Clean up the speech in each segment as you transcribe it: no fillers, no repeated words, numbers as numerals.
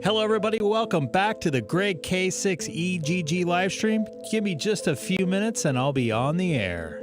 Hello everybody, welcome back to the Greg K6EGG live stream. Give me just a few minutes and I'll be on the air.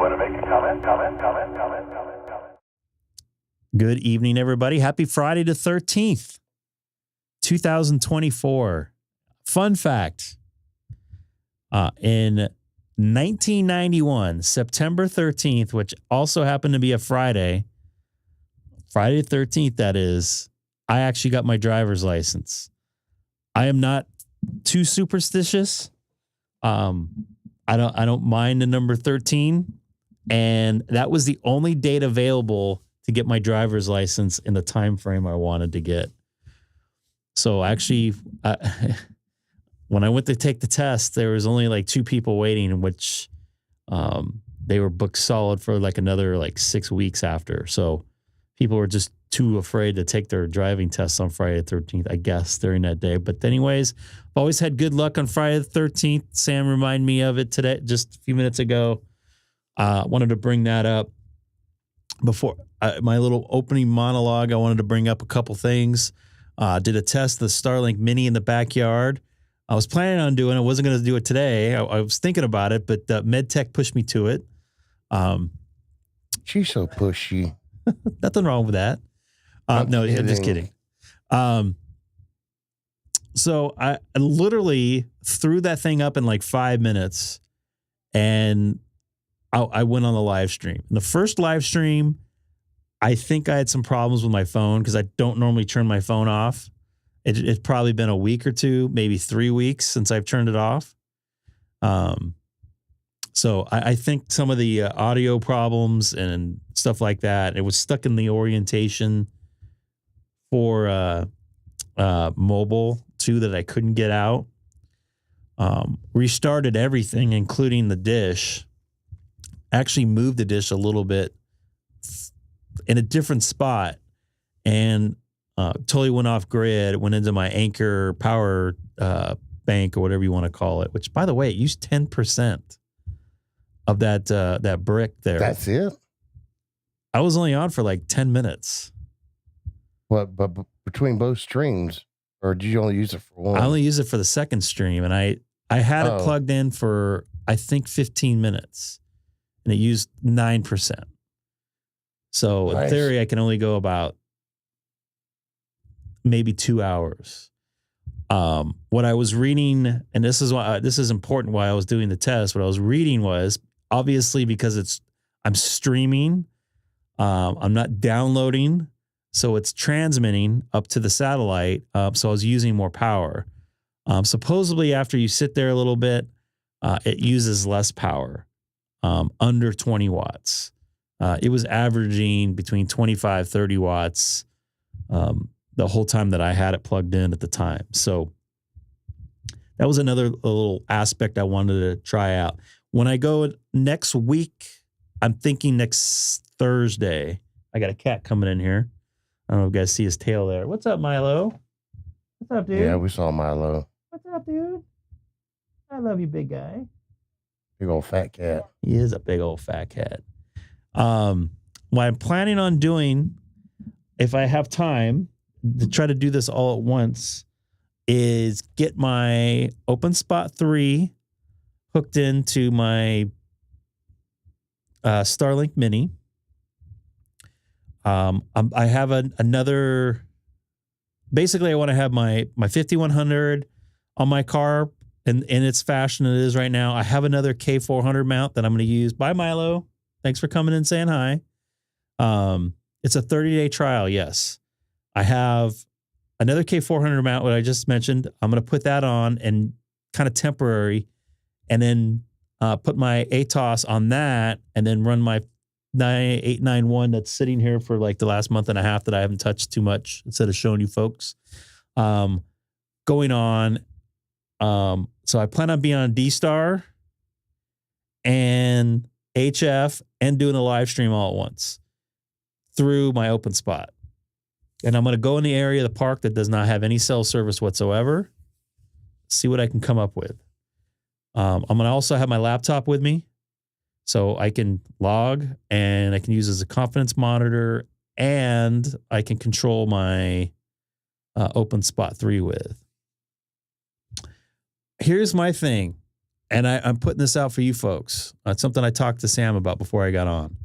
want to make a comment? Good evening, everybody. Happy Friday the 13th, 2024. Fun fact. In 1991, September 13th, which also happened to be a Friday the 13th, that is, I actually got my driver's license. I am not too superstitious. I don't mind the number 13, and that was the only date available to get my driver's license in the time frame I wanted to get. So actually, when I went to take the test, there was only like 2 people waiting, which they were booked solid for like another like 6 weeks after. So people were just too afraid to take their driving tests on Friday the 13th, I guess, during that day. But anyways, I've always had good luck on Friday the 13th. Sam reminded me of it today, just a few minutes ago. Wanted to bring that up. Before my little opening monologue, I wanted to bring up a couple things. Did a test the Starlink Mini in the backyard. I was planning on doing it. I wasn't going to do it today. I was thinking about it, but MedTech pushed me to it. She's so pushy. Nothing wrong with that. No, I'm just kidding. So I literally threw that thing up in like 5 minutes, and I went on the live stream. In the first live stream, I think I had some problems with my phone because I don't normally turn my phone off. It's probably been a week or 2, maybe 3 weeks since I've turned it off. So I think some of the audio problems and stuff like that, it was stuck in the orientation for mobile too that I couldn't get out. Restarted everything, including the dish. Actually moved the dish a little bit in a different spot and totally went off grid. Went into my Anchor power bank or whatever you want to call it, which, by the way, it used 10% of that brick there. That's it? I was only on for like 10 minutes. What, but between both streams, or did you only use it for one? I only used it for the second stream, and I had it plugged in for, I think, 15 minutes, and it used 9%. So Nice. in theory, I can only go about maybe 2 hours. What I was reading, and this is important why I was doing the test, what I was reading was, obviously because I'm streaming, I'm not downloading, so it's transmitting up to the satellite, so I was using more power. Supposedly after you sit there a little bit, it uses less power, under 20 watts. It was averaging between 25, 30 watts the whole time that I had it plugged in at the time. So that was another little aspect I wanted to try out. When I go next week, I'm thinking next Thursday. I got a cat coming in here. I don't know if you guys see his tail there. What's up, Milo? What's up, dude? Yeah, we saw Milo. What's up, dude? I love you, big guy. Big old fat cat. He is a big old fat cat. What I'm planning on doing, if I have time to try to do this all at once, is get my Openspot 3 hooked into my Starlink Mini. I have another. Basically, I want to have my 5100 on my car in its fashion it is right now. I have another K400 mount that I'm going to use. Bye, Milo. Thanks for coming and saying hi. It's a 30-day trial, yes. I have another K400 mount, what I just mentioned. I'm going to put that on and kind of temporary, and then put my ATOS on that, and then run my 891 that's sitting here for like the last month and a half that I haven't touched too much instead of showing you folks. Going on. So I plan on being on DStar and HF and doing a live stream all at once through my Openspot. And I'm going to go in the area of the park that does not have any cell service whatsoever, see what I can come up with. I'm going to also have my laptop with me so I can log and I can use as a confidence monitor, and I can control my Openspot 3 with. Here's my thing. and I'm putting this out for you folks. It's something I talked to Sam about before I got on.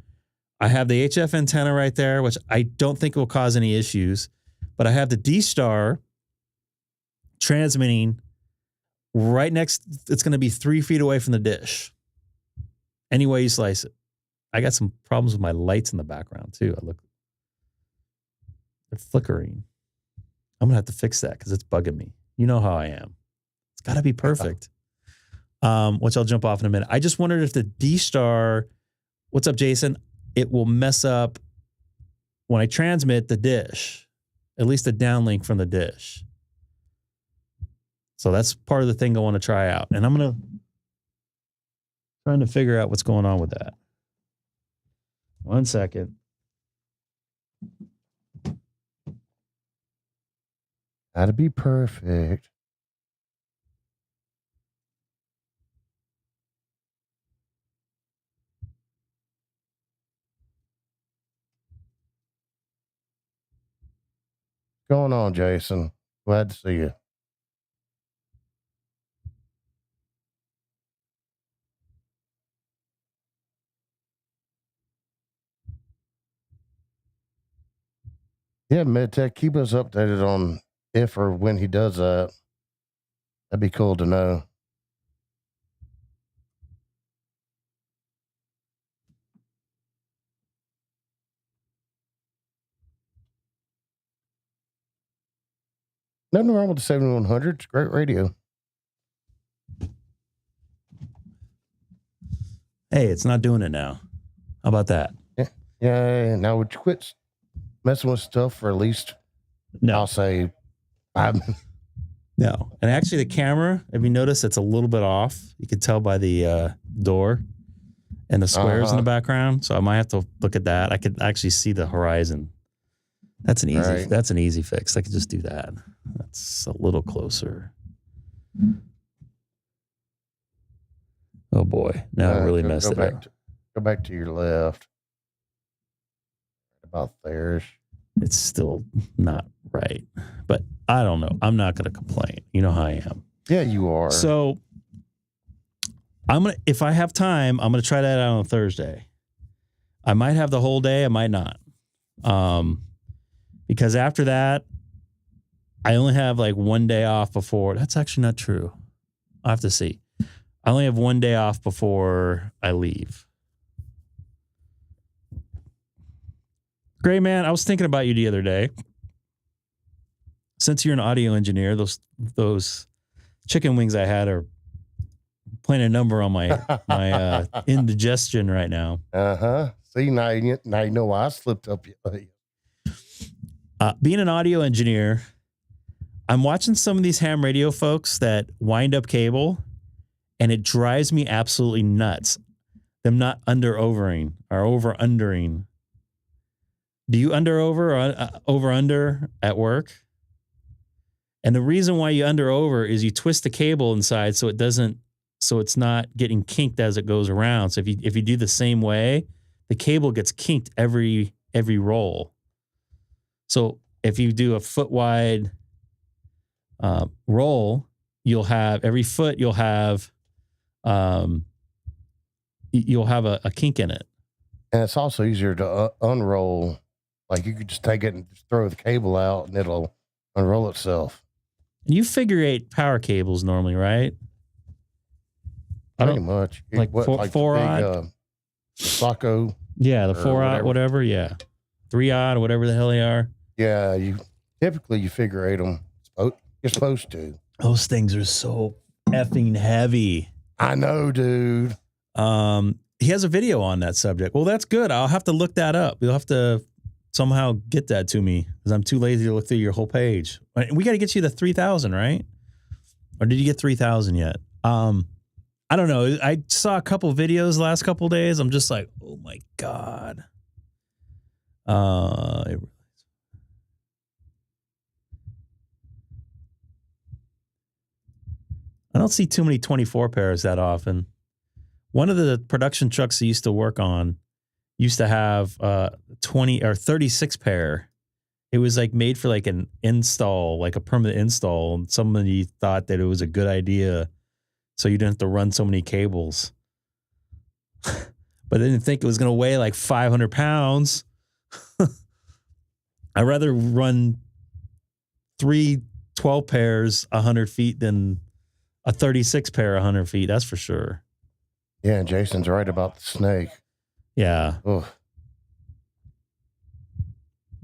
I have the HF antenna right there, which I don't think will cause any issues, but I have the DStar transmitting right next. It's going to be 3 feet away from the dish. Any way you slice it. I got some problems with my lights in the background too. They're flickering. I'm going to have to fix that because it's bugging me. You know how I am. It's got to be perfect. Which I'll jump off in a minute. I just wondered if the DStar, what's up, Jason? It will mess up when I transmit the dish, at least the downlink from the dish. So that's part of the thing I want to try out. And I'm trying to figure out what's going on with that. 1 second. Gotta be perfect. What's going on, Jason? Glad to see you. Yeah, MedTech, keep us updated on if or when he does that. That'd be cool to know. Nothing wrong with the 7100. It's great radio. Hey, it's not doing it now. How about that? Yeah. Now would you quit messing with stuff for at least, No. I'll say 5 minutes? No. And actually the camera, if you notice, it's a little bit off. You can tell by the door and the squares in the background. So I might have to look at that. I could actually see the horizon. That's an easy fix. I could just do that. That's a little closer. Oh boy. Now I really messed it up. Go back to your left. About there. It's still not right. But I don't know. I'm not going to complain. You know how I am. Yeah, you are. So if I have time, I'm going to try that out on Thursday. I might have the whole day. I might not. Because after that, I only have like 1 day off before. That's actually not true. I'll have to see. I only have 1 day off before I leave. Gray man, I was thinking about you the other day. Since you're an audio engineer, those chicken wings I had are playing a number on my indigestion right now. See, now you know why I slipped up. Being an audio engineer, I'm watching some of these ham radio folks that wind up cable, and it drives me absolutely nuts. Them not over-undering. Do you over at work? And the reason why you over is you twist the cable inside so it's not getting kinked as it goes around. So if you do the same way, the cable gets kinked every roll. So if you do a foot wide roll, you'll have every foot you'll have a kink in it. And it's also easier to unroll. Like you could just take it and just throw the cable out and it'll unroll itself. You figure 8 power cables normally, right? Pretty much. Like four odd? Socko. Yeah, the 4 odd, whatever. Yeah. 3 odd, whatever the hell they are. Yeah, you figure 8 them. You're supposed to. Those things are so effing heavy. I know, dude. He has a video on that subject. Well, that's good. I'll have to look that up. You'll have to somehow get that to me because I'm too lazy to look through your whole page. We got to get you the 3,000, right? Or did you get 3,000 yet? I don't know. I saw a couple videos the last couple of days. I'm just like, oh my God. I don't see too many 24 pairs that often. One of the production trucks I used to work on used to have 20 or 36 pair. It was like made for like an install, like a permanent install. And somebody thought that it was a good idea so you didn't have to run so many cables. But I didn't think it was going to weigh like 500 pounds. I'd rather run 3 12 pairs 100 feet than a 36 pair 100 feet. That's for sure. Yeah, Jason's right about the snake. Yeah. Ugh.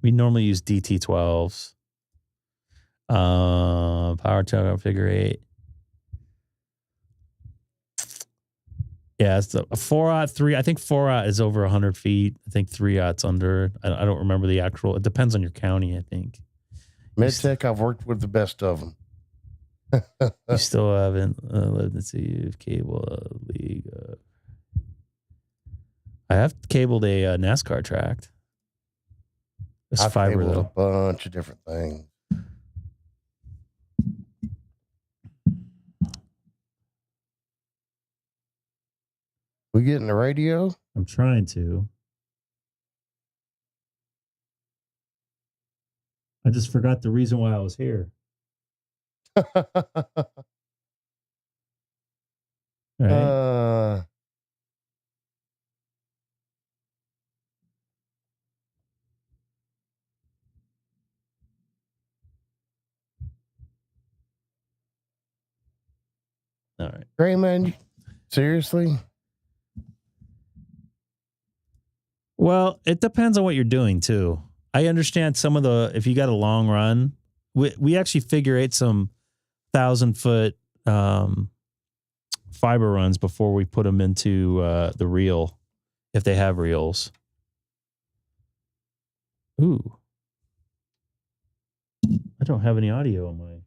We normally use DT12s. Power channel figure 8. Yeah, it's a 4-aught 3. I think 4-aught is over 100 feet. I think 3-aught's under. I don't remember the actual. It depends on your county, I think. Medtech, I've worked with the best of them. You still haven't lived to see if cable league. I have cabled a NASCAR track. It's I've fiber cabled though. a bunch of different things. We getting the radio? I'm trying to. I just forgot the reason why I was here. All right. All right. Raymond, seriously? Well, it depends on what you're doing too. I understand some of the, if you got a long run, we actually figure eight some 1,000-foot fiber runs before we put them into the reel, if they have reels. Ooh. I don't have any audio on my.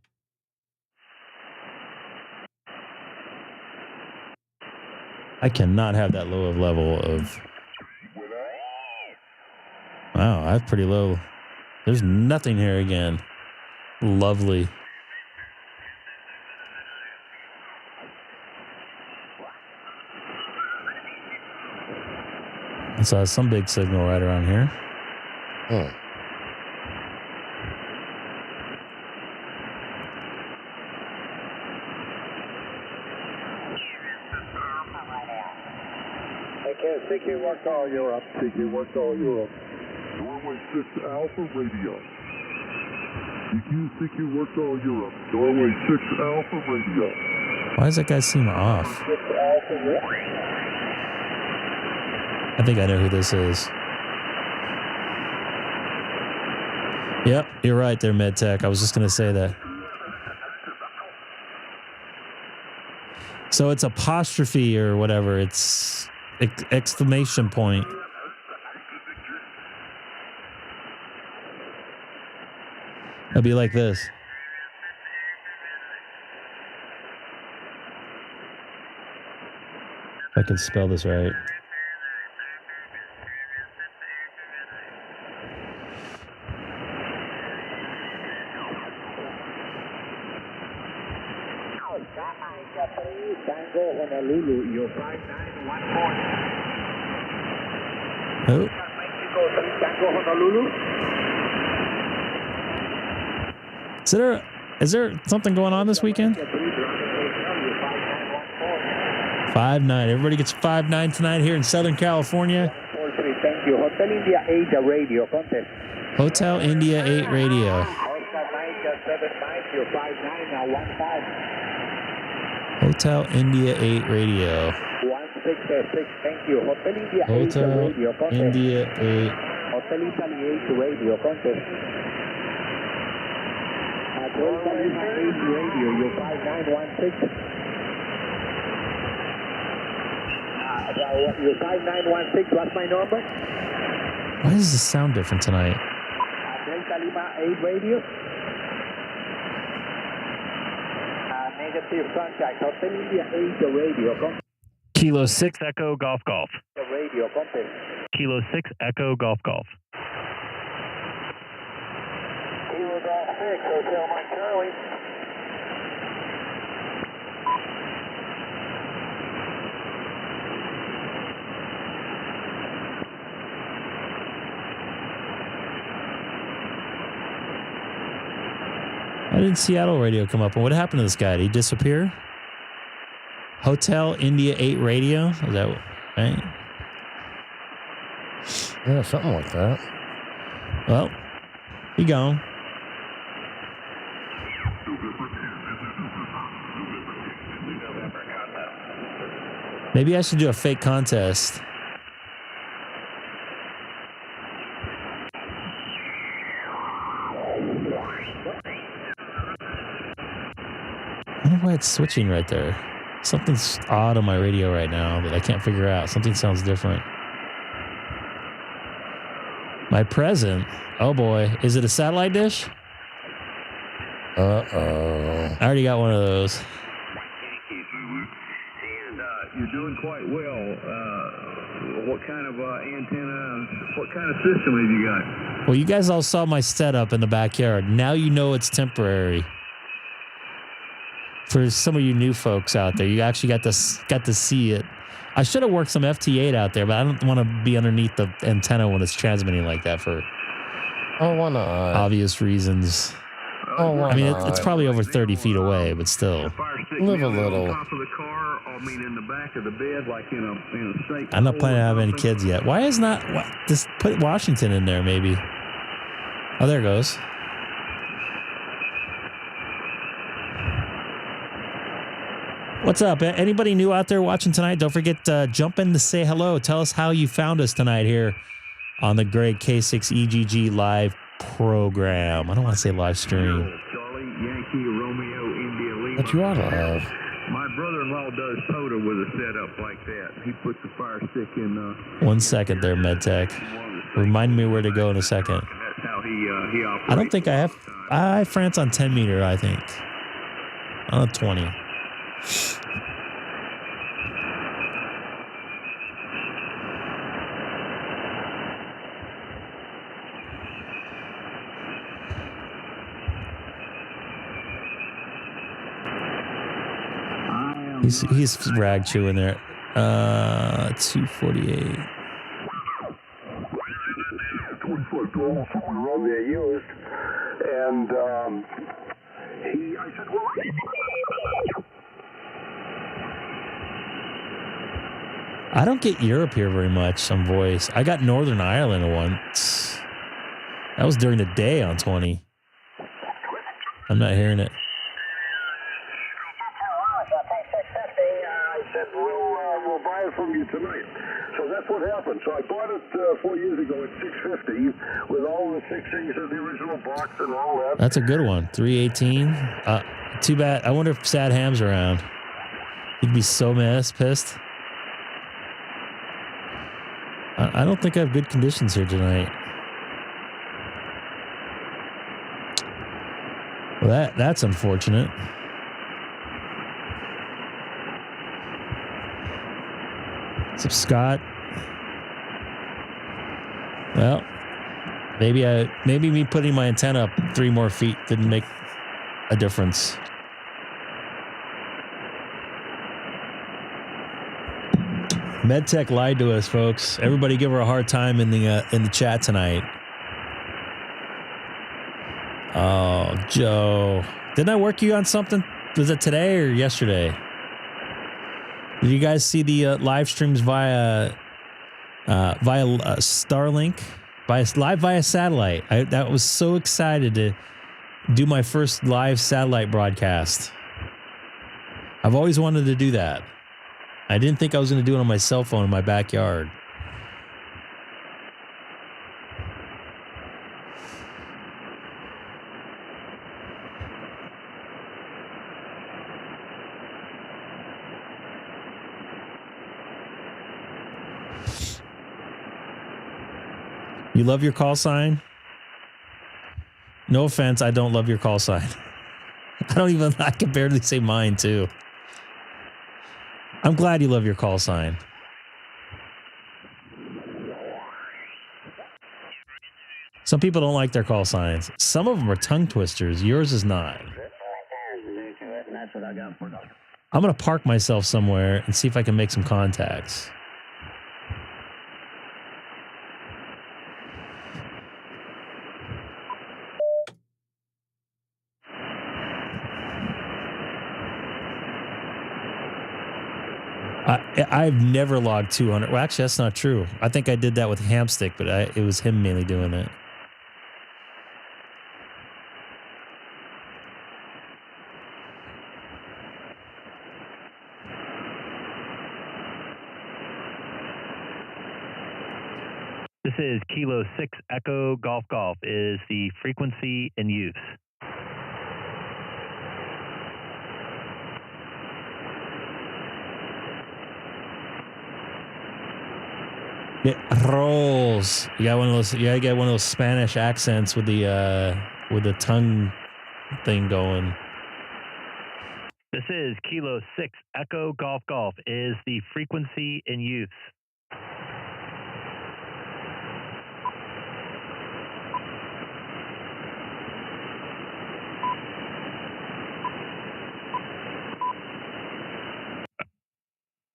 I cannot have that low of level of. Wow, I have pretty low. There's nothing here again. Lovely. I saw some big signal right around here. Hmm. CQ worked all Europe. CQ worked all Europe. Doorway 6 Alpha Radio. CQ worked all Europe. Doorway 6 Alpha Radio. Why does that guy seem off? I think I know who this is. Yep, you're right there, MedTech. I was just going to say that. So it's apostrophe or whatever. It's exclamation point. It'll be like this. If I can spell this right. Tango Honolulu, you're 5914. Oh. Mexico 3 Tango Honolulu. Is there something going on this weekend? 5-9. Everybody gets 5-9 tonight here in Southern California. Thank you. Hotel India 8 radio contest. Hotel India 8 radio. Oscar Mike 79, you're 59 now 15. Hotel India 8 radio. 1666, thank you. Hotel India 8 Hotel radio contest. India 8. Hotel Italy 8 radio contest. Hotel Italy 8 radio, you're 5916. You're 5916, what's my number? Why does this sound different tonight? Delta Lima 8 radio. Negative contact. Hotel India 8 radio contest. Kilo 6 Echo Golf Golf. Radio contest. Kilo 6 Echo Golf Golf. Kilo Golf 6, Hotel Mike Charlie. Why didn't Seattle radio come up? And what happened to this guy? Did he disappear? Hotel India 8 radio. Is that right? Yeah, something like that. Well, you go. Maybe I should do a fake contest. I wonder why it's switching right there. Something's odd on my radio right now that I can't figure out. Something sounds different. My present? Oh boy. Is it a satellite dish? Uh-oh. I already got one of those. And you're doing quite well. What kind of antenna, what kind of system have you got? Well, you guys all saw my setup in the backyard. Now you know it's temporary. For some of you new folks out there, you actually got to see it. I should have worked some FT8 out there, but I don't want to be underneath the antenna when it's transmitting like that for why not? obvious reasons. Oh, why I mean, not? it's probably over 30 feet away, but still. Live a little. On top of the car, I mean, in the back of the bed, like in a snake. I'm not planning to have any kids yet. Why is not? Just put Washington in there, maybe. Oh, there it goes. What's up? Anybody new out there watching tonight? Don't forget to jump in to say hello. Tell us how you found us tonight here on the great K6EGG live program. I don't want to say live stream. Charlie, Yankee, Romeo, India, Lima. But you ought to have. My brother-in-law does POTA with a setup like that. He puts the fire stick in. 1 second there, MedTech. Remind me where to go in a second. That's how he operates. I don't think I have. I have France on 10 meter, I think. On 20. He's rag chewing there. 248. 20-foot door run they used, and I said, well, I don't get Europe here very much on voice. I got Northern Ireland once. That was during the day on 20. I'm not hearing it. we'll buy it from you tonight. So that's what happened. So I bought it 4 years ago at $650 with all the six things in the original box and all that. That's a good one. 318. Too bad. I wonder if Sad Ham's around. He'd be so pissed. I don't think I have good conditions here tonight. Well, that's unfortunate. What's up, Scott? Well, maybe me putting my antenna up 3 more feet didn't make a difference. MedTech lied to us, folks. Everybody give her a hard time in the chat tonight. Oh, Joe. Didn't I work you on something? Was it today or yesterday? Did you guys see the live streams via Starlink? Live via satellite. I was so excited to do my first live satellite broadcast. I've always wanted to do that. I didn't think I was going to do it on my cell phone in my backyard. You love your call sign? No offense, I don't love your call sign. I can barely say mine too. I'm glad you love your call sign. Some people don't like their call signs. Some of them are tongue twisters. Yours is not. I'm going to park myself somewhere and see if I can make some contacts. I've never logged 200. Well, actually, that's not true. I think I did that with Hamstick, but it was him mainly doing it. This is Kilo 6 Echo Golf Golf. Is the frequency in use? It rolls. You got one of those. You gotta get one of those Spanish accents with the tongue thing going. This is Kilo 6 Echo Golf Golf. Is the frequency in use?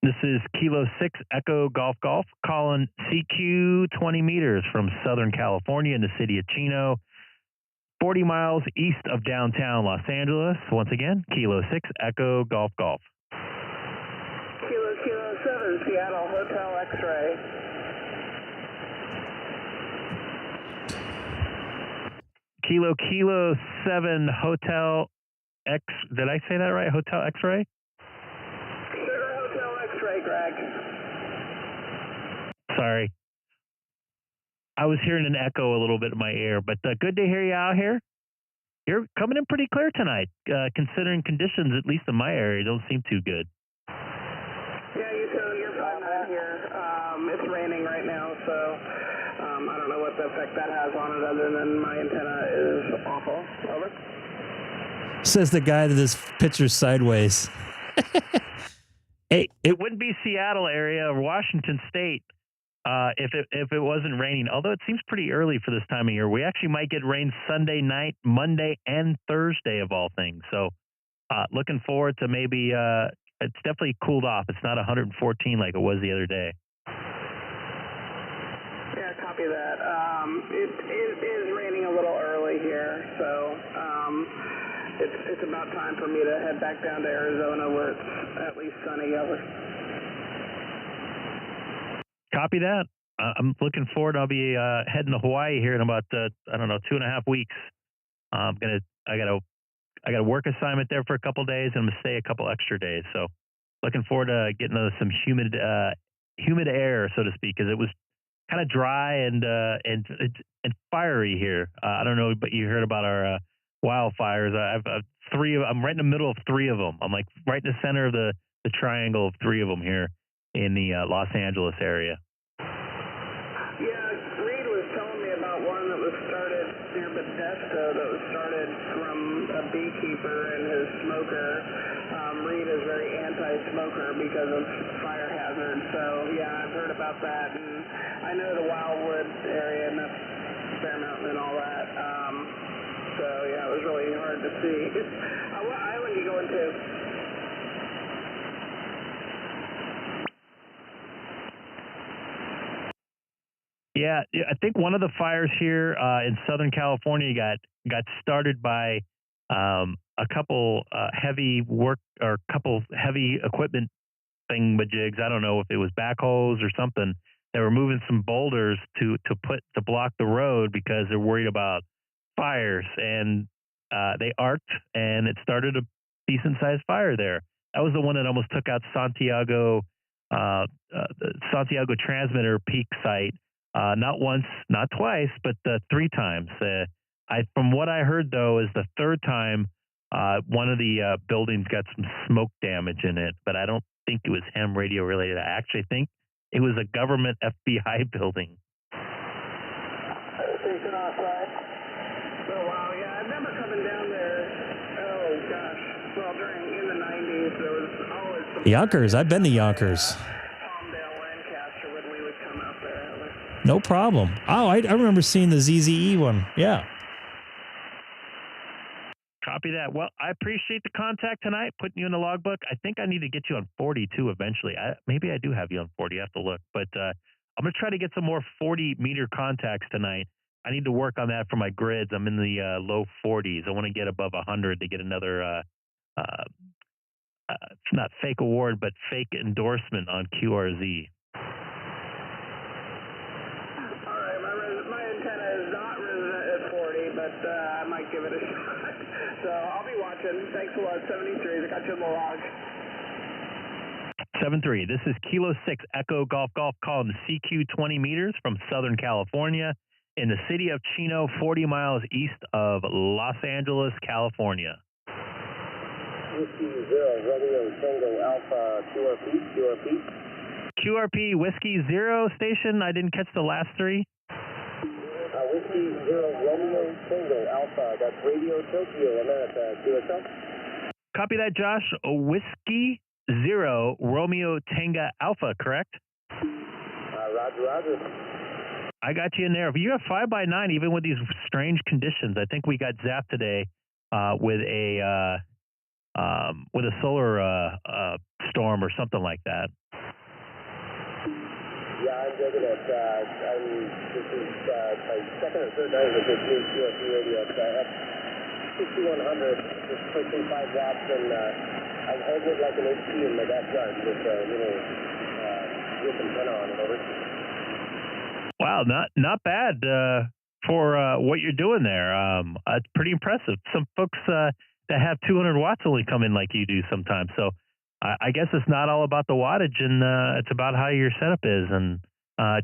This is Kilo 6 Echo Golf Golf, calling CQ 20 meters from Southern California in the city of Chino, 40 miles east of downtown Los Angeles. Once again, Kilo 6 Echo Golf Golf. Kilo 7 Seattle Hotel X-ray. Kilo 7 Hotel X. Did I say that right? Hotel X-ray? Greg. Sorry. I was hearing an echo a little bit in my ear, but good to hear you out here. You're coming in pretty clear tonight, considering conditions, at least in my area, don't seem too good. Yeah, you're fine out here. It's raining right now, so I don't know what the effect that has on it other than my antenna is awful. Over. Says the guy that is pictures sideways. Hey, it wouldn't be Seattle area or Washington State if it wasn't raining. Although it seems pretty early for this time of year. We actually might get rain Sunday night, Monday, and Thursday of all things. So looking forward to maybe it's definitely cooled off. It's not 114 like it was the other day. Yeah, copy that. It is raining a little early here, so it's about time for me to head back down to Arizona where it's at least sunny. Over. Copy that. I'm looking forward. I'll be heading to Hawaii here in about 2.5 weeks. I got a work assignment there for a couple of days, and I'm gonna stay a couple extra days. So looking forward to getting some humid air, so to speak, because it was kind of dry and fiery here. I don't know, but you heard about our wildfires. I've I'm right in the middle of 3 of them. I'm like right in the center of the triangle of 3 of them here in the Los Angeles area. Yeah, Reed was telling me about one that was started near Bethesda that was started from a beekeeper and his smoker. Reed is very anti-smoker because of fire hazard. So yeah, I've heard about that, and I know the Wildwood area and that's Bear Mountain and all that. So yeah, it was really hard to see. What island are you going to? Yeah, I think one of the fires here in Southern California got started by a couple heavy work or a couple heavy equipment thingamajigs. I don't know if it was backhoes or something. They were moving some boulders to block the road because they're worried about fires, and they arced, and it started a decent sized fire there. That was the one that almost took out Santiago, the Santiago transmitter peak site. Not once, not twice, but 3 times. From what I heard, though, is the 3rd time one of the buildings got some smoke damage in it, but I don't think it was ham radio related. I actually think it was a government FBI building. Station offline. Oh, wow, yeah, I remember coming down there, oh, gosh, well, in the 90s, there was always some... Yonkers, I've been to Yonkers. No problem. Oh, I remember seeing the ZZE one. Yeah. Copy that. Well, I appreciate the contact tonight, putting you in the logbook. I think I need to get you on 40 too eventually. Maybe I do have you on 40. I have to look. But I'm going to try to get some more 40-meter contacts tonight. I need to work on that for my grids. I'm in the low 40s. I want to get above 100 to get another it's not fake award, but fake endorsement on QRZ. All right, my antenna is not resident at 40, but I might give it a shot. So I'll be watching. Thanks a lot, 73. I got you in the log. 7-3. This is Kilo 6 Echo Golf Golf calling the CQ 20 meters from Southern California in the city of Chino, 40 miles east of Los Angeles, California. Whiskey 0, Romeo Tango Alpha, QRP. QRP Whiskey 0 station. I didn't catch the last three. Whiskey 0, Romeo Tango Alpha. That's Radio Tokyo, America. QSL. Copy that, Josh. Whiskey 0, Romeo Tango Alpha, correct? Roger. I got you in there. If you have 5x9, even with these strange conditions, I think we got zapped today with a solar storm or something like that. Yeah, I'm digging it. This is my second or third night with this new QRP radio. F6100, just pushing 5 watts, and I'm holding it like an HP in my backyard with a little rip antenna on it. Over. Wow, not bad for what you're doing there. It's pretty impressive. Some folks that have 200 watts only come in like you do sometimes. So I guess it's not all about the wattage, and it's about how your setup is and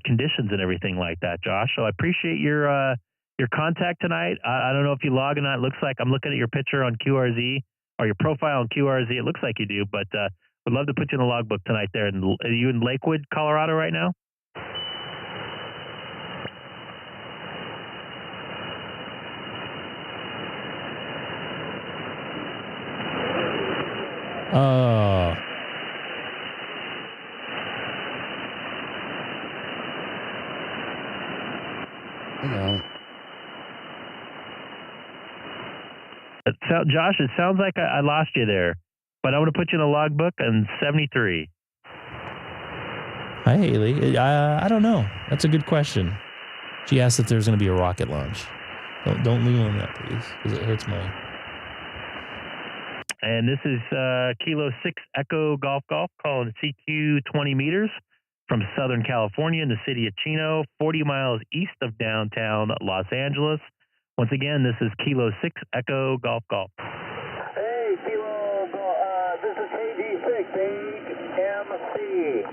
conditions and everything like that, Josh. So I appreciate your contact tonight. I don't know if you log or not. It looks like I'm looking at your picture on QRZ or your profile on QRZ. It looks like you do, but would love to put you in the logbook tonight there. And are you in Lakewood, Colorado right now? Oh. No. Josh, it sounds like I lost you there, but I want to put you in the logbook on 73. Hi, Haley. I don't know. That's a good question. She asked if there's going to be a rocket launch. Don't lean on that, please, because it hurts my... And this is Kilo 6 Echo Golf Golf calling CQ 20 meters from Southern California in the city of Chino, 40 miles east of downtown Los Angeles. Once again, this is Kilo 6 Echo Golf Golf. Hey, Kilo, this is KG6 AMC.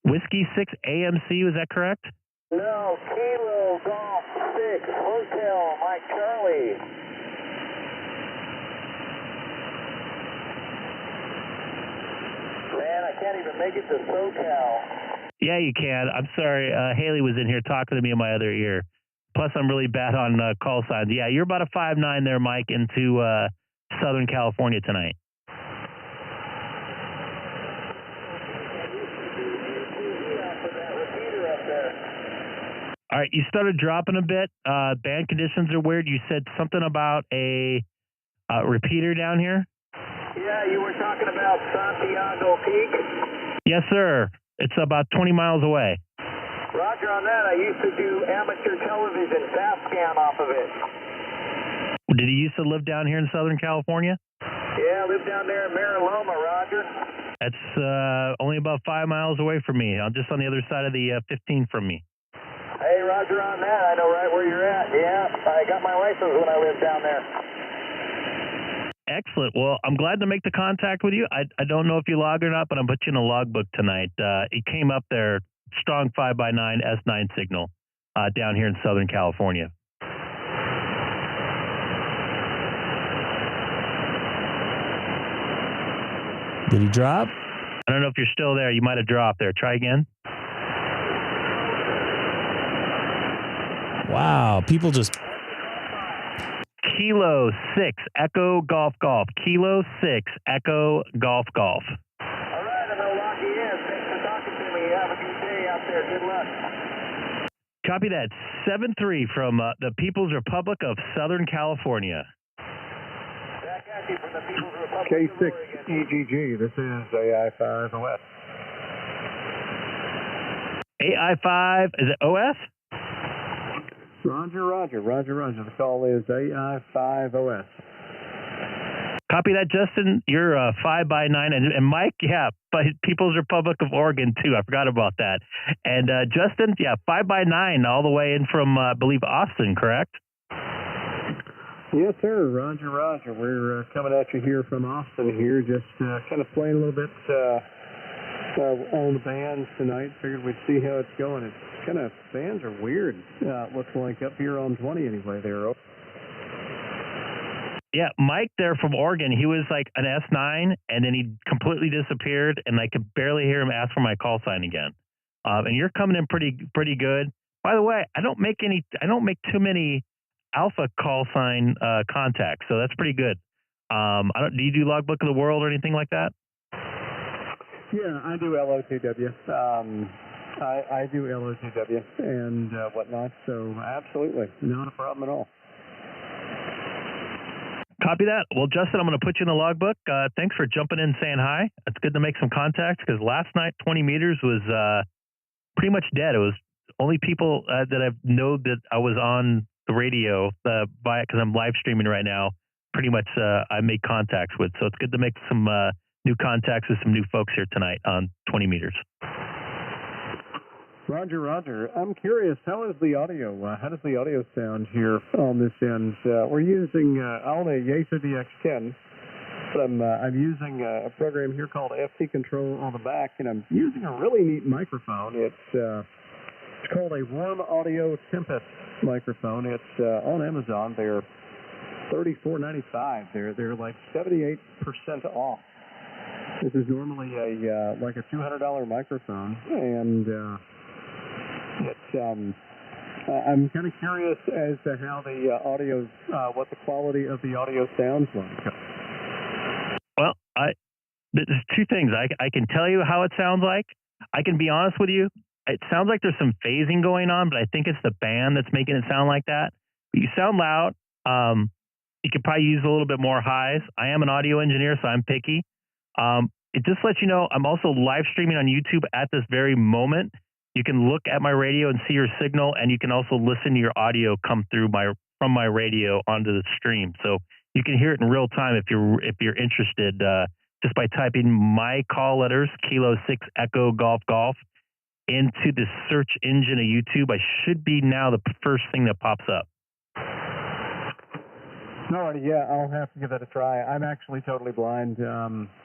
Whiskey 6 AMC, was that correct? No, Kilo Golf 6 Hotel Mike Charlie. Man, I can't even make it to SoCal. Yeah, you can. I'm sorry. Haley was in here talking to me in my other ear. Plus, I'm really bad on call signs. Yeah, you're about a 5'9" there, Mike, into Southern California tonight. All right, you started dropping a bit. Band conditions are weird. You said something about a repeater down here? Yeah, you were talking about Santiago Peak? Yes, sir. It's about 20 miles away. Roger on that. I used to do amateur television, fast scan off of it. Did you used to live down here in Southern California? Yeah, I live down there in Mariloma, Roger. That's only about 5 miles away from me. I'm just on the other side of the 15 from me. Hey, Roger on that. I know right where you're at. Yeah, I got my license when I lived down there. Excellent. Well, I'm glad to make the contact with you. I don't know if you log or not, but I'm putting you in a logbook tonight. It came up there, strong 5x9 S9 signal down here in Southern California. Did he drop? I don't know if you're still there. You might have dropped there. Try again. Wow. People just... Kilo 6 Echo Golf Golf. Kilo 6 Echo Golf Golf. All right, I'm going to lock you in. Thanks for talking to me. Have a good day out there. Good luck. Copy that. 7-3 from the People's Republic of Southern California. From the People's Republic K6EGG. This is AI5 OS. AI5, is it OS? Roger. The call is AI5 OS. Copy that, Justin. You're 5x9, and Mike, yeah, but People's Republic of Oregon too. I forgot about that. And Justin, yeah, 5x9 all the way in from I believe Austin, correct? Yes, sir. Roger, Roger. We're coming at you here from Austin here, just kind of playing a little bit on the bands tonight. Figured we'd see how it's going. It's kind of, bands are weird. Looks like up here on 20 anyway. There. Yeah, Mike there from Oregon, he was like an S9, and then he completely disappeared, and I could barely hear him ask for my call sign again. And you're coming in pretty good. By the way, I don't make too many alpha call sign contacts, so that's pretty good. Do you do Logbook of the World or anything like that? Yeah, I do LOTW. I do LOTW and whatnot, so absolutely not a problem at all. Copy that. Well, Justin, I'm going to put you in the logbook. Thanks for jumping in and saying hi. It's good to make some contacts because last night 20 meters was pretty much dead. It was only people that I know that I was on the radio by it because I'm live streaming right now. Pretty much I made contacts with. So it's good to make some new contacts with some new folks here tonight on 20 meters. Roger, Roger. I'm curious, how is the audio? How does the audio sound here on this end? We're using only Yaesu DX10, but I'm using a program here called FT Control on the back, and I'm using a really neat microphone. It's called a Warm Audio Tempest microphone. It's on Amazon. They're $34.95. They're like 78% off. This is normally like a $200 microphone, and I'm kind of curious as to how the audio, what the quality of the audio sounds like. Well, there's two things. I can tell you how it sounds like. I can be honest with you. It sounds like there's some phasing going on, but I think it's the band that's making it sound like that. But you sound loud. You could probably use a little bit more highs. I am an audio engineer, so I'm picky. It just lets you know I'm also live streaming on YouTube at this very moment. You can look at my radio and see your signal, and you can also listen to your audio come through from my radio onto the stream. So you can hear it in real time if you're interested. Just by typing my call letters, Kilo 6 Echo Golf Golf, into the search engine of YouTube. I should be now the first thing that pops up. Alrighty, yeah, I'll have to give that a try. I'm actually totally blind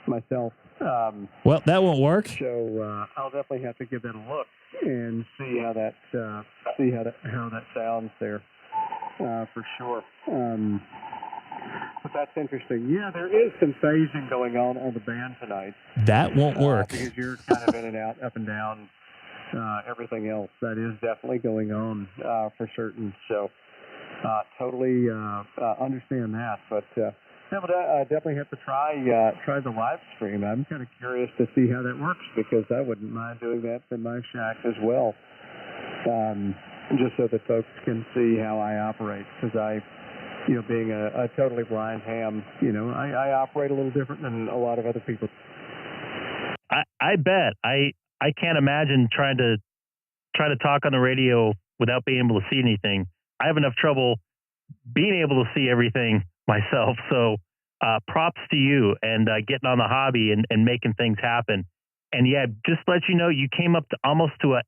myself. Well, that won't work. So I'll definitely have to give that a look and see how that sounds there for sure. But that's interesting. Yeah, there is some phasing going on the band tonight. That won't work because you're kind of in and out, up and down, everything else. That is definitely going on for certain. So. Totally understand that, but I definitely have to try the live stream. I'm kind of curious to see how that works because I wouldn't mind doing that from my shack as well, just so that folks can see how I operate. Because being a totally blind ham, I operate a little different than a lot of other people. I bet. I can't imagine trying to talk on the radio without being able to see anything. I have enough trouble being able to see everything myself. So props to you and getting on the hobby and making things happen. And yeah, just to let you know, you came up to almost to a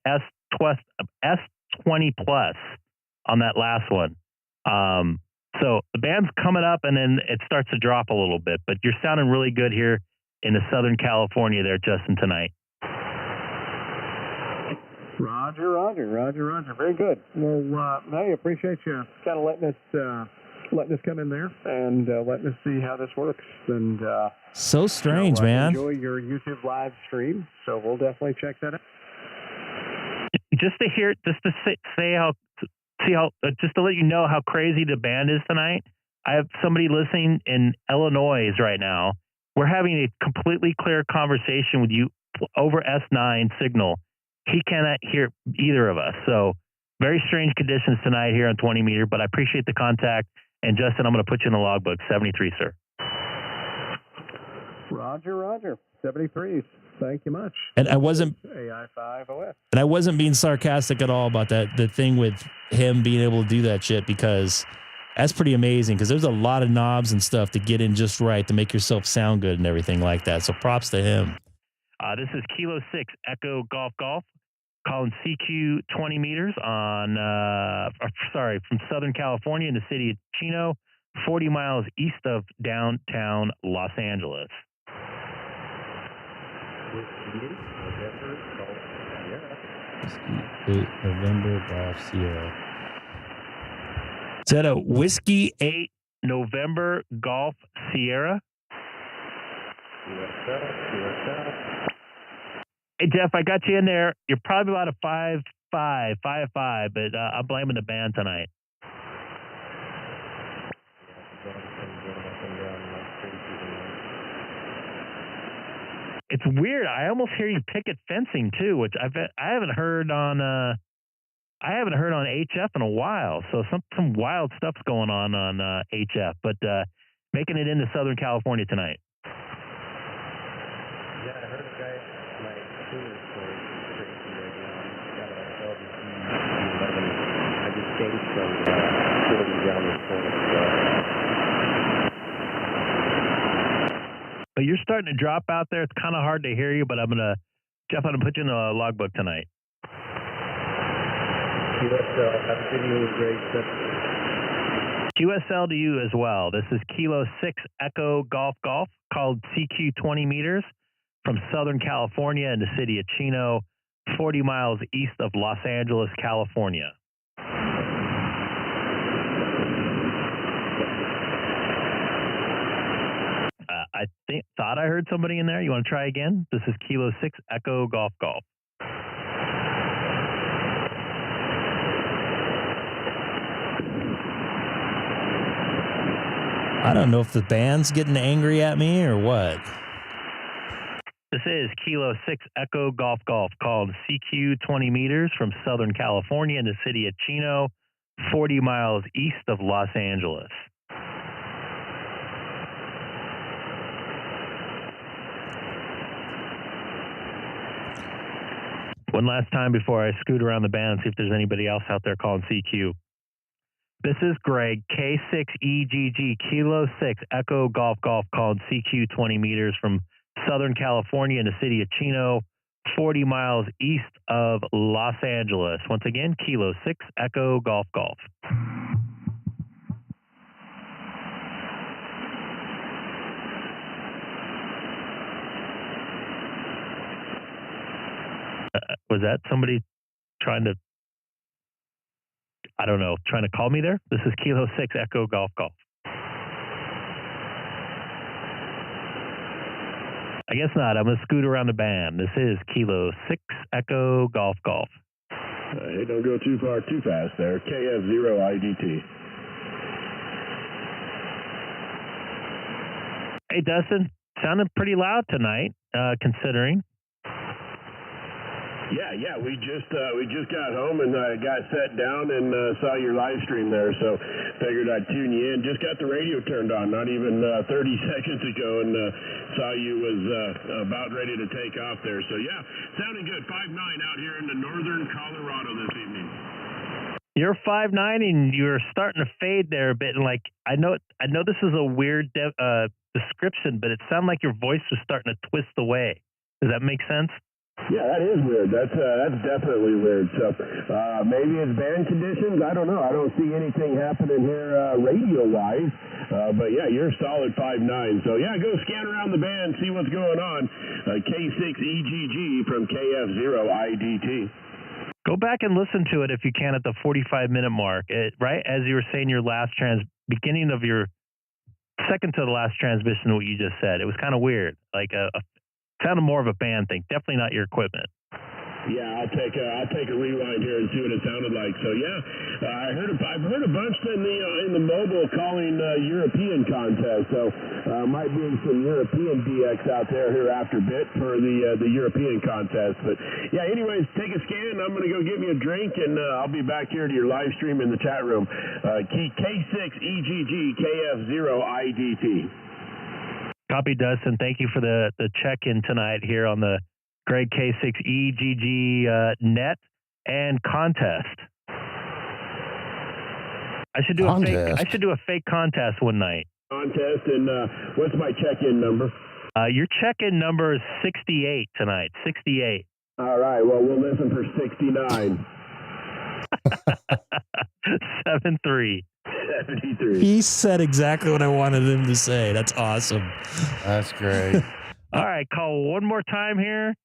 S20 plus on that last one. So the band's coming up and then it starts to drop a little bit, but you're sounding really good here in the Southern California there, Justin, tonight. Roger. Very good. Well, I appreciate you kind of letting us come in there and letting us see how this works. And so strange, man. Enjoy your YouTube live stream. So we'll definitely check that out. Just to let you know how crazy the band is tonight. I have somebody listening in Illinois right now. We're having a completely clear conversation with you over S9 signal. He cannot hear either of us. So very strange conditions tonight here on 20 meter, but I appreciate the contact. And Justin, I'm going to put you in the logbook. 73, sir. Roger. 73s. Thank you much. And I wasn't AI5OS. And I wasn't being sarcastic at all about that. The thing with him being able to do that shit, because That's pretty amazing because there's a lot of knobs and stuff to get in just right to make yourself sound good and everything like that. So props to him. This is Kilo 6 Echo Golf Golf calling CQ 20 meters on, from Southern California in the city of Chino, 40 miles east of downtown Los Angeles. Whiskey 8 November Golf Sierra. Is that a Whiskey 8 November Golf Sierra? Hey, Jeff, I got you in there. You're probably about a 5.5, but I'm blaming the band tonight. It's weird. I almost hear you picket fencing too, which I haven't heard on HF in a while. So some wild stuff's going on HF, but making it into Southern California tonight. Yeah, I heard a guy, my tuner story crazy right now. Got an LDC 11. I just changed from shooting down this point. But you're starting to drop out there. It's kind of hard to hear you, but Jeff, I'm gonna put you in the logbook tonight. QSL, that video was great. QSL to you as well. This is Kilo 6 Echo Golf Golf called CQ 20 meters from Southern California in the city of Chino, 40 miles east of Los Angeles, California. I thought I heard somebody in there. You want to try again? This is Kilo 6 Echo Golf Golf. I don't know if the band's getting angry at me or what. This is Kilo 6 Echo Golf Golf called CQ 20 meters from Southern California in the city of Chino, 40 miles east of Los Angeles. One last time before I scoot around the band and see if there's anybody else out there calling CQ. This is Greg, K6EGG, Kilo 6 Echo Golf Golf called CQ 20 meters from Southern California in the city of Chino, 40 miles east of Los Angeles. Once again, Kilo 6 Echo Golf Golf. Was that somebody trying to call me there? This is Kilo 6 Echo Golf Golf. I guess not. I'm going to scoot around the band. This is Kilo 6 Echo Golf Golf. Hey, don't go too far too fast there. KF0IDT. Hey, Dustin. Sounded pretty loud tonight, considering. Yeah, we just got home and got set down and saw your live stream there, so figured I'd tune you in. Just got the radio turned on, not even 30 seconds ago, and saw you was about ready to take off there. So yeah, sounding good. 5'9" out here in the northern Colorado this evening. You're 5'9" and you're starting to fade there a bit, and like I know this is a weird description, but it sounded like your voice was starting to twist away. Does that make sense? Yeah, that is weird. That's definitely weird. So maybe it's band conditions. I don't know. I don't see anything happening here radio-wise. But yeah, you're solid 5'9". So yeah, go scan around the band, see what's going on. K6EGG from KF0IDT. Go back and listen to it if you can at the 45-minute mark. Right as you were saying your beginning of your second to the last transmission, what you just said. It was kind of weird, like sounded more of a band thing. Definitely not your equipment. Yeah, I'll take a rewind here and see what it sounded like. So yeah, I've heard a bunch in the mobile calling European contest. So might be some European DX out there here after a bit for the European contest. But yeah, anyways, take a scan. I'm gonna go get me a drink and I'll be back here to your live stream in the chat room. K6EGG KF0IDT. Copy, Dustin. Thank you for the check-in tonight here on the Greg K6EGG net and contest. I should do a fake. Contest? I should do a fake contest one night. Contest, and what's my check-in number? Your check-in number is 68 tonight. 68. All right. Well, we'll listen for 69. 73. 73. He said exactly what I wanted him to say. That's awesome. That's great. All right, call one more time here.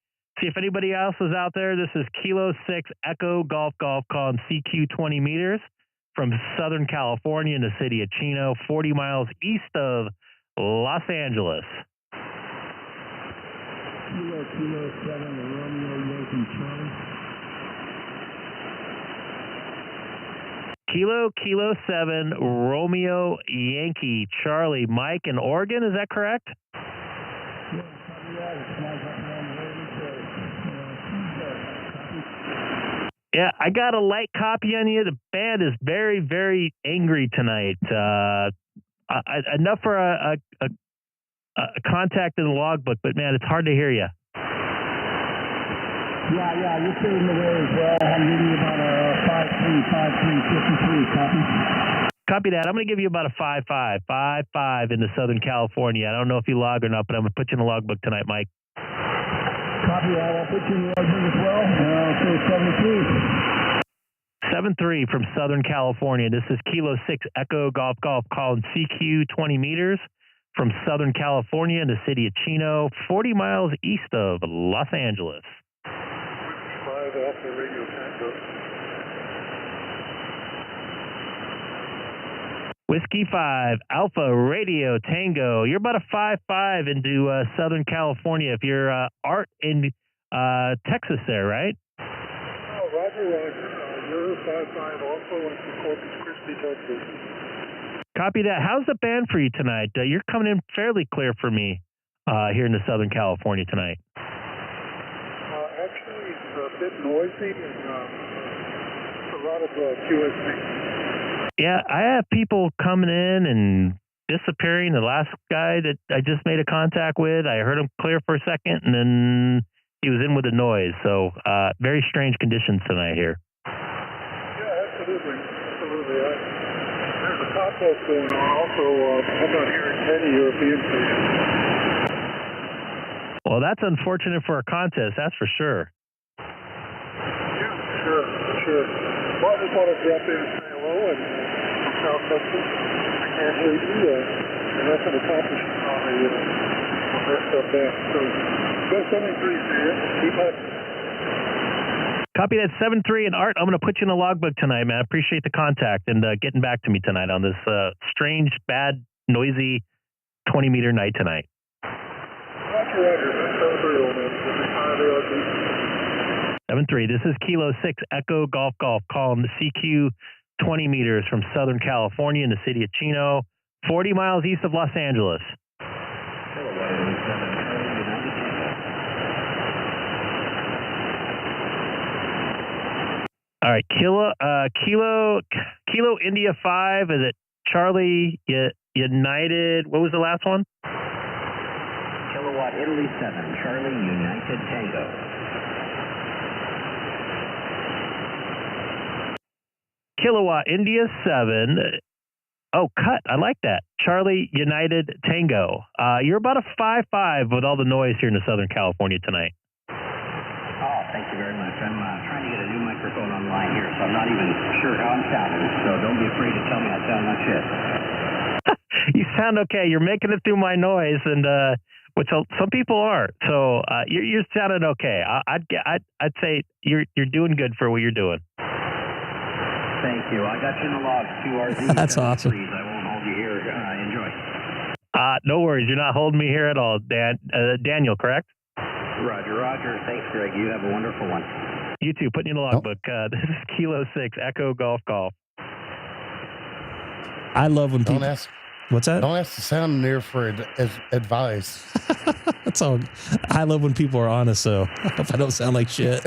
See if anybody else is out there. This is Kilo 6 Echo Golf calling CQ 20 meters from Southern California in the city of Chino, 40 miles east of Los Angeles. Kilo 7 Romeo Yankee Charlie. Kilo 7 Romeo Yankee Charlie. Mike in Oregon, is that correct? Yeah, I got a light copy on you. The band is very, very angry tonight. Enough for a contact in the logbook, but man, it's hard to hear you. Yeah, you're fading away as well. I'm reading about a 53, copy. Copy that. I'm going to give you about a 5.5 into Southern California. I don't know if you log or not, but I'm going to put you in the logbook tonight, Mike. Copy that. I'll put you in the logbook as well. I'll say 73. 73 from Southern California. This is Kilo 6 Echo Golf calling CQ 20 meters from Southern California in the city of Chino, 40 miles east of Los Angeles. Alpha Radio Tango. Whiskey 5 Alpha Radio Tango. You're about a 5.5 into Southern California. If you're Art in Texas there, right? Oh, Roger. You're 5.5 also into Corpus Christi, Texas. Copy that. How's the band for you tonight? You're coming in fairly clear for me here in the Southern California tonight. Actually, it's a bit noisy and a lot of QSC. Yeah, I have people coming in and disappearing. The last guy that I just made a contact with, I heard him clear for a second, and then he was in with the noise. So very strange conditions tonight here. Yeah, absolutely. There's a contest going on also. I'm not hearing any European fans. Well, that's unfortunate for a contest, that's for sure. Yeah, sure. Well, I just want to drop in and say hello, and from South Texas, I can't hear you, and that's an accomplishment on their stuff there. So, go 73, man. Keep up. Copy that 7-3, and Art, I'm going to put you in the logbook tonight, man. I appreciate the contact and getting back to me tonight on this strange, bad, noisy 20-meter night tonight. Roger. That's 7-3, old man. 7-3. This is Kilo 6 Echo Golf calling the CQ 20 meters from Southern California in the city of Chino, 40 miles east of Los Angeles. All right, Kilo India 5. Is it Charlie United? What was the last one? Kilowatt Italy 7, Charlie United Tango. Kilowatt India 7. Oh, cut. I like that. Charlie United Tango. You're about a 5.5 with all the noise here in the Southern California tonight. Oh, thank you very much. I'm trying to get a new microphone online here, so I'm not even sure how I'm sounding. So don't be afraid to tell me I sound like shit. You sound okay. You're making it through my noise, and which some people are. So you're sounding okay. I'd say you're doing good for what you're doing. Thank you. I got you in the log. QRZ. That's awesome. Please, I won't hold you here. Enjoy. No worries. You're not holding me here at all, Daniel, correct? Roger. Thanks, Greg. You have a wonderful one. You too. Putting in the logbook. This is Kilo 6 Echo Golf. I love when people. What's that? Don't ask the sound engineer for advice. That's all. I love when people are honest, so I hope I don't sound like shit.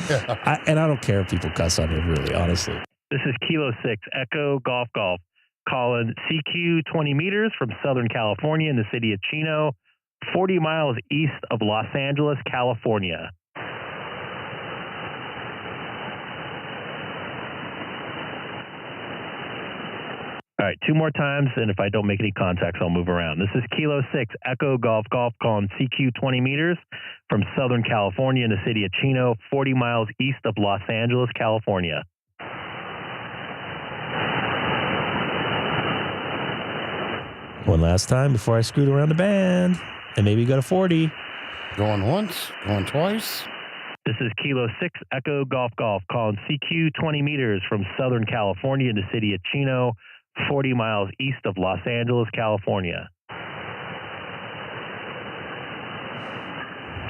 Yeah. I don't care if people cuss on it, really, honestly. This is Kilo 6 Echo Golf calling CQ 20 meters from Southern California in the city of Chino, 40 miles east of Los Angeles, California. All right, 2 more times, and if I don't make any contacts, I'll move around. This is Kilo 6 Echo Golf Golf calling CQ 20 meters from Southern California in the city of Chino, 40 miles east of Los Angeles, California. One last time before I screwed around the band and maybe go to 40. Going once, going twice. This is Kilo 6 Echo Golf Golf calling CQ 20 meters from Southern California in the city of Chino, 40 miles east of Los Angeles, California.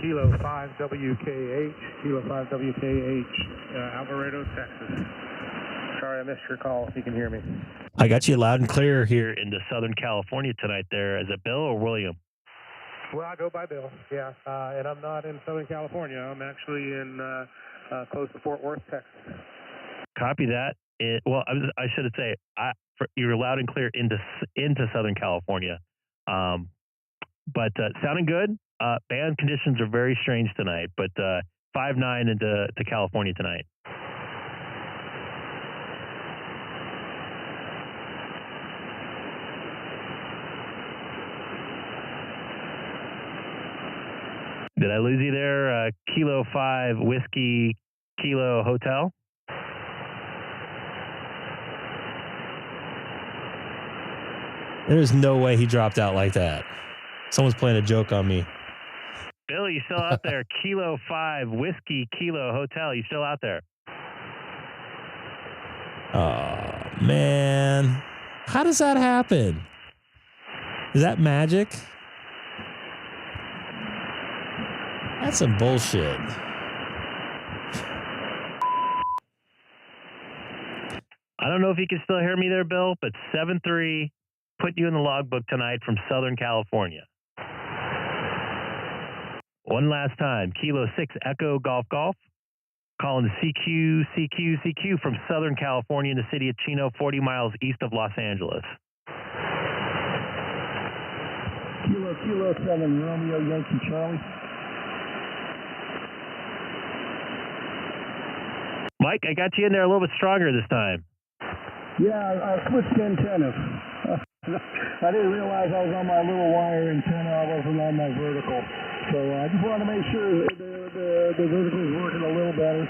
Kilo 5WKH, Kilo 5WKH, Alvarado, Texas. Sorry I missed your call, if you can hear me. I got you loud and clear here. Here into Southern California tonight there. Is it Bill or William? Well, I go by Bill, yeah, and I'm not in Southern California. I'm actually in close to Fort Worth, Texas. Copy that. I should say you're loud and clear into Southern California, but sounding good. Band conditions are very strange tonight, but 5-9 into California tonight. Did I lose you there? Kilo 5 Whiskey Kilo Hotel. There's no way he dropped out like that. Someone's playing a joke on me. Bill, you still out there? Kilo 5 Whiskey Kilo Hotel. You still out there? Oh, man. How does that happen? Is that magic? That's some bullshit. I don't know if you can still hear me there, Bill, but 7-3 put you in the logbook tonight from Southern California. One last time, Kilo 6 Echo Golf Golf, calling CQ from Southern California in the city of Chino, 40 miles east of Los Angeles. Kilo 7 Romeo Yankee Charlie. Mike, I got you in there a little bit stronger this time. Yeah, I switched antennas. I didn't realize I was on my little wire antenna. I wasn't on my vertical. So I just wanted to make sure the vertical is working a little better.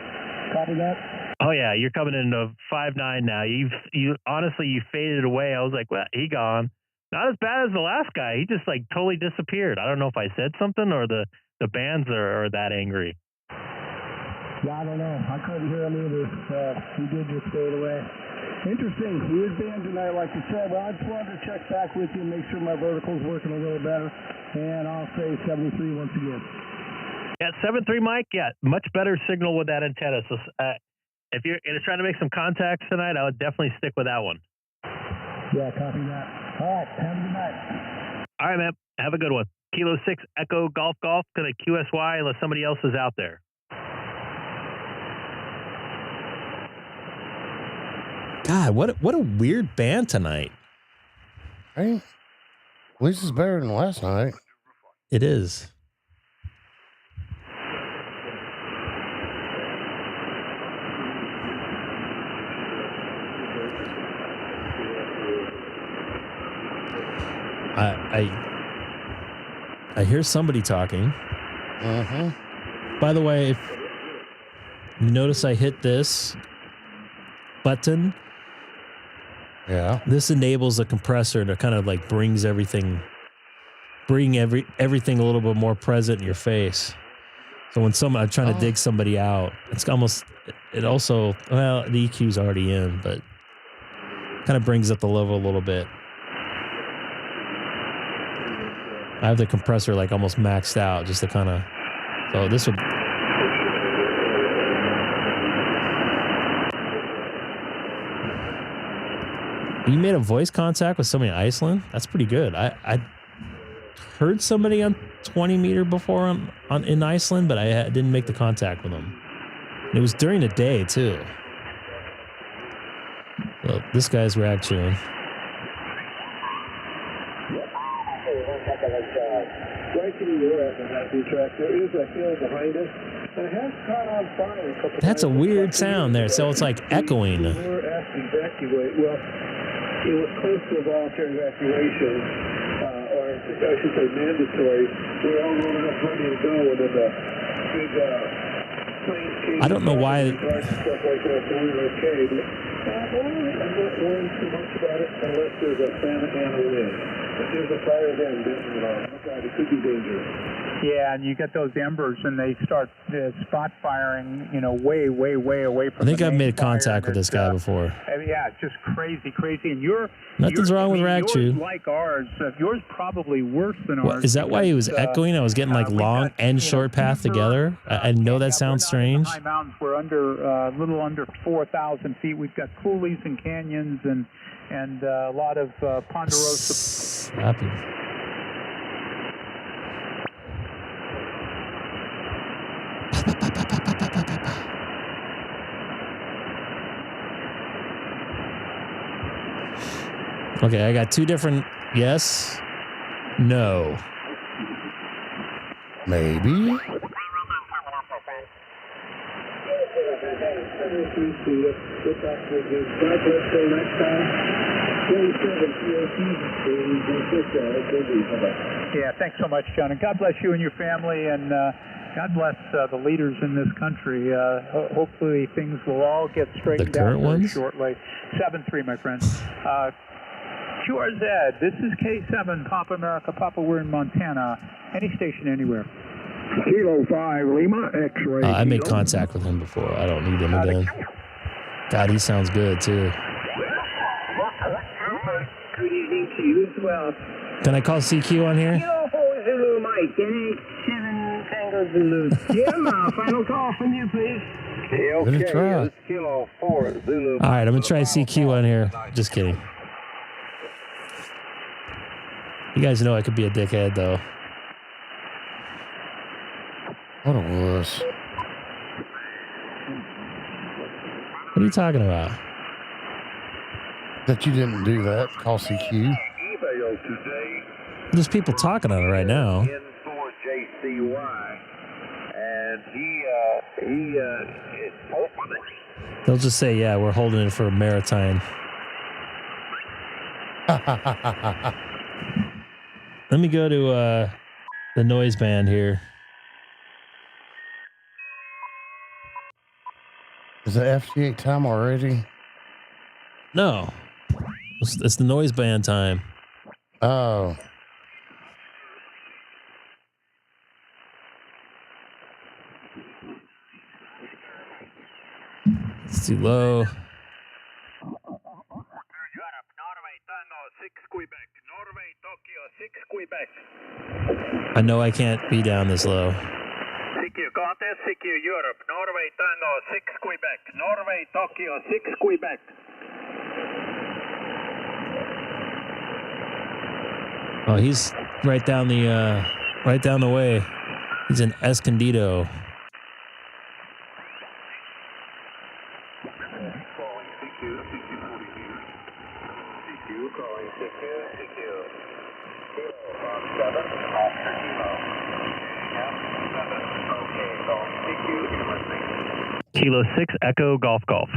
Copy that? Oh, yeah, you're coming into 5-9 now. You honestly, you faded away. I was like, well, he gone. Not as bad as the last guy. He just like totally disappeared. I don't know if I said something or the bands are that angry. Yeah, I don't know. I couldn't hear him either. He did just fade away. Interesting. Weird band tonight, like you said. Well, I just wanted to check back with you and make sure my vertical's working a little better. And I'll say 73 once again. Yeah, 7-3, Mike. Yeah, much better signal with that antenna. So if you're trying to make some contacts tonight, I would definitely stick with that one. Yeah, copy that. All right, have a good night. All right, man. Have a good one. Kilo 6 Echo Golf Golf to the QSY unless somebody else is out there. God, what a weird band tonight. Right? At least it's better than last night. It is. I hear somebody talking. By the way, if you notice I hit this button. Yeah. This enables a compressor to kind of like bring everything a little bit more present in your face. So when I'm trying to dig somebody out, it also, well, the EQ's already in, but kind of brings up the level a little bit. I have the compressor like almost maxed out just to kind of, so this would. You made a voice contact with somebody in Iceland? That's pretty good. I heard somebody on 20 meter before in Iceland, but I didn't make the contact with them. It was during the day too. Well, this guy's rag chewing. Right to the US on that track, there is a hill behind us, and it has caught on fire a couple times. That's a weird sound there. So it's like echoing. We're asked to evacuate. Well, it was close to a voluntary evacuation, or I should say mandatory. We were all loaded up ready to go, and then the big planes came. I don't know why. Stuff like that, so we were okay. But I'm not worrying too much about it unless there's a Santa Ana wind. If there's a fire then, look out, it could be dangerous. Yeah, and you get those embers, and they start spot firing, you know, way away from. I think the I've main made contact fire, with this guy before. Yeah, it's just crazy. And Nothing's wrong with yours, Ragtube. like ours, yours probably worse than ours. Is that why he was echoing? I was getting like long and short path together. I know that sounds strange. High mountains, we're under a little under 4,000 feet. We've got coulees and canyons and a lot of ponderosa. Happy. Okay, I got two different yes, no. Maybe. Yeah, thanks so much, John. And God bless you and your family, and God bless the leaders in this country. Hopefully things will all get straightened out very shortly. 7-3, my friend. QRZ, this is K7, Papa America. Papa, we're in Montana. Any station anywhere. Kilo 5, Lima, X-ray. I made contact with him before. I don't need him again. God, he sounds good, too. Good evening to you as well. Can I call CQ on here? Kilo 4 Zulu, Mike, NH7 Tango Zulu. Jim, final call from you, please. Good try. Kilo 4 Zulu. All right, I'm going to try CQ on here. Just kidding. You guys know I could be a dickhead, though. What a wuss. What are you talking about? That you didn't do that. Call CQ. There's people talking on it right now. They'll just say, yeah, we're holding it for maritime. Let me go to the noise band here. Is the FT8 time already? No. It's the noise band time. Oh. It's too low. I know I can't be down this low. CQ, contest, CQ, Europe, Norway, Tango, 6, Quebec, Norway, Tokyo, 6, Quebec. Oh, he's right down the way. He's in Escondido. Kilo 6 Echo Golf Golf.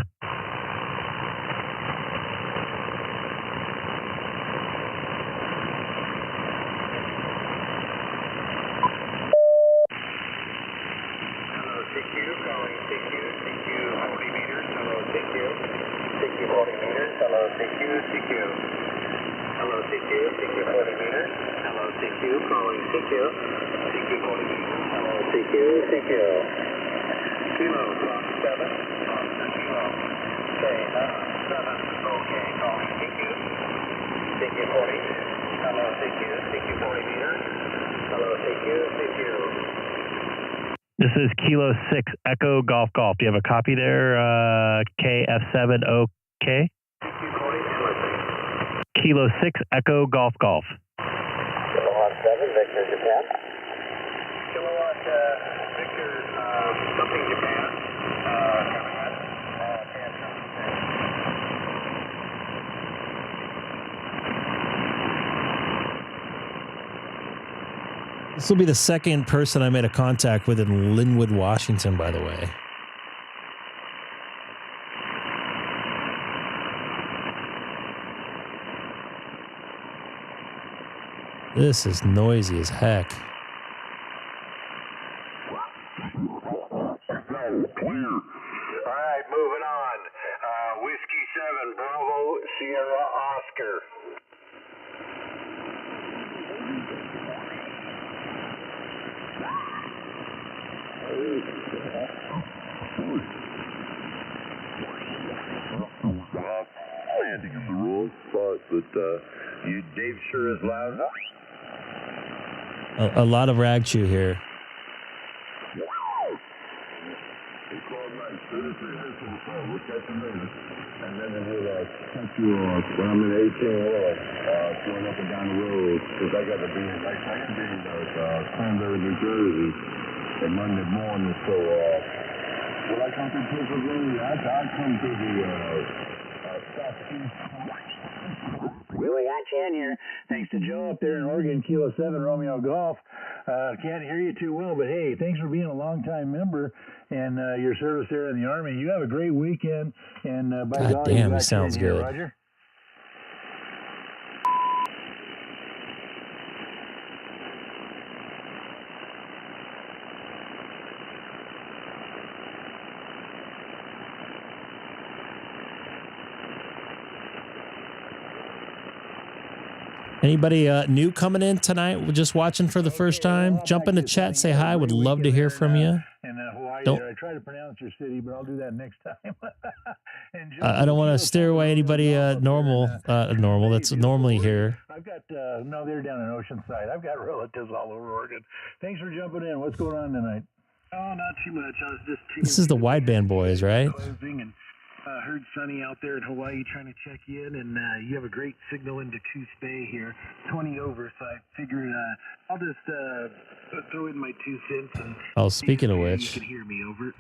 This is Kilo 6 Echo Golf Golf. Do you have a copy there? KF70K? Kilo 6 Echo Golf Golf. Kilowatt 7, Victor, Japan. Kilowatt Victor, something Japan. This will be the second person I made a contact with in Linwood, Washington, by the way. This is noisy as heck. Clear. All right, moving on. Whiskey 7, Bravo, Sierra, Oscar. Landing in the wrong spot, but Dave sure is loud enough. A lot of rag chew here. And then they will cut you off when I'm in 18 oil, going up and down the road, because I got to be in, like, I can be in Cranberry, New Jersey, on Monday morning, so when I come to Pennsylvania, I come to the southeast. Willie, I can hear. Thanks to Joe up there in Oregon, Kilo 7, Romeo Golf. Can't hear you too well, but hey, thanks for being a long-time member and your service there in the Army. You have a great weekend, and by God damn, he sounds good. Roger. Anybody new coming in tonight? Just watching for the first time? Jump in the chat, say hi. Would love to hear from you. Hawaii Don't. there. I try to pronounce your city, but I'll do that next time. I don't want to steer away anybody normal that's normally here. I've got no, they're down in Oceanside. I've got relatives all over Oregon. Thanks for jumping in. What's going on tonight? Oh, not too much. I was just This is the wideband boys, right? Closing and heard Sonny out there in Hawaii trying to check you in, and you have a great signal into Coos Bay here, 20 over, so I figured I'll just throw in my 2 cents. And oh, speaking of which. You can hear me, over.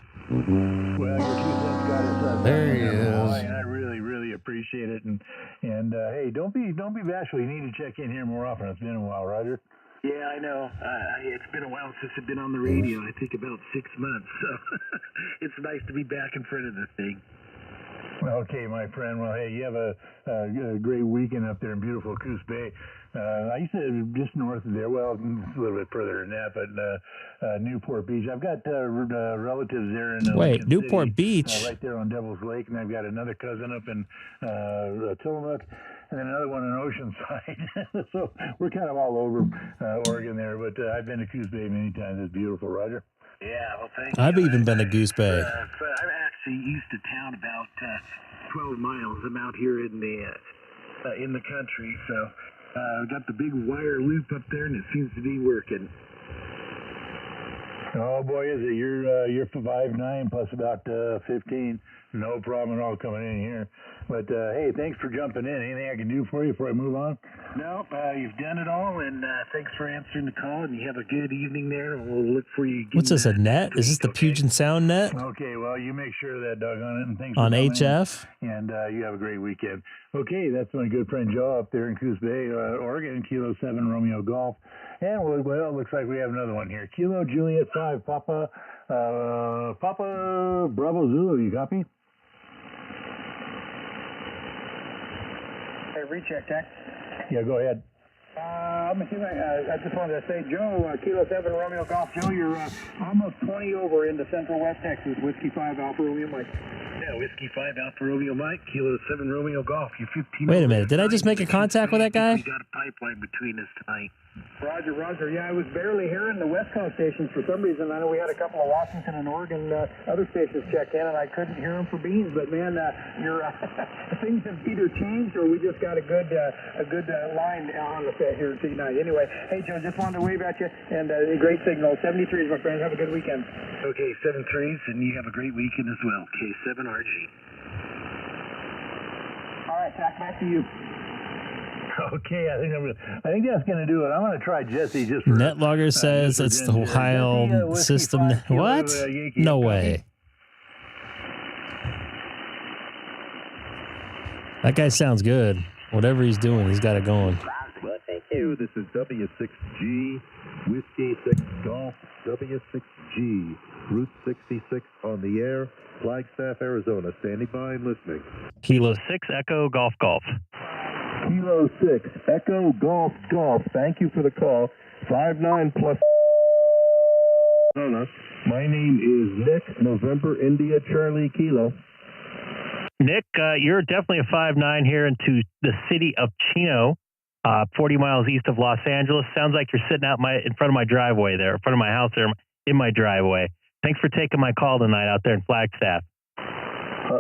Well, your 2 cents got us there he is. And I really appreciate it. And hey, don't be bashful. You need to check in here more often. It's been a while, Roger. Yeah, I know. It's been a while since I've been on the radio. I think about 6 months. So it's nice to be back in front of the thing. Okay, my friend. Well, hey, you have a great weekend up there in beautiful Coos Bay. I used to live just north of there. Well, it's a little bit further than that, but Newport Beach. I've got relatives there in Wait, Newport City, Beach? right there on Devil's Lake, and I've got another cousin up in Tillamook, and then another one in Oceanside. So we're kind of all over Oregon there, but I've been to Coos Bay many times. It's beautiful, Roger. Yeah, well, thank you. I've even been to Goose Bay. I'm actually east of town, about 12 miles. I'm out here in the country, so I've got the big wire loop up there, and it seems to be working. Oh boy, is it? You're 5'9" plus about 15. No problem at all coming in here. But hey, thanks for jumping in. Anything I can do for you before I move on? No, you've done it all, and thanks for answering the call. And you have a good evening there. And we'll look for you. What's this? A net? Is this the Puget Sound net? Okay, well, you make sure of that, doggone it. And thanks on for HF. And you have a great weekend. Okay, that's my good friend Joe up there in Coos Bay, Oregon, Kilo 7 Romeo Golf. And well, it looks like we have another one here. Kilo Juliet 5 Papa Bravo Zulu. You copy? Hey, recheck, Tech. Yeah, go ahead. I just wanted to say, Joe, Kilo 7 Romeo Golf. Joe, you're almost 20 over into Central West Texas. Whiskey 5 Alpha Romeo Mike. Yeah, Whiskey 5 Alpha Romeo Mike, Kilo 7 Romeo Golf. You're 15. Wait a minute. Did I just make a contact with that guy? We got a pipeline between us tonight. Roger. Yeah, I was barely hearing the West Coast stations for some reason. I know we had a couple of Washington and Oregon other stations check in, and I couldn't hear them for beans. But man, your things have either changed or we just got a good line on the set here tonight. Anyway, hey Joe, just wanted to wave at you, and a great signal. 73s, my friend. Have a good weekend. Okay, 73s, and you have a great weekend as well. K7RG. All right, Zach, back to you. Okay, I think that's going to do it. I'm going to try Jesse just for... NetLogger says it's the Ohio system. What? No way. That guy sounds good. Whatever he's doing, he's got it going. Well, thank you. This is W6G, Whiskey 6 Golf, W6G, Route 66 on the air, Flagstaff, Arizona. Standing by and listening. Kilo 6 Echo Golf Golf. Kilo 6, Echo Golf Golf. Thank you for the call. 59 plus. My name is Nick, November India Charlie Kilo. Nick, you're definitely a 5'9" here into the city of Chino, 40 miles east of Los Angeles. Sounds like you're sitting out in front of my driveway there, in front of my house there, in my driveway. Thanks for taking my call tonight out there in Flagstaff.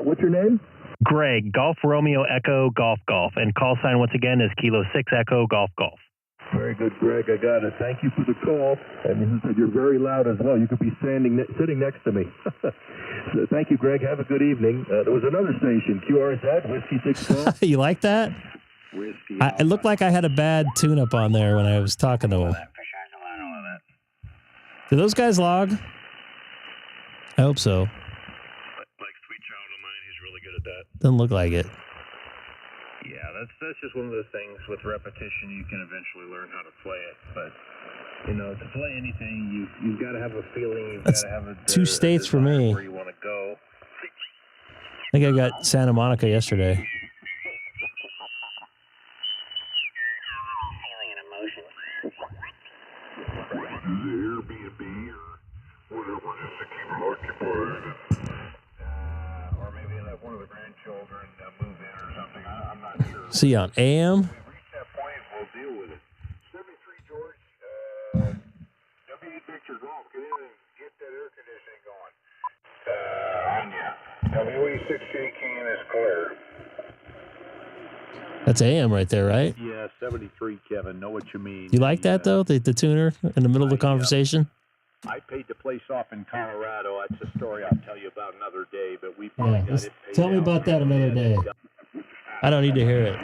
What's your name? Greg, Golf Romeo Echo Golf Golf. And call sign once again is Kilo 6 Echo Golf Golf. Very good, Greg. I got it. Thank you for the call. And you're very loud as well. You could be sitting next to me. So thank you, Greg. Have a good evening. There was another station, QRZ, Whiskey 6 Golf. You like that? It looked like I had a bad tune-up on there when I was talking to him. Do those guys log? I hope so. Like sweet child of mine, he's really good at that. Doesn't look like it. Yeah, that's just one of those things with repetition. You can eventually learn how to play it, but to play anything, you've got to have a feeling. You've got to have a 2 states for me. Where you want to go. I think I got Santa Monica yesterday. Feeling and emotion. Airbnb or whatever, just to keep them occupied. Or maybe let one of the grandchildren move in or something. I'm not sure. See you on AM. If we reach that point, we'll deal with it. 73 George, W8 Victor Golf, get in and get that air conditioning going. On ya. W86 King is clear. That's AM right there, right? Yeah, 73, Kevin. Know what you mean. You like that, though? The tuner in the middle of the conversation? I paid the place off in Colorado. That's a story I'll tell you about another day, but we finally got it paid tell me about that another day. I don't need to hear it.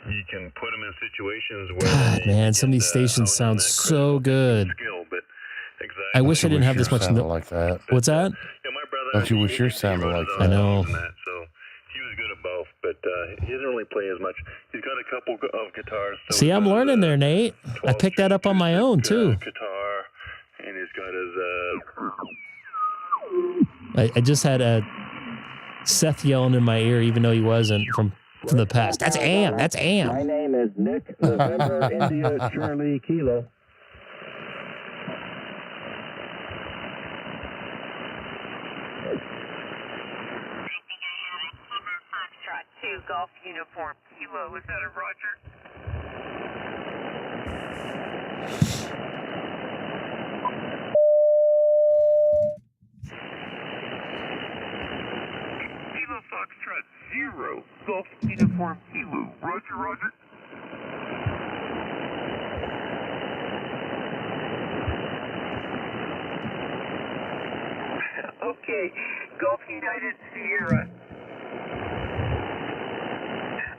You can put them in situations where. God, man, some of these stations sound so good. I wish I didn't have this much. Like that. What's that? Don't you wish yours sounded like that? I know. So he was good at both, but he doesn't really play as much. He's got a couple of guitars. So see, I'm learning there, Nate. I picked that up on my own too. Guitar, and he's got his. I just had Seth yelling in my ear, even though he wasn't from the past. That's AM. That's AM. My name is Nick, November India Charlie Kilo. Golf Uniform Kilo, is that a Roger? Kilo Foxtrot 0, Golf Uniform Kilo, Roger, Roger. Okay, Golf United Sierra.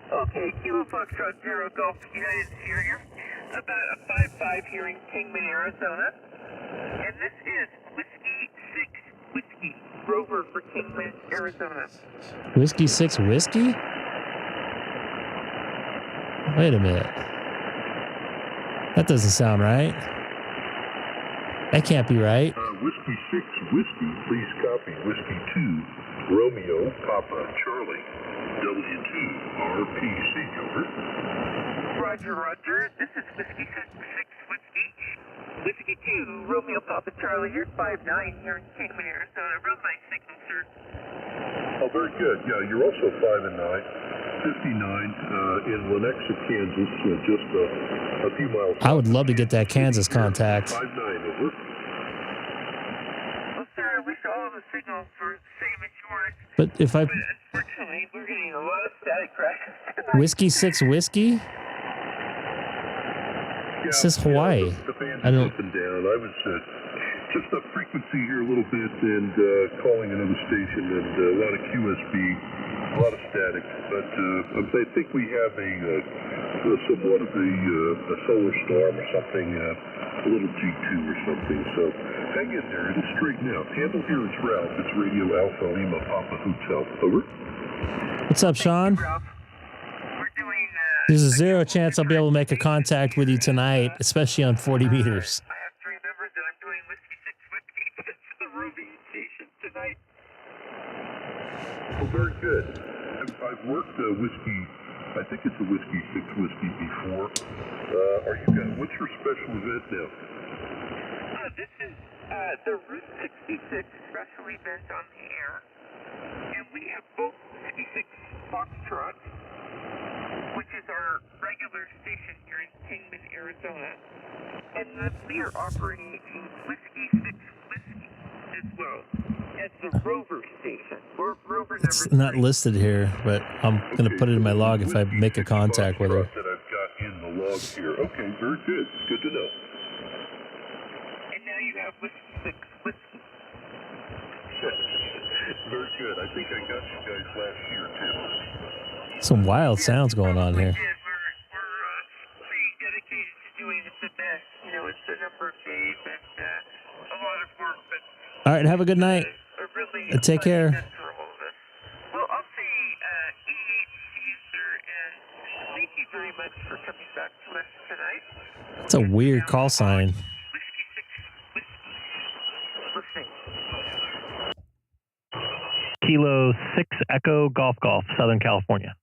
Okay, Kilo Foxtrot 0, Golf United Sierra, about a 5-5 here in Kingman, Arizona. And this is Whiskey 6 Whiskey, Rover for Kingman, Arizona. Whiskey 6 Whiskey? Wait a minute. That doesn't sound right. That can't be right. Whiskey 6 Whiskey, please copy. Whiskey 2, Romeo, Papa, Charlie. W2, RPC, over. Roger, Roger. This is Whiskey 6 Whiskey. Whiskey 2, Romeo Papa Charlie here, 5'9" here in Kingman, Arizona. Real nice signal, sir. Oh, very good. Yeah, you're also 5'9", 59 in Lenexa, Kansas, just a few miles. I would love to get that Kansas contact. 5'9", over. Well, sir, I wish all of the signals were the same as yours. But if I... Unfortunately, we're getting a lot of static crashes. Whiskey 6 Whiskey? This is Hawaii. I don't. Up and down. I was just up frequency here a little bit and calling another station and a lot of QSB, a lot of static. But I think we have somewhat of a solar storm or something, a little G2 or something. So hang in there. It'll straighten out. Handle here is Ralph. It's Radio Alpha Lima Papa Hotel. Over. What's up, Sean? There's a 0 chance I'll be able to make a contact with you tonight, especially on 40 meters. I have to remember that I'm doing Whiskey 6 Whiskey, but it's the roving station tonight. Oh, very whiskey. I think it's a Whiskey 6 whiskey before. Are you guys? What's your special event now? This is the Route 66 special event on the air, and we have both 66 Foxtrot, which is our regular station here in Kingman, Arizona, and then we are operating Whiskey 6 whiskey as well as the Rover station. Rover It's not listed here, but I'm going to put it in my log if I make a contact with her. That I've got in the log here. Okay, very good. Good to know. And now you have Whiskey 6 whiskey. Very good. I think I got you guys last year, too. Some wild sounds going on here. We're pretty dedicated to doing the best. You know, it's a number of days and a lot of work, but All right, have a good night. Take care. Well, I'll say EH to you, sir, and thank you very much for coming back to us tonight. It's a weird call sign. Kilo 6 Echo Golf Golf, Southern California.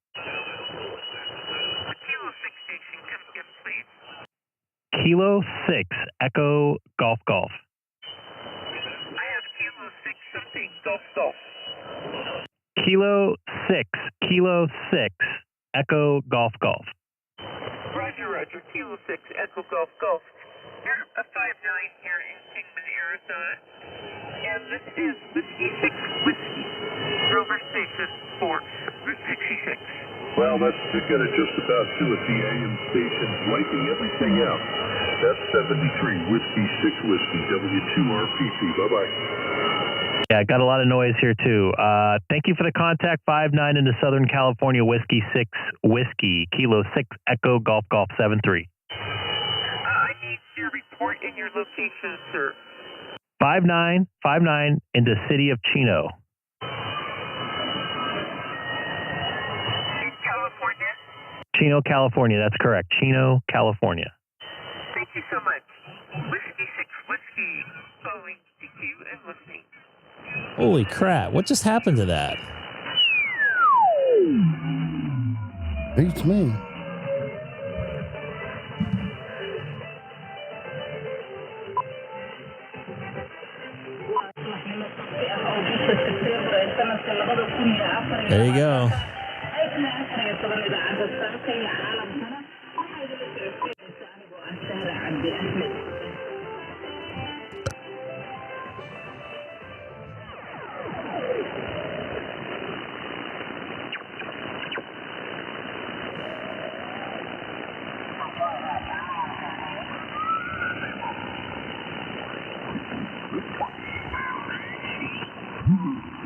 Kilo 6 Echo Golf Golf. I have Kilo 6 something Golf Golf. Kilo 6 Echo Golf Golf. Roger, Kilo 6 Echo Golf Golf. You're a 5-9 here in Kingman, Arizona. And this is Whiskey 6 Whiskey. Rover Station 4, Route 66. Well, that's going to just about do it. The AM station wiping everything out. That's 73 Whiskey 6 Whiskey, W2RPC. Bye-bye. Yeah, got a lot of noise here, too. Thank you for the contact. 5-9 into Southern California, Whiskey 6 Whiskey, Kilo 6 Echo Golf Golf 73. I need your report and your location, sir. 5-9 into City of Chino. California? Chino, California. That's correct. Chino, California. Thank you so much. Whiskey 6 Whiskey, following DQ and listening. Holy crap. What just happened to that? Beats me. There you go.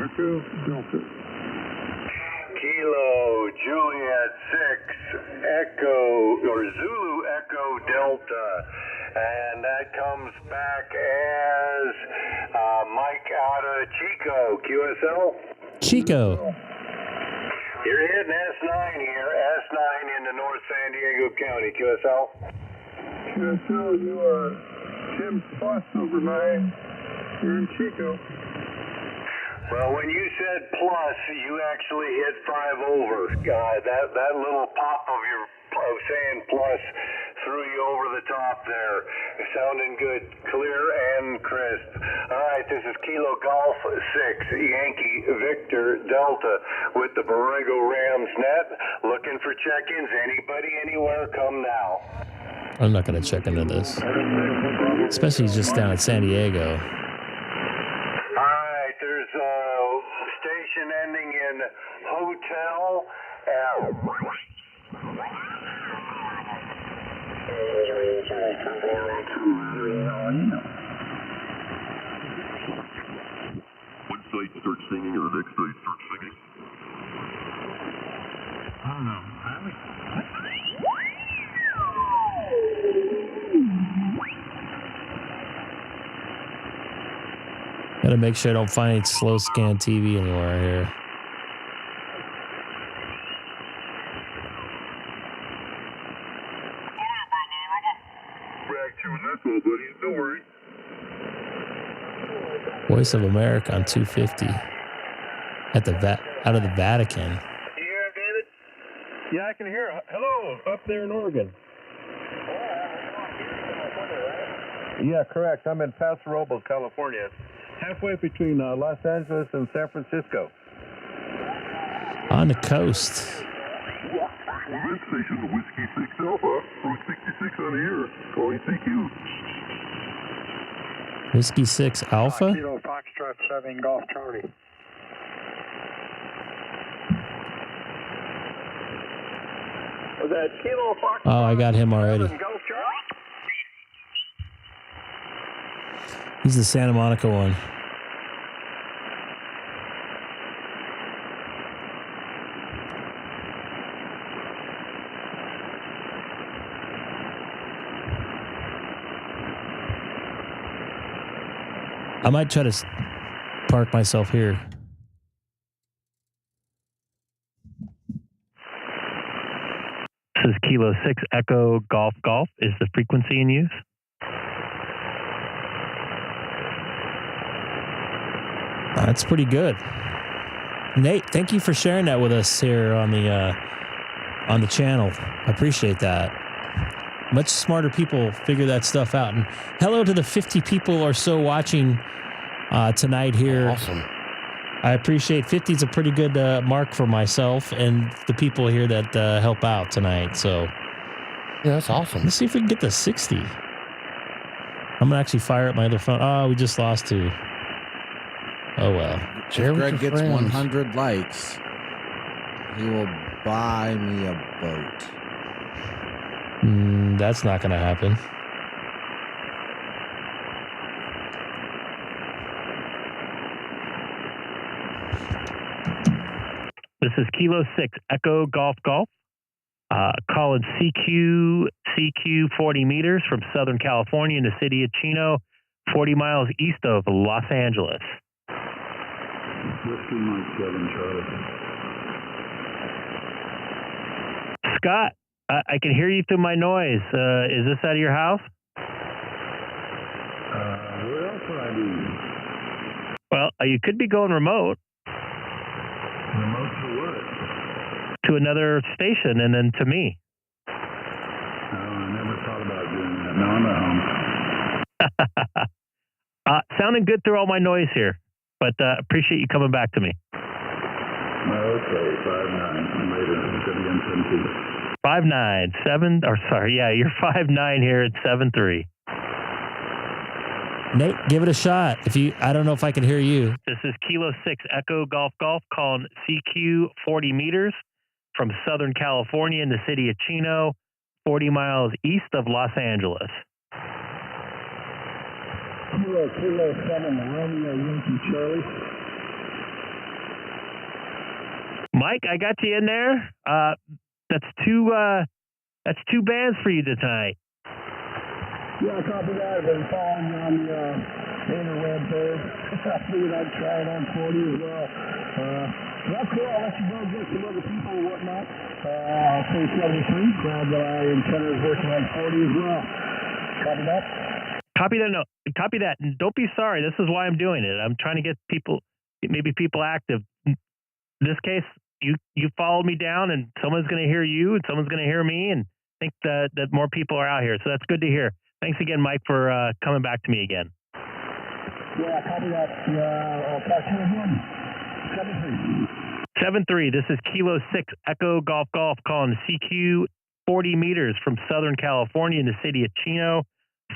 Echo Delta. Kilo Juliet 6 Echo or Zulu Echo Delta, and that comes back as Mike out of Chico, QSL. Chico. You're hitting S9 here, S9 into North San Diego County, QSL. QSL, you are Tim Plus over 9. You're in Chico. Well, when you said plus, you actually hit 5 over. That little pop of saying plus threw you over the top there. Sounding good, clear and crisp. All right, this is Kilo Golf 6 Yankee Victor Delta with the Borrego Rams net. Looking for check-ins. Anybody, anywhere, come now. I'm not going to check into this. Especially just down at San Diego. Station ending in Hotel L. One side starts singing or the next side starts singing? I don't know. Gotta make sure I don't find any slow scan TV anywhere here. Back to that's all, buddy. Don't worry. Voice of America on 250 at the out of the Vatican. Yeah, David. Yeah, I can hear. Hello, up there in Oregon. Yeah, correct. I'm in Paso Robles, California. It's halfway between Los Angeles and San Francisco. On the coast. This station, Whiskey 6 Alpha, Route 66 on the air. Calling CQ. Whiskey 6 Alpha? Kilo Foxtrot 7 Golf Charlie. Was that Kilo Foxtrot? Oh, I got him already. Golf Charlie? He's the Santa Monica one. I might try to park myself here. This is Kilo 6 Echo Golf Golf is the frequency in use. That's pretty good. Nate, thank you for sharing that with us here on the channel. I appreciate that. Much smarter people figure that stuff out. And hello to the 50 people or so watching tonight here. Awesome. I appreciate 50 is a pretty good mark for myself and the people here that help out tonight. So yeah, that's awesome. Let's see if we can get to 60. I'm gonna actually fire up my other phone. Oh, we just lost 2. Oh well. If Greg gets 100 likes, he will buy me a boat. That's not going to happen. This is Kilo 6 Echo Golf Golf. Calling CQ 40 meters from Southern California in the city of Chino, 40 miles east of Los Angeles. Whiskey Mike 7, Charlie. Scott, I can hear you through my noise. Is this out of your house? Where else would I be? Well, you could be going remote. Remote to what? To another station and then to me. Oh, I never thought about doing that. No, I'm at home. Sounding good through all my noise here, but appreciate you coming back to me. Okay, 5'9". Later, again, 5'9", you're 5'9" here at 7'3". Nate, give it a shot. I don't know if I can hear you. This is Kilo 6 Echo Golf Golf calling CQ 40 meters from Southern California in the city of Chino, 40 miles east of Los Angeles. Kilo 7 Romeo Yankee Charlie. Mike, I got you in there. That's two bands for you tonight. Yeah, copy that. I've been following you on the interweb there. I figured I'd try it on 40 as well. That's cool. I'll let you go get some other people and whatnot. I'll say 73. Glad that our antenna is working on 40 as well. Copy that? Copy that. No, copy that. And don't be sorry. This is why I'm doing it. I'm trying to get people active. In this case, you followed me down, and someone's going to hear you, and someone's going to hear me, and think that more people are out here. So that's good to hear. Thanks again, Mike, for coming back to me again. Yeah, copy that. I'll talk to you again. 7'3". This is Kilo 6 Echo Golf Golf calling CQ 40 meters from Southern California in the city of Chino,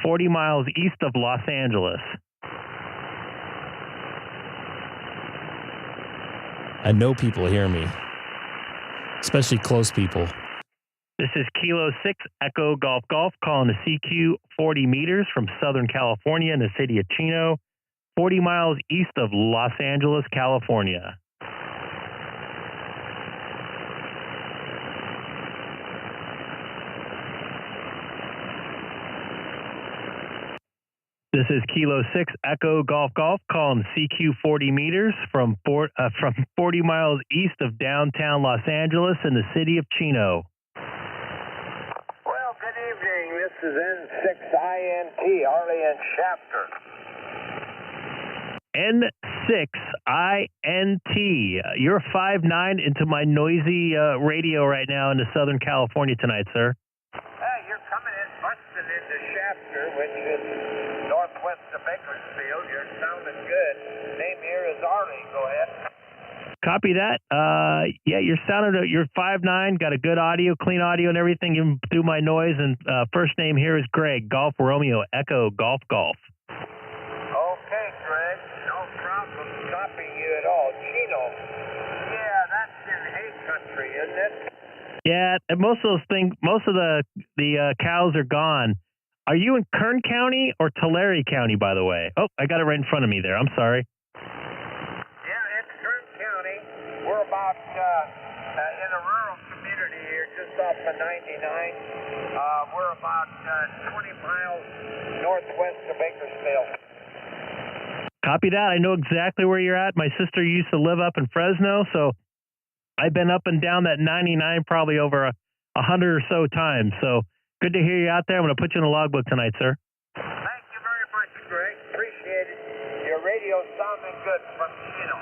40 miles east of Los Angeles. I know people hear me, especially close people. This is Kilo 6 Echo Golf Golf calling the CQ 40 meters from Southern California in the city of Chino, 40 miles east of Los Angeles, California. This is Kilo 6 Echo Golf Golf calling CQ 40 meters from 40 miles east of downtown Los Angeles in the city of Chino. Well, good evening. This is N6INT, Arley and Shafter. K6INT. You're 5'9" into my noisy radio right now into Southern California tonight, sir. Hey, you're coming in, busting into Shafter, which is northwest of Bakersfield. You're sounding good. Name here is Arlie. Go ahead. Copy that. Yeah, you're 5'9", got a good audio, clean audio and everything, even through my noise. And first name here is Greg, Golf Romeo, Echo, Golf, Golf. Okay, Greg, no problem. Copy you at all. Chino. Yeah, that's in hay country, isn't it? Yeah, and most of the cows are gone. Are you in Kern County or Tulare County, by the way? Oh, I got it right in front of me there. I'm sorry. Yeah, it's Kern County. We're about in a rural community here, just off of 99. We're about 20 miles northwest of Bakersfield. Copy that. I know exactly where you're at. My sister used to live up in Fresno, so I've been up and down that 99 probably over 100 or so times. So good to hear you out there. I'm going to put you in the logbook tonight, sir. Thank you very much, Greg. Appreciate it. Your radio's sounding good from Chino.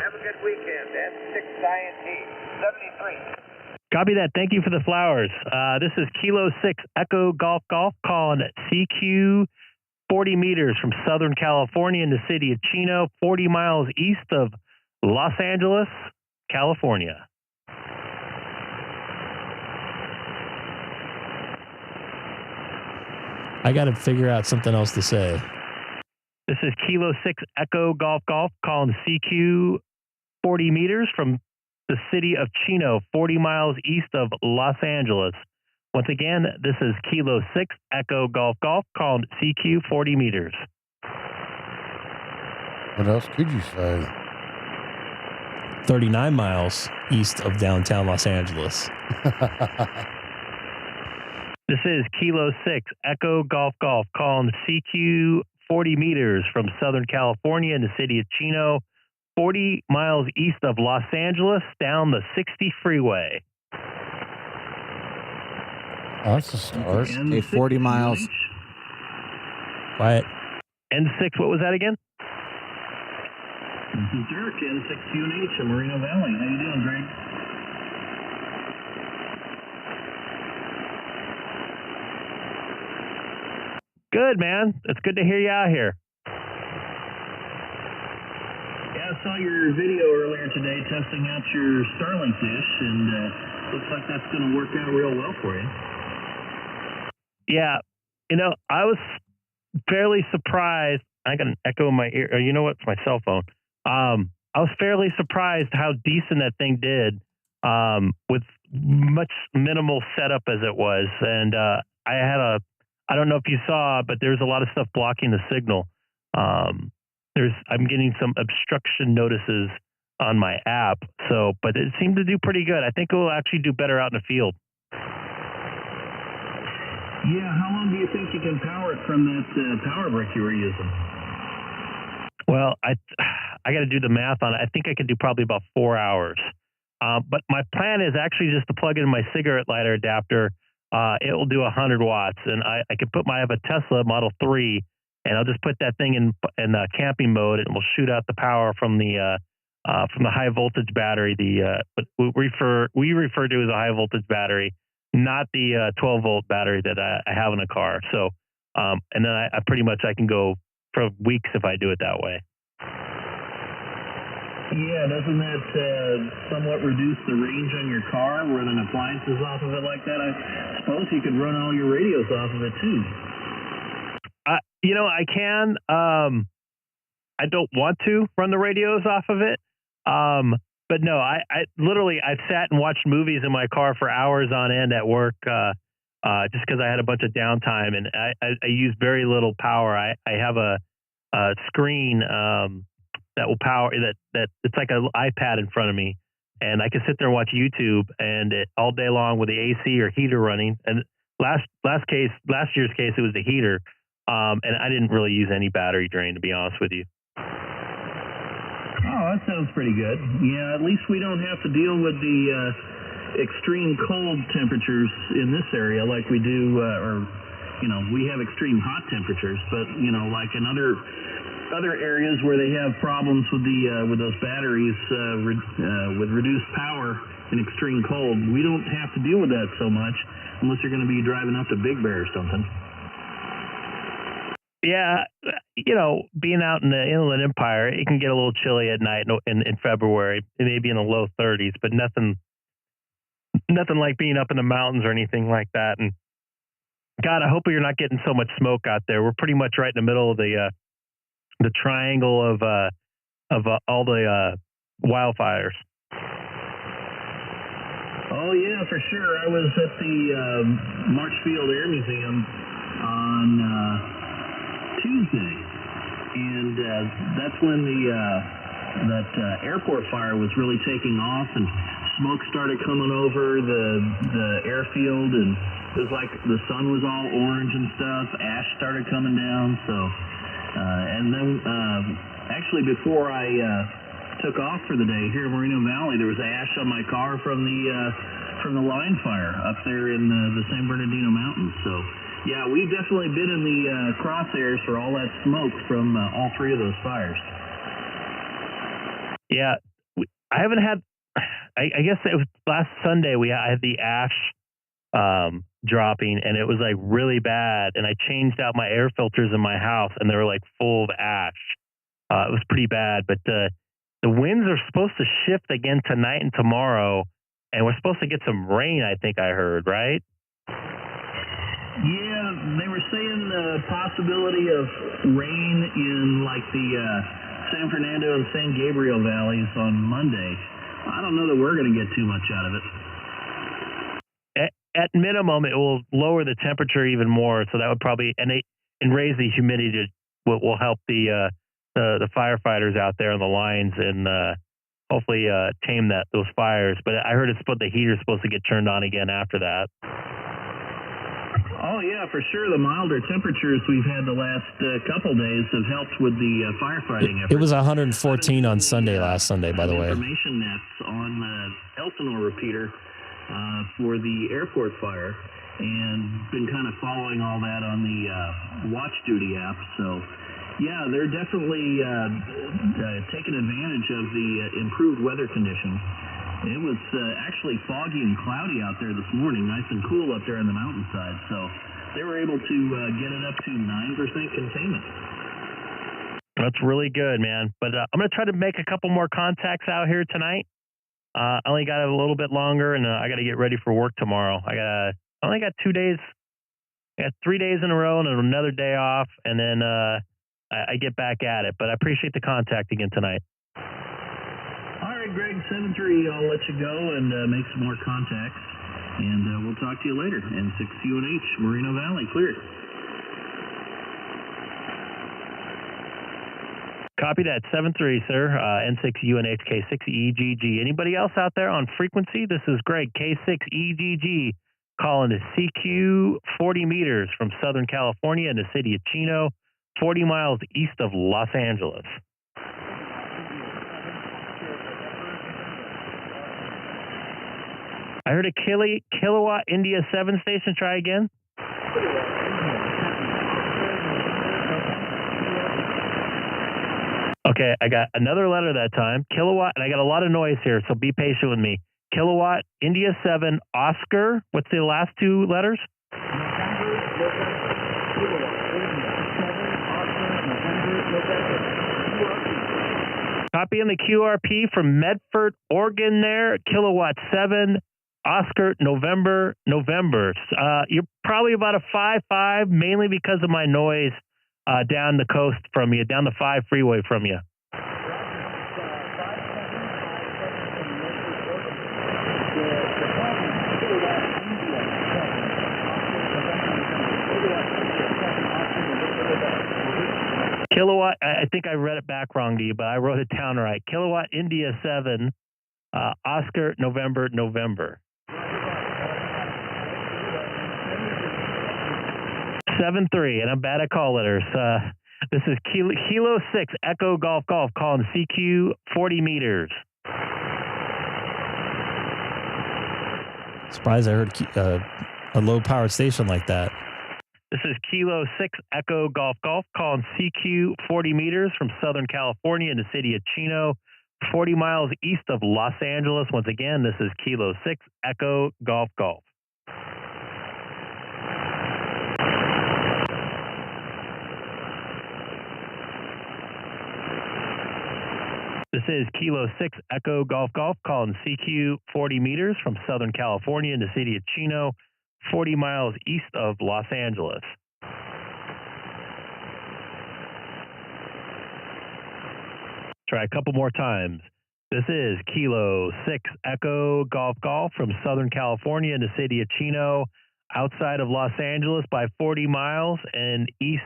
Have a good weekend. F6INT 73. Copy that. Thank you for the flowers. This is Kilo 6 Echo Golf Golf calling CQ 40 meters from Southern California in the city of Chino, 40 miles east of Los Angeles, California. I got to figure out something else to say. This is Kilo 6 Echo Golf Golf calling CQ 40 meters from the city of Chino, 40 miles east of Los Angeles. Once again, this is Kilo 6 Echo Golf Golf calling CQ 40 meters. What else could you say? 39 miles east of downtown Los Angeles. This is Kilo 6 Echo Golf Golf calling CQ 40 meters from Southern California in the city of Chino, 40 miles east of Los Angeles down the 60 freeway. Oh, that's a start. A 40 miles. Quiet. N6, what was that again? This is Derek, N6UNH in Moreno Valley. How you doing, Greg? Good, man. It's good to hear you out here. Yeah, I saw your video earlier today testing out your Starlink dish, and looks like that's going to work out real well for you. Yeah, I was fairly surprised. I got an echo in my ear. You know what? It's my cell phone. I was fairly surprised how decent that thing did with much minimal setup as it was. And I don't know if you saw, but there's a lot of stuff blocking the signal. I'm getting some obstruction notices on my app. But it seemed to do pretty good. I think it will actually do better out in the field. Yeah, how long do you think you can power it from that power brick you were using? Well, I got to do the math on it. I think I could do probably about 4 hours. But my plan is actually just to plug in my cigarette lighter adapter. It will do 100 watts, and I have a Tesla Model 3, and I'll just put that thing in camping mode, and it will shoot out the power from the high voltage battery. What we refer to as a high voltage battery, not the 12 volt battery that I have in a car. So, and then I pretty much I can go for weeks if I do it that way. Yeah, doesn't that somewhat reduce the range on your car running appliances off of it like that? I suppose you could run all your radios off of it too. I can. I don't want to run the radios off of it. But no, I've sat and watched movies in my car for hours on end at work just because I had a bunch of downtime, and I use very little power. I have a screen that will power that it's like an iPad in front of me, and I can sit there and watch YouTube and all day long with the AC or heater running. And last year's case, it was the heater, and I didn't really use any battery drain, to be honest with you. Oh, that sounds pretty good. Yeah, at least we don't have to deal with the extreme cold temperatures in this area like we do, we have extreme hot temperatures, but, like in other other areas where they have problems with those batteries with reduced power and extreme cold. We don't have to deal with that so much unless you're going to be driving up to Big Bear or something. Yeah, being out in the Inland Empire, it can get a little chilly at night in February. It may be in the low 30s, but nothing like being up in the mountains or anything like that. And God, I hope you're not getting so much smoke out there. We're pretty much right in the middle of the triangle of all the wildfires. Oh yeah, for sure. I was at the Marchfield Air Museum on Tuesday, and that's when that airport fire was really taking off, and smoke started coming over the airfield, and it was like the sun was all orange and stuff. Ash started coming down, so and then actually before I took off for the day here in Moreno Valley, there was ash on my car from the line fire up there in the San Bernardino Mountains. So yeah, we've definitely been in the crosshairs for all that smoke from all three of those fires. Yeah, I haven't had. I guess it was last Sunday I had the ash dropping, and it was like really bad. And I changed out my air filters in my house, and they were like full of ash. It was pretty bad. But the winds are supposed to shift again tonight and tomorrow, and we're supposed to get some rain. I think I heard, right? Yeah, they were saying the possibility of rain in like the San Fernando and San Gabriel valleys on Monday. I don't know that we're going to get too much out of it. At minimum, it will lower the temperature even more. So that would probably and raise the humidity. Will help the firefighters out there on the lines and hopefully tame those fires. But I heard the heater's supposed to get turned on again after that. Oh, yeah, for sure. The milder temperatures we've had the last couple days have helped with the firefighting effort. It was 114 on Sunday, last Sunday, by the way. Information nets on the Elsinore repeater for the airport fire, and been kind of following all that on the Watch Duty app. So, yeah, they're definitely taking advantage of the improved weather conditions. It was actually foggy and cloudy out there this morning, nice and cool up there on the mountainside. So they were able to get it up to 9% containment. That's really good, man. But I'm going to try to make a couple more contacts out here tonight. I only got a little bit longer, and I got to get ready for work tomorrow. I only got 2 days. I got 3 days in a row and another day off, and then I get back at it. But I appreciate the contact again tonight. All right, Greg, 7-3, I'll let you go and make some more contacts, and we'll talk to you later. N6UNH, Moreno Valley, cleared. Copy that, 7-3, sir. N6UNH, K6EGG. Anybody else out there on frequency? This is Greg, K6EGG, calling to CQ 40 meters from Southern California in the city of Chino, 40 miles east of Los Angeles. I heard a kilowatt India 7 station. Try again. Okay, I got another letter that time. Kilowatt, and I got a lot of noise here, so be patient with me. Kilowatt India 7 Oscar. What's the last two letters? Copy in the QRP from Medford, Oregon there. Kilowatt 7 Oscar, November. You're probably about a 5.5, mainly because of my noise down the coast from you, down the 5 freeway from you. Kilowatt, I think I read it back wrong to you, but I wrote it down right. Kilowatt India 7, Oscar, November. 7-3, and I'm bad at call letters. This is Kilo 6, Echo Golf, calling CQ 40 meters. Surprised I heard a low-powered station like that. This is Kilo 6 Echo Golf Golf calling CQ 40 meters from Southern California in the city of Chino, 40 miles east of Los Angeles. Once again, this is Kilo 6 Echo Golf Golf. This is Kilo 6 Echo Golf Golf calling CQ 40 meters from Southern California in the city of Chino, 40 miles east of Los Angeles. Try a couple more times. This is Kilo 6 Echo Golf Golf from Southern California in the city of Chino, outside of Los Angeles by 40 miles and east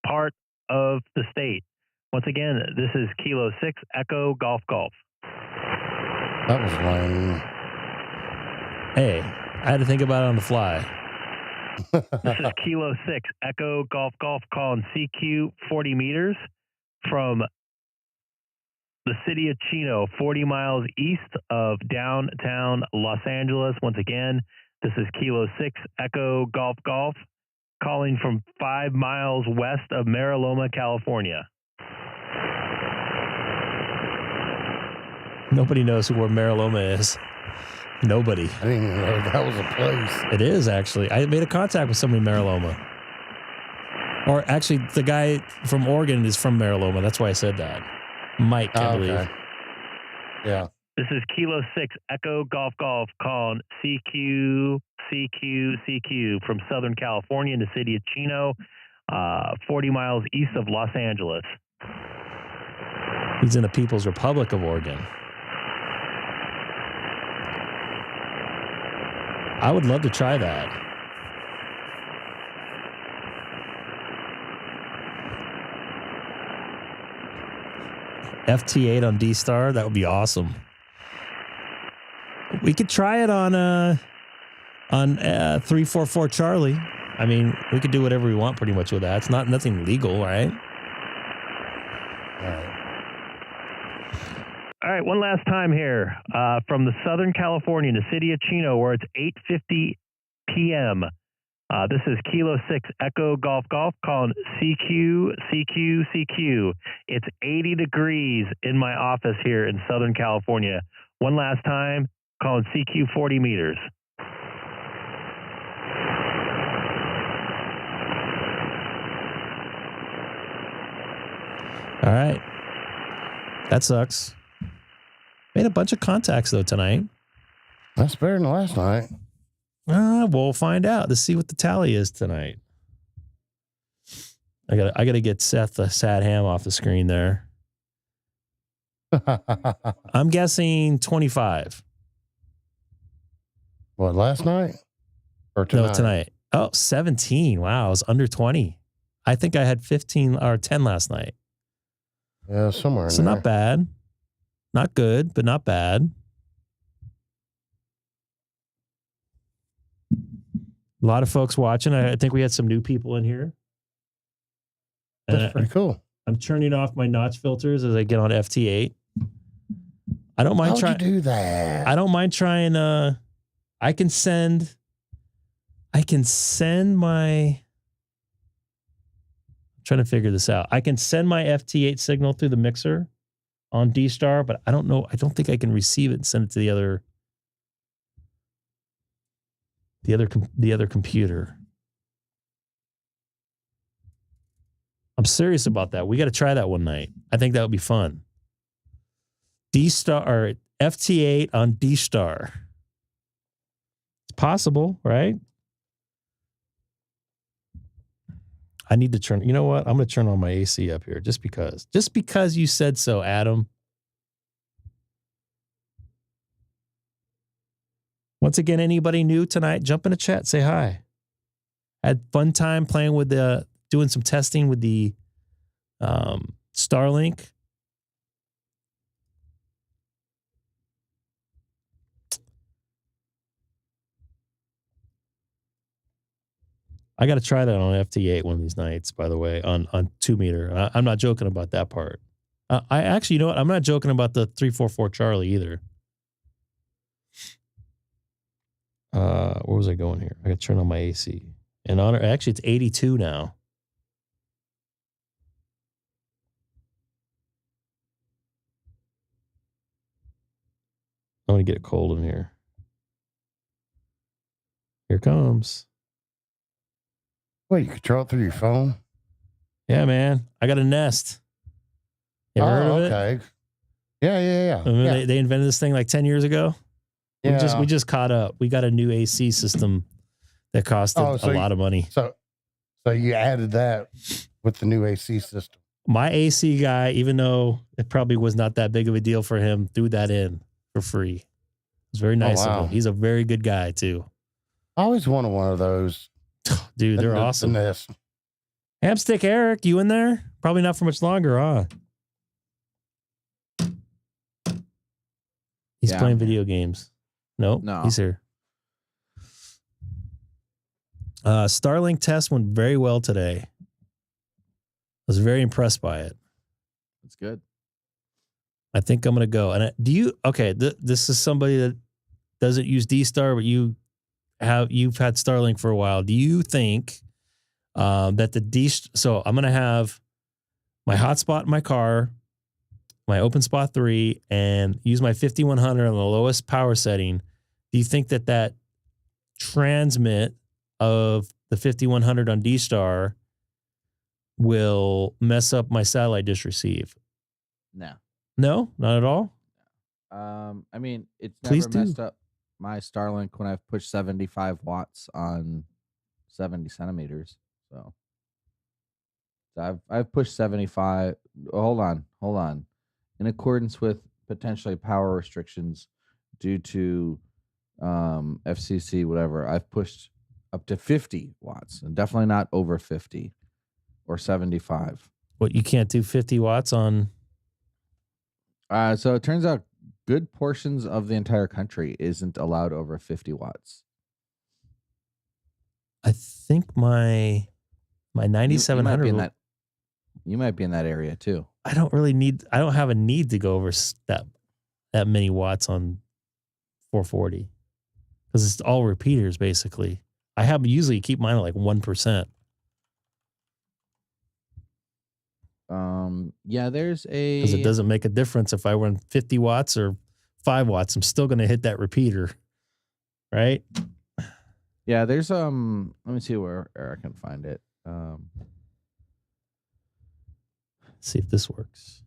part of the state. Once again, this is Kilo 6 Echo Golf Golf. That was lame. Hey, I had to think about it on the fly. This is Kilo 6 Echo Golf Golf calling CQ 40 meters from the city of Chino, 40 miles east of downtown Los Angeles. Once again, this is Kilo 6 Echo Golf Golf calling from 5 miles west of Mariloma, California. Nobody knows where Mariloma is. Nobody. I didn't even know that was a place. It is, actually. I made a contact with somebody in Mariloma. Or actually, the guy from Oregon is from Mariloma. That's why I said that. Mike, I believe. Okay. Yeah. This is Kilo 6 Echo Golf Golf calling CQ from Southern California in the city of Chino, 40 miles east of Los Angeles. He's in the People's Republic of Oregon. I would love to try that. FT8 on DStar, that would be awesome. We could try it on 344 Charlie. I mean, we could do whatever we want pretty much with that. It's nothing legal, right? All right, one last time here from the Southern California, the city of Chino, where it's 8:50 p.m. This is Kilo 6 Echo Golf Golf calling CQ. It's 80 degrees in my office here in Southern California. One last time, calling CQ 40 meters. All right. That sucks. Made a bunch of contacts, though, tonight. That's better than last night. We'll find out. Let's see what the tally is tonight. I gotta get Seth the sad ham off the screen there. I'm guessing 25. What, last night? Or tonight? No, tonight. Oh, 17. Wow, I was under 20. I think I had 15 or 10 last night. Yeah, somewhere in So there. not bad. Not good, but not bad. A lot of folks watching. I think we had some new people in here. That's pretty cool. I'm turning off my notch filters as I get on FT8. I don't mind trying. How'd you do that? I don't mind trying. I can send my. I'm trying to figure this out. I can send my FT8 signal through the mixer on DStar, but I don't know. I don't think I can receive it and send it to the other computer. I'm serious about that. We got to try that one night. I think that would be fun. DStar or FT8 on DStar. It's possible, right? I need to turn. You know what? I'm going to turn on my AC up here just because. Just because you said so, Adam. Once again, anybody new tonight, jump in the chat, say hi. Had fun time playing with doing some testing with the Starlink. I got to try that on FT8 one of these nights, by the way, on 2 meter. I'm not joking about that part. I actually, you know what? I'm not joking about the 344 Charlie either. Where was I going here? I got to turn on my AC. And actually, it's 82 now. I'm going to get it cold in here. Here it comes. Wait, you control it through your phone? Yeah, man. I got a Nest. You ever heard of it? Okay. Yeah. They invented this thing like 10 years ago. Yeah. We just caught up. We got a new AC system that costed a lot of money. So you added that with the new AC system. My AC guy, even though it probably was not that big of a deal for him, threw that in for free. It was very nice of him. He's a very good guy too. I always wanted one of those. Dude, they're awesome. Hamstick Eric, you in there? Probably not for much longer, huh? He's playing video games. No, he's here. Starlink test went very well today. I was very impressed by it. That's good. I think I'm going to go. And this is somebody that doesn't use DStar, but you've had Starlink for a while. Do you think that so I'm going to have my hotspot in my car, my Openspot 3, and use my 5100 on the lowest power setting? Do you think that transmit of the 5100 on DStar will mess up my satellite dish receive? No, not at all. I mean, it's never messed up my Starlink when I've pushed 75 watts on 70 centimeters. So I've pushed 75. Hold on. In accordance with potentially power restrictions due to FCC, whatever, I've pushed up to 50 watts and definitely not over 50 or 75. What, you can't do 50 watts on? So it turns out good portions of the entire country isn't allowed over 50 watts. I think my 9700. You might be in that area too. I don't have a need to go over that many watts on 440 because it's all repeaters basically. I usually keep mine at like 1%. There's because it doesn't make a difference if I run 50 watts or 5 watts. I'm still going to hit that repeater, right? Yeah, there's let me see where I can find it. See if this works.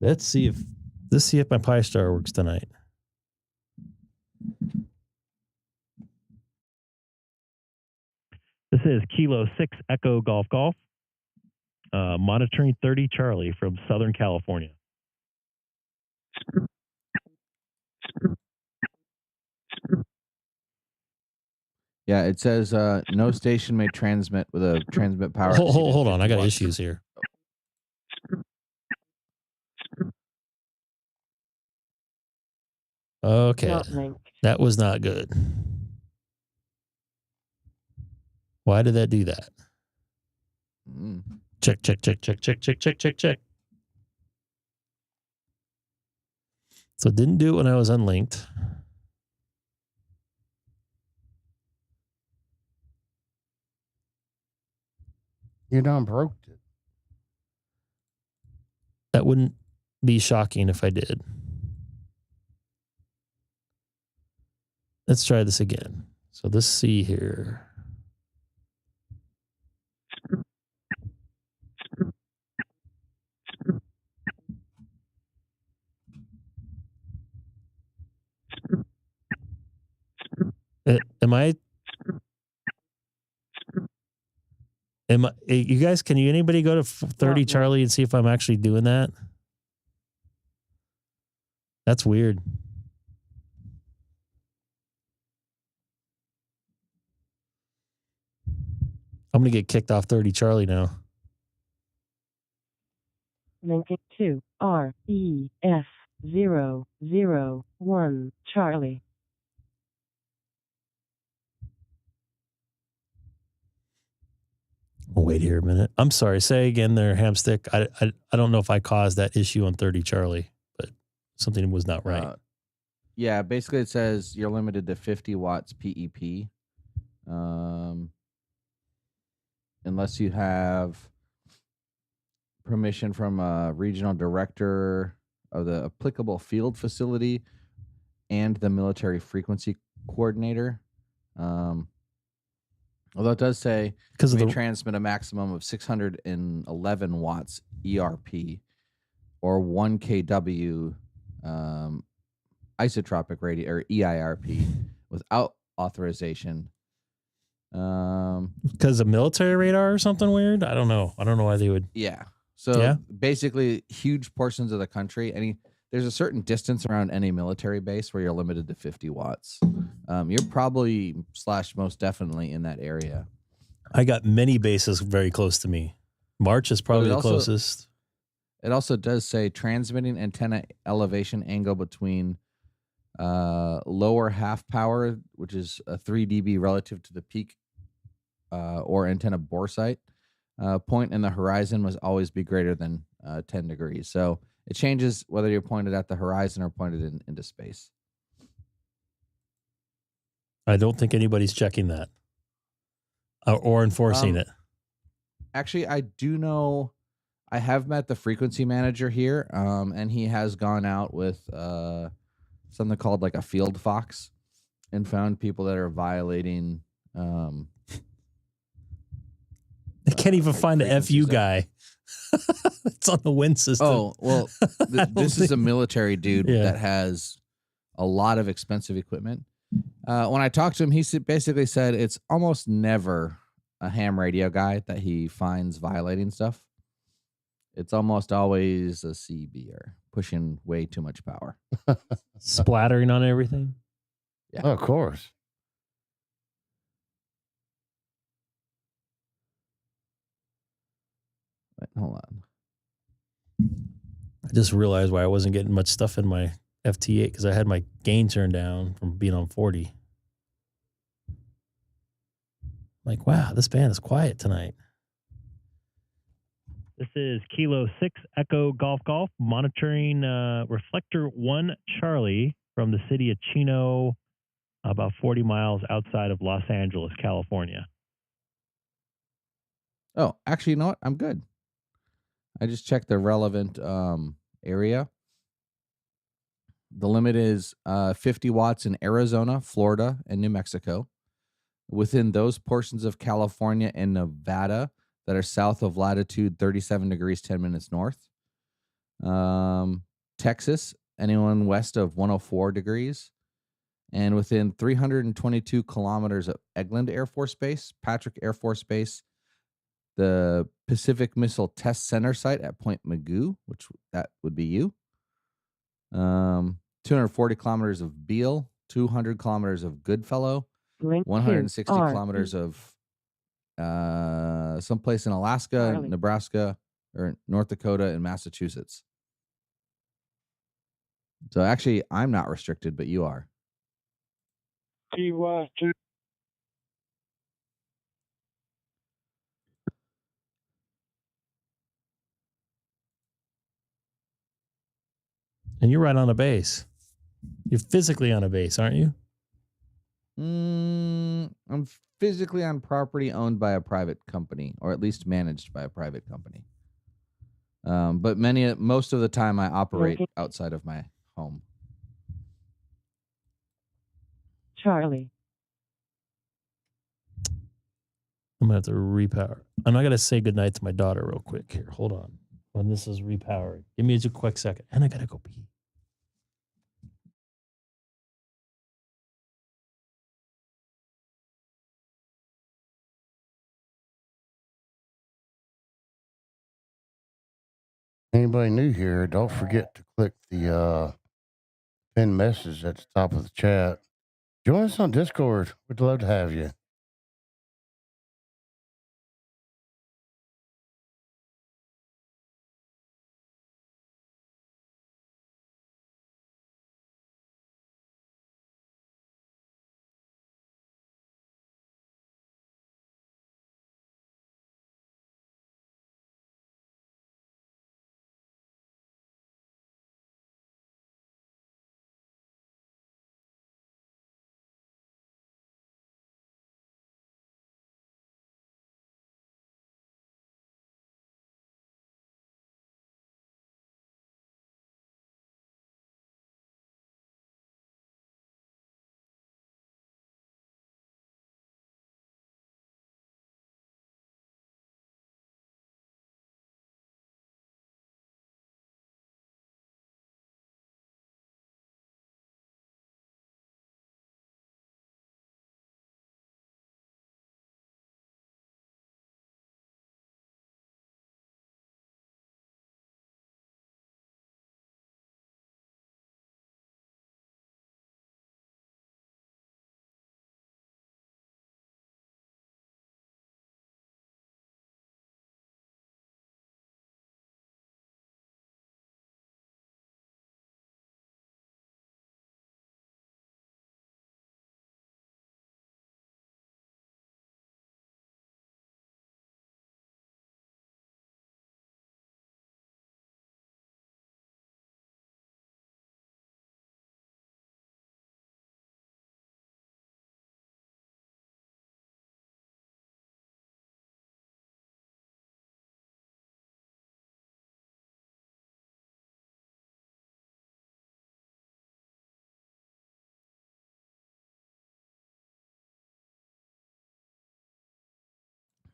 Let's see if my Pi-Star works tonight. This is Kilo 6 Echo Golf Golf, monitoring 30 Charlie from Southern California. Yeah, it says no station may transmit with a transmit power. Hold on, I got issues here. Okay, that was not good. Why did that do that? Check. So it didn't do it when I was unlinked. You done broke it. That wouldn't be shocking if I did. Let's try this again. So this C here. You guys, anybody go to 30 Charlie and see if I'm actually doing that? That's weird. I'm going to get kicked off 30 Charlie now. Linking to REF001 Charlie. We'll wait here a minute. I'm sorry. Say again there, Hamstick. I don't know if I caused that issue on 30 Charlie, something was not right. Yeah, basically it says you're limited to 50 watts PEP. Unless you have permission from a regional director of the applicable field facility and the military frequency coordinator. Although it does say because it may transmit a maximum of 611 watts ERP or 1 kW isotropic radio or EIRP without authorization. Because of military radar or something weird? I don't know. I don't know why they would. Yeah. So basically, huge portions of the country, there's a certain distance around any military base where you're limited to 50 watts. You're probably / most definitely in that area. I got many bases very close to me. March is probably the closest. It also does say transmitting antenna elevation angle between lower half power, which is a 3 dB relative to the peak or antenna bore site. Point in the horizon must always be greater than 10 degrees. So it changes whether you're pointed at the horizon or pointed into space. I don't think anybody's checking that or enforcing it. Actually, I do know. I have met the frequency manager here, and he has gone out with something called like a field fox and found people that are violating. I can't even find an FU guy. It's on the wind system. Oh, well, this is a military dude that has a lot of expensive equipment. When I talked to him, he basically said it's almost never a ham radio guy that he finds violating stuff. It's almost always a CBer pushing way too much power. Splattering on everything? Yeah. Oh, of course. Wait, hold on. I just realized why I wasn't getting much stuff in my FT8 because I had my gain turned down from being on 40. Like, wow, this band is quiet tonight. This is Kilo 6 Echo Golf Golf monitoring Reflector 1 Charlie from the city of Chino, about 40 miles outside of Los Angeles, California. Oh, actually, you know what? I'm good. I just checked the relevant area. The limit is 50 watts in Arizona, Florida, and New Mexico. Within those portions of California and Nevada that are south of latitude 37 degrees 10 minutes north. Texas, anyone west of 104 degrees. And within 322 kilometers of Eglin Air Force Base, Patrick Air Force Base, the Pacific Missile Test Center site at Point Magoo, which that would be you. 240 kilometers of Beale, 200 kilometers of Goodfellow, 160 kilometers of someplace in Alaska, Nebraska, or North Dakota, and Massachusetts. So actually, I'm not restricted, but you are. And you're right on a base. You're physically on a base, aren't you? I'm physically on property owned by a private company, or at least managed by a private company. But most of the time I operate outside of my home. Charlie. I'm going to have to repower. And I got to say goodnight to my daughter real quick here. Hold on. When this is repowered. Give me a quick second. And I got to go pee. Anybody new here, don't forget to click the pinned message at the top of the chat. Join us on Discord. We'd love to have you.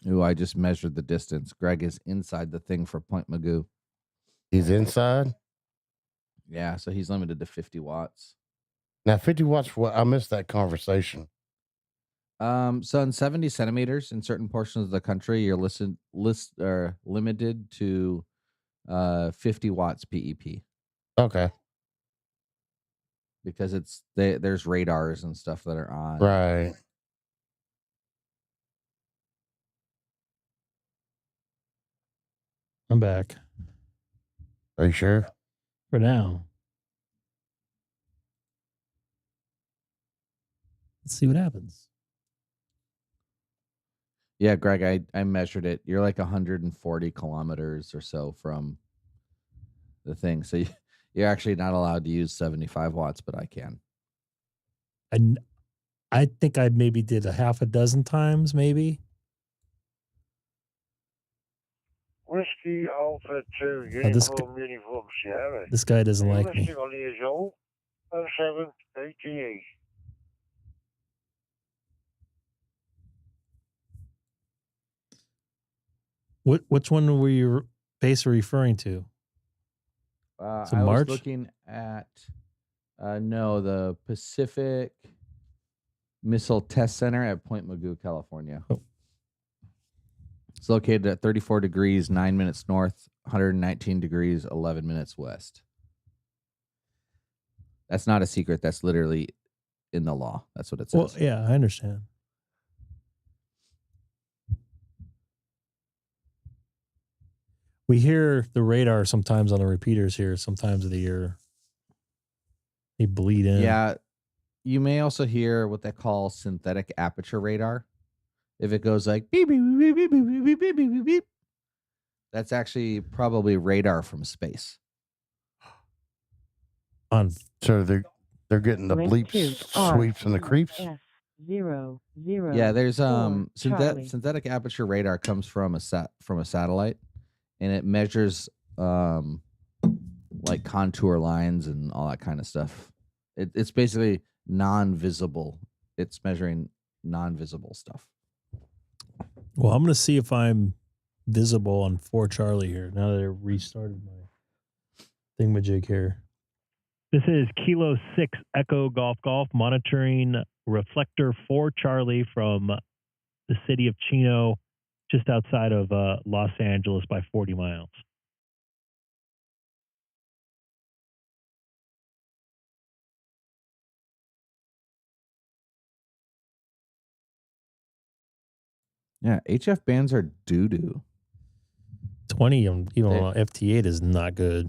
Ooh, I just measured the distance. Greg is inside the thing for Point Magoo. He's inside? Yeah, so he's limited to 50 watts. Now, 50 watts for what? I missed that conversation. So in 70 centimeters in certain portions of the country, you're limited to 50 watts PEP. Okay. Because there's radars and stuff that are on. Right. I'm back. Are you sure? For now. Let's see what happens. Yeah, Greg, I measured it. You're like 140 kilometers or so from the thing. So you're actually not allowed to use 75 watts, but I can. I think I maybe did a half a dozen times, maybe. Whiskey Alpha 2, uniform Sierra. This guy doesn't like me. On years old, 0788. Which one were you base referring to? I March? was looking at the Pacific Missile Test Center at Point Magoo, California. Oh. It's located at 34 degrees, 9 minutes north, 119 degrees, 11 minutes west. That's not a secret. That's literally in the law. That's what it says. Well, yeah, I understand. We hear the radar sometimes on the repeaters here, sometimes of the year. They bleed in. Yeah. You may also hear what they call synthetic aperture radar. If it goes like beep, beep, beep, beep, beep, beep, beep, beep, beep, beep, that's actually probably radar from space. So they're getting the bleeps, sweeps, and the creeps. Zero. Yeah, there's synthetic aperture radar comes from a satellite, and it measures like contour lines and all that kind of stuff. It's basically non-visible. It's measuring non-visible stuff. Well, I'm going to see if I'm visible on 4 Charlie here now that I restarted my thingamajig here. This is Kilo 6 Echo Golf Golf monitoring reflector 4 Charlie from the city of Chino, just outside of Los Angeles by 40 miles. Yeah, HF bands are doo-doo. 20, even on FT8 is not good.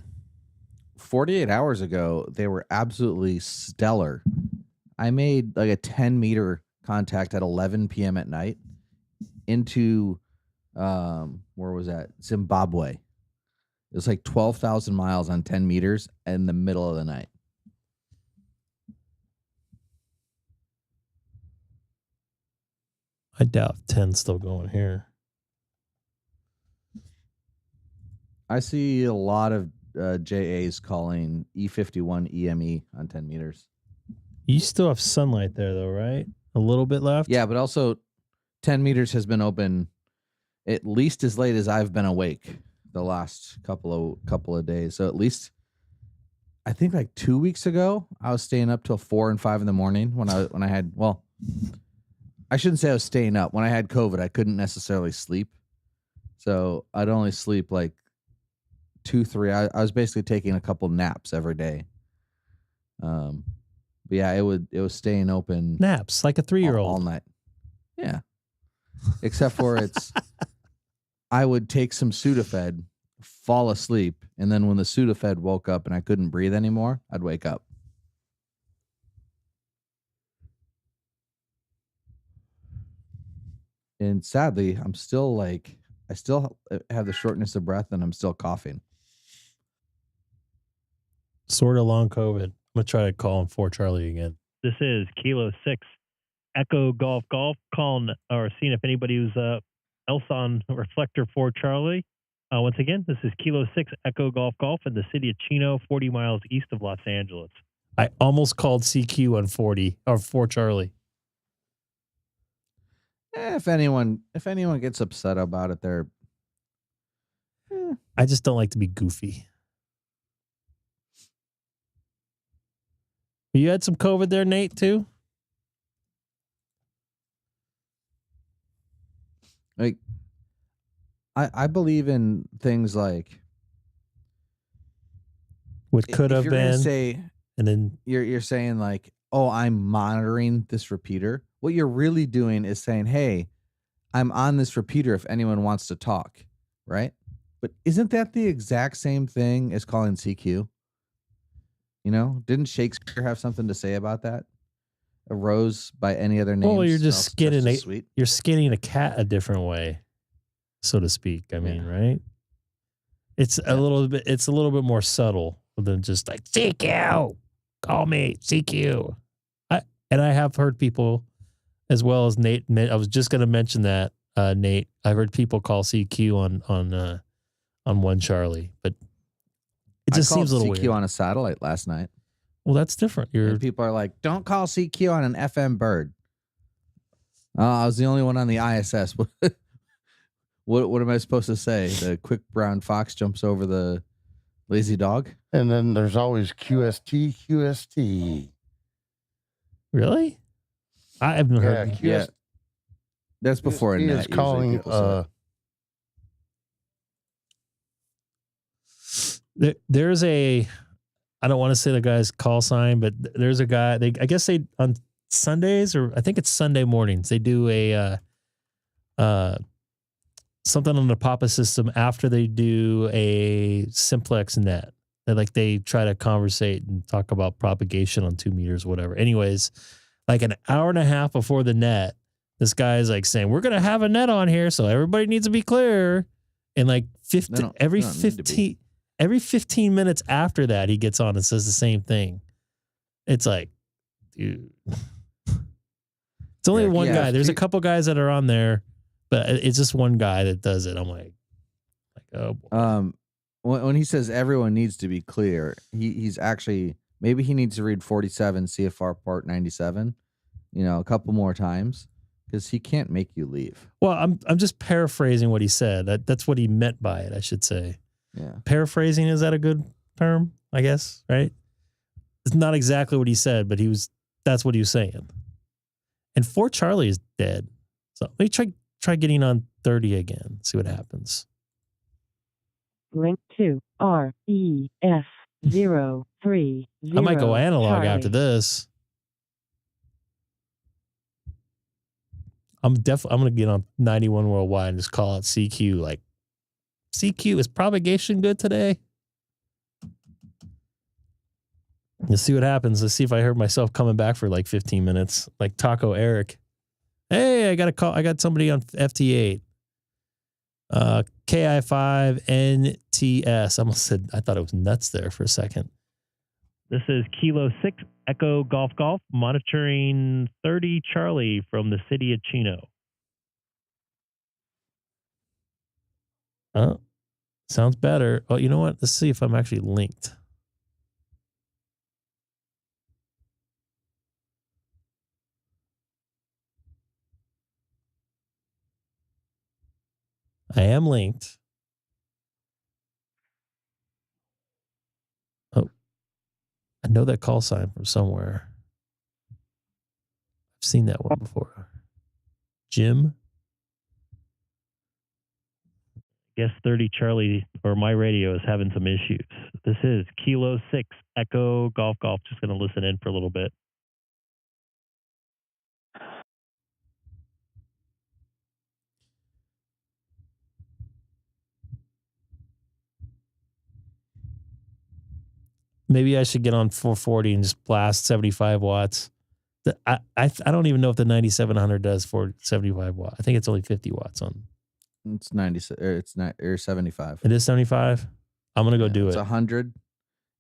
48 hours ago, they were absolutely stellar. I made like a 10-meter contact at 11 p.m. at night into, where was that? Zimbabwe. It was like 12,000 miles on 10 meters in the middle of the night. I doubt 10's still going here. I see a lot of JAs calling E51 EME on 10 meters. You still have sunlight there, though, right? A little bit left? Yeah, but also 10 meters has been open at least as late as I've been awake the last couple of days. So at least, I think like 2 weeks ago, I was staying up till 4 and 5 in the morning when I had, well, I shouldn't say I was staying up. When I had COVID, I couldn't necessarily sleep. So I'd only sleep like 2-3. I was basically taking a couple naps every day. But yeah, it was staying open. Naps like a 3-year-old all night. Yeah. Except for I would take some Sudafed, fall asleep, and then when the Sudafed woke up and I couldn't breathe anymore, I'd wake up. And sadly, I still have the shortness of breath and I'm still coughing. Sort of long COVID. I'm going to try to call him 4 Charlie again. This is Kilo 6 Echo Golf Golf calling or seeing if anybody who's else on reflector 4 Charlie. Once again, this is Kilo 6 Echo Golf Golf in the city of Chino, 40 miles east of Los Angeles. I almost called CQ on 40 or 4 Charlie. If anyone gets upset about it, they're. I just don't like to be goofy. You had some COVID there, Nate, too? Like, I believe in things like what could have been. Say, and then you're saying like, oh, I'm monitoring this repeater. What you're really doing is saying, hey, I'm on this repeater if anyone wants to talk, right? But isn't that the exact same thing as calling CQ? You know, didn't Shakespeare have something to say about that? A rose by any other name. Well, you're just you're skinning a cat a different way, so to speak. I mean, right? It's a little bit more subtle than just like CQ. Call me CQ. I have heard people, as well as Nate. I was just going to mention that Nate. I've heard people call CQ on One Charlie, but it just seems a little CQ weird. On a satellite last night. Well, that's different. And people are like, don't call CQ on an FM bird. I was the only one on the ISS. What am I supposed to say? The quick brown fox jumps over the lazy dog? And then there's always QST. Really? I haven't heard. Yeah. That's before QST is calling. There's a. I don't want to say the guy's call sign, but there's a guy. I guess they on Sundays, or I think it's Sunday mornings, they do a something on the Papa system after they do a simplex net. They try to conversate and talk about propagation on 2 meters, whatever. Anyways, like an hour and a half before the net, this guy is like saying, we're going to have a net on here, so everybody needs to be clear. And like every 15 minutes after that, he gets on and says the same thing. It's like, dude. It's only one guy. There's a couple guys that are on there, but it's just one guy that does it. I'm like oh boy. When he says everyone needs to be clear, he's actually, maybe he needs to read 47 CFR Part 97, a couple more times, because he can't make you leave. Well, I'm just paraphrasing what he said. That's what he meant by it, I should say. Yeah. Paraphrasing, is that a good term? I guess, right? It's not exactly what he said, but that's what he was saying. And 4 Charlie is dead. So let me try getting on 30 again. See what happens. Link to RES 030. I might go analog Charlie. after this. I'm gonna get on 91 worldwide and just call it CQ. Like, CQ, is propagation good today? Let's see what happens. Let's see if I heard myself coming back for like 15 minutes. Like Taco Eric. Hey, I got a call. I got somebody on FT8. KI5NTS. I thought it was nuts there for a second. This is Kilo 6 Echo Golf Golf, monitoring 30 Charlie from the city of Chino. Oh, sounds better. Oh, you know what? Let's see if I'm actually linked. I am linked. Oh, I know that call sign from somewhere. I've seen that one before. Jim? Guess 30 Charlie, or my radio, is having some issues. This is Kilo 6 Echo Golf Golf. Just going to listen in for a little bit. Maybe I should get on 440 and just blast 75 watts. I don't even know if the 9700 does 75 watts. I think it's only 50 watts on. It's 96. It's not. Or 75. It is 75. I'm gonna go do it's it. 100.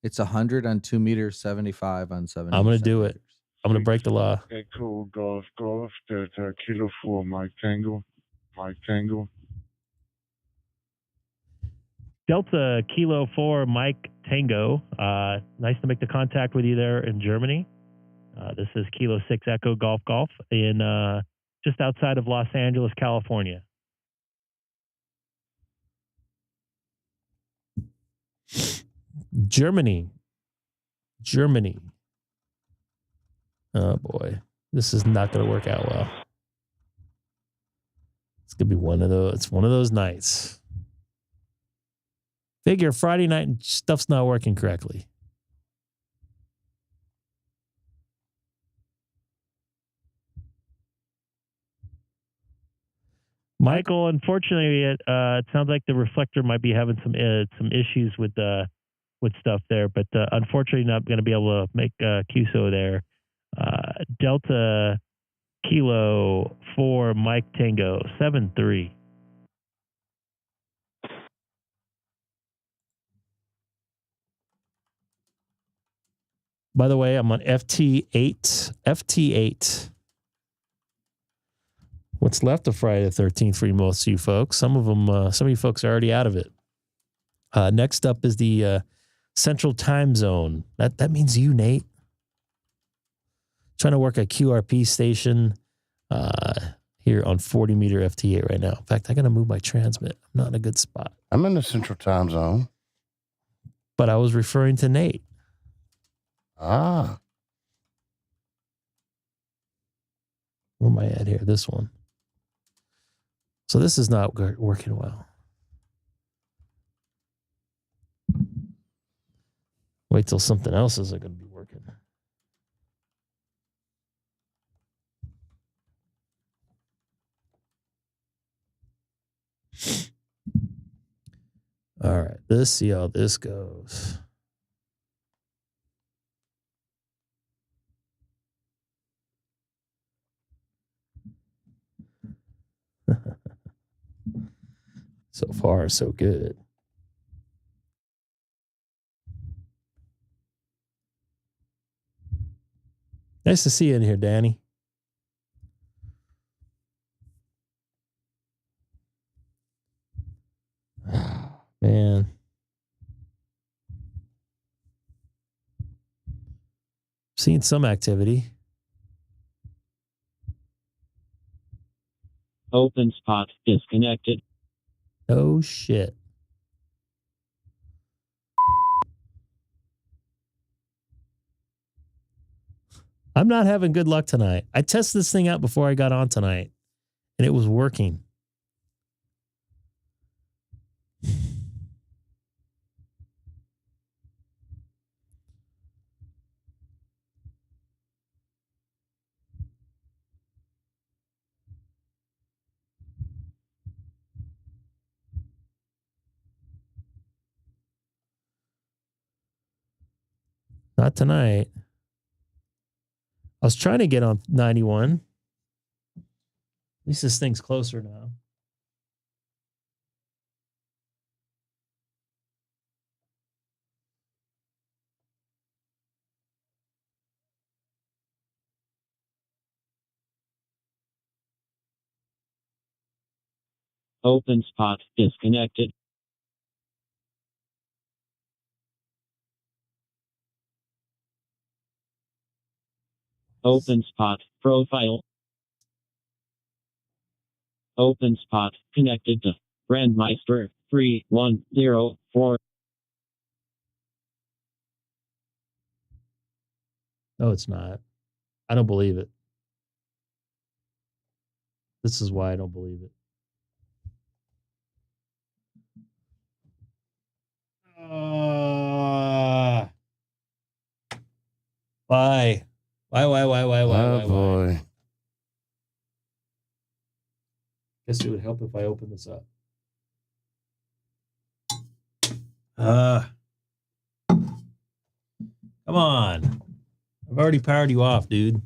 It's 100 on 2 meters, 75 on 70. I'm gonna do it. I'm gonna break the law. Echo Golf Golf Delta Kilo 4 Mike Tango. Delta Kilo 4 Mike Tango. Nice to make the contact with you there in Germany. This is Kilo 6 Echo Golf Golf in just outside of Los Angeles, California. Germany. Oh boy, this is not going to work out well. It's going to be one of those. It's one of those nights. Figure Friday night and stuff's not working correctly. Michael, unfortunately, it sounds like the reflector might be having some issues with stuff there, but unfortunately, not going to be able to make QSO there. Delta Kilo 4 Mike Tango 73. By the way, I'm on FT8. What's left of Friday the 13th for most of you folks? Some of you folks are already out of it. Next up is the Central Time Zone. That means you, Nate. Trying to work a QRP station here on 40 meter FT8 right now. In fact, I got to move my transmit. I'm not in a good spot. I'm in the Central Time Zone. But I was referring to Nate. Ah. Where am I at here? This one. So this is not working well. Wait till something else is going to be working. All right, let's see how this goes. So far, so good. Nice to see you in here, Danny. Man. Seeing some activity. Openspot disconnected. Oh, shit. I'm not having good luck tonight. I tested this thing out before I got on tonight, and it was working. Not tonight. I was trying to get on 91. At least this thing's closer now. Openspot disconnected. Openspot profile. Openspot connected to Brandmeister 3104. No, it's not. I don't believe it. This is why I don't believe it. Why? Why? Boy. Guess it would help if I open this up. Come on. I've already powered you off, dude.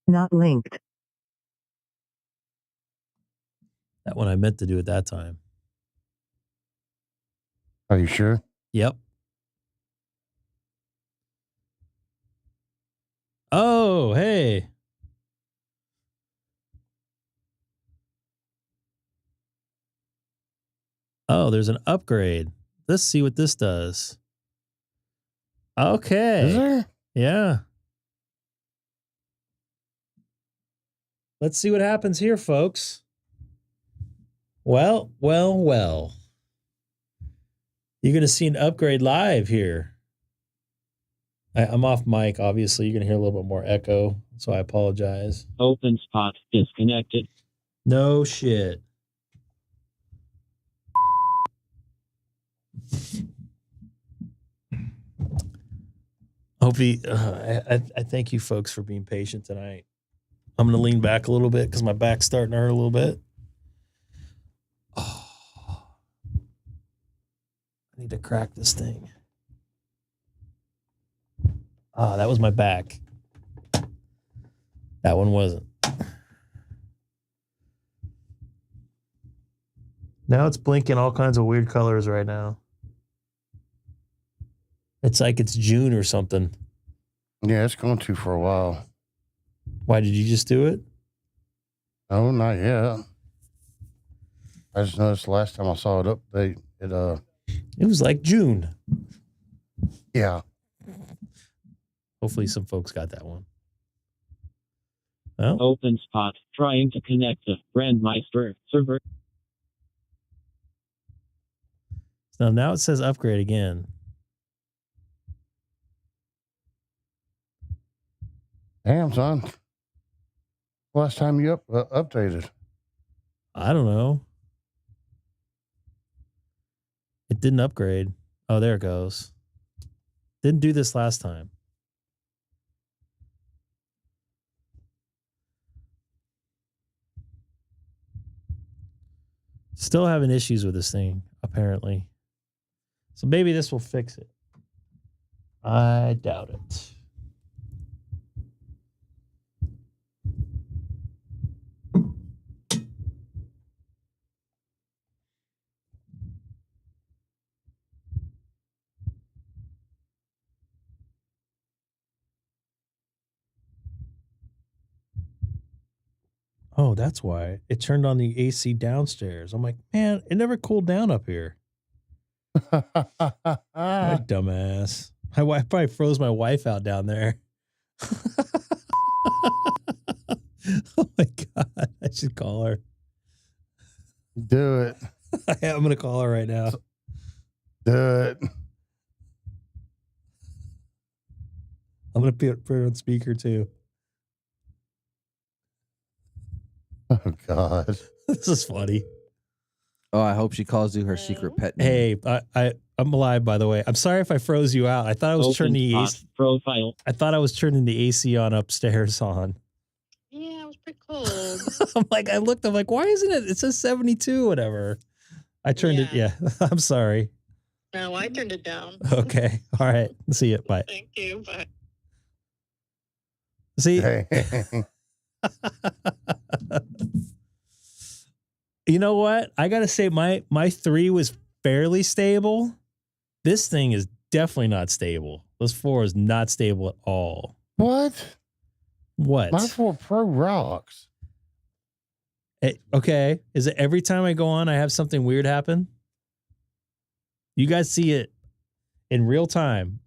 Not linked. That one I meant to do at that time. Are you sure? Yep. Oh, hey. Oh, there's an upgrade. Let's see what this does. Okay. Is there? Yeah. Let's see what happens here, folks. Well. You're going to see an upgrade live here. I'm off mic, obviously. You're going to hear a little bit more echo, so I apologize. Openspot disconnected. No shit. Hopefully, I thank you folks for being patient tonight. I'm going to lean back a little bit because my back's starting to hurt a little bit. Oh, I need to crack this thing. Ah, that was my back. That one wasn't. Now it's blinking all kinds of weird colors right now. It's like it's June or something. Yeah, it's going to for a while. Why did you just do it? Oh, not yet. I just noticed the last time I saw it update, it was like June. Yeah. Hopefully some folks got that one. Well, Openspot trying to connect the Brandmeister server. So now it says upgrade again. Damn, son. Last time you updated? I don't know. It didn't upgrade. Oh, there it goes. Didn't do this last time. Still having issues with this thing, apparently. So maybe this will fix it. I doubt it. Oh, that's why. It turned on the AC downstairs. I'm like, man, it never cooled down up here. My dumbass. My wife probably froze my wife out down there. Oh my God. I should call her. Do it. I'm going to call her right now. Do it. I'm going to put her on speaker too. Oh God. This is funny. Oh, I hope she calls you her secret pet name. Hey, I'm alive, by the way. I'm sorry if I froze you out. I thought I was turning the AC profile. I thought I was turning the AC on upstairs on. Yeah, it was pretty cold. I'm like, why isn't it? It says 72, whatever. I turned it. Yeah. I'm sorry. No, I turned it down. Okay. All right. See you. Bye. Thank you. Bye. See? You know what? I gotta say, my 3 was fairly stable. This thing is definitely not stable. This 4 is not stable at all. What? What? My 4 Pro rocks. Okay. Is it every time I go on, I have something weird happen? You guys see it in real time.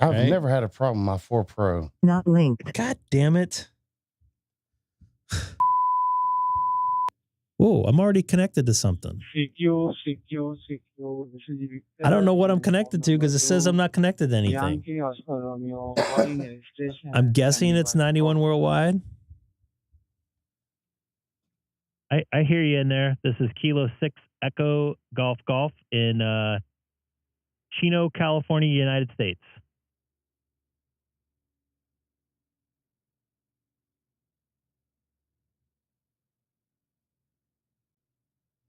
I've never had a problem with my 4 Pro. Not linked. God damn it. Whoa, I'm already connected to something. I don't know what I'm connected to because it says I'm not connected to anything. I'm guessing it's 91 worldwide. I hear you in there. This is Kilo 6 Echo Golf Golf in Chino, California, United States.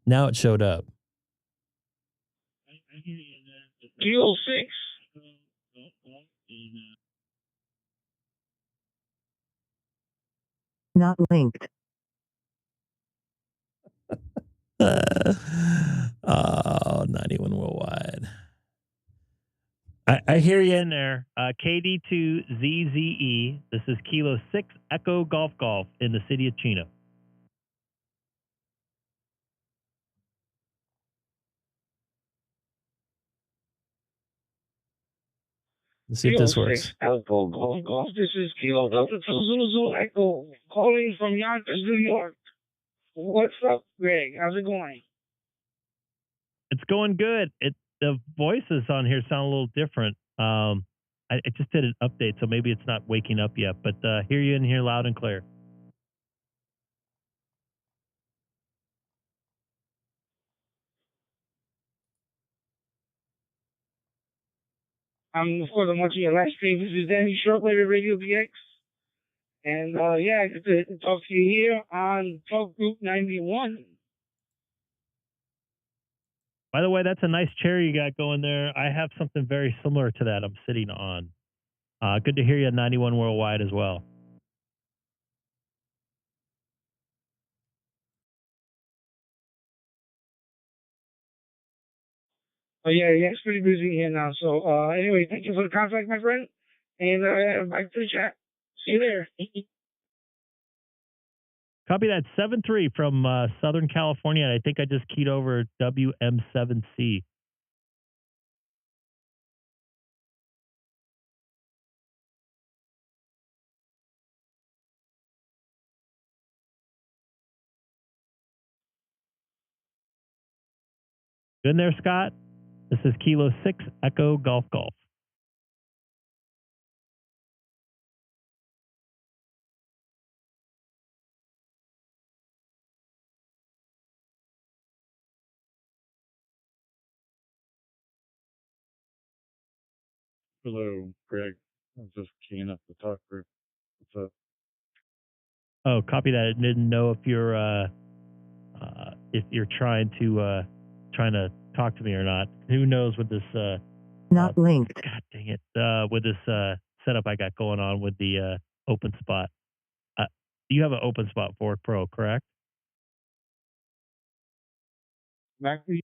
Now it showed up. Kilo 6. Not linked. Oh, 91 worldwide. I hear you in there. KD2ZZE. This is Kilo 6 Echo Golf Golf in the city of Chino. Let's see if this works. Echo Golf. This is Kilo Delta 200 Echo calling from Yonkers, New York. What's up, Greg? How's it going? It's going good. The voices on here sound a little different. I just did an update, so maybe it's not waking up yet, but hear you in here loud and clear. For the monthly live stream, this is Danny Shortwave Radio BX. And yeah, good to talk to you here on Talk Group 91. By the way, that's a nice chair you got going there. I have something very similar to that I'm sitting on. Good to hear you at 91 Worldwide as well. Oh yeah, it's pretty busy here now. So anyway, thank you for the contact, my friend. And back to the chat. See you there. Copy that. 7-3 from Southern California. I think I just keyed over WM7C. Good in there, Scott? This is Kilo 6 Echo Golf Golf. Hello, Greg. I'm just keying up the talk group. What's up? Oh, copy that. I didn't know if you're trying to talk to me or not. Who knows with this not linked. God dang it. With this setup I got going on with the Openspot. You have an Openspot 4 Pro, correct? Back to you.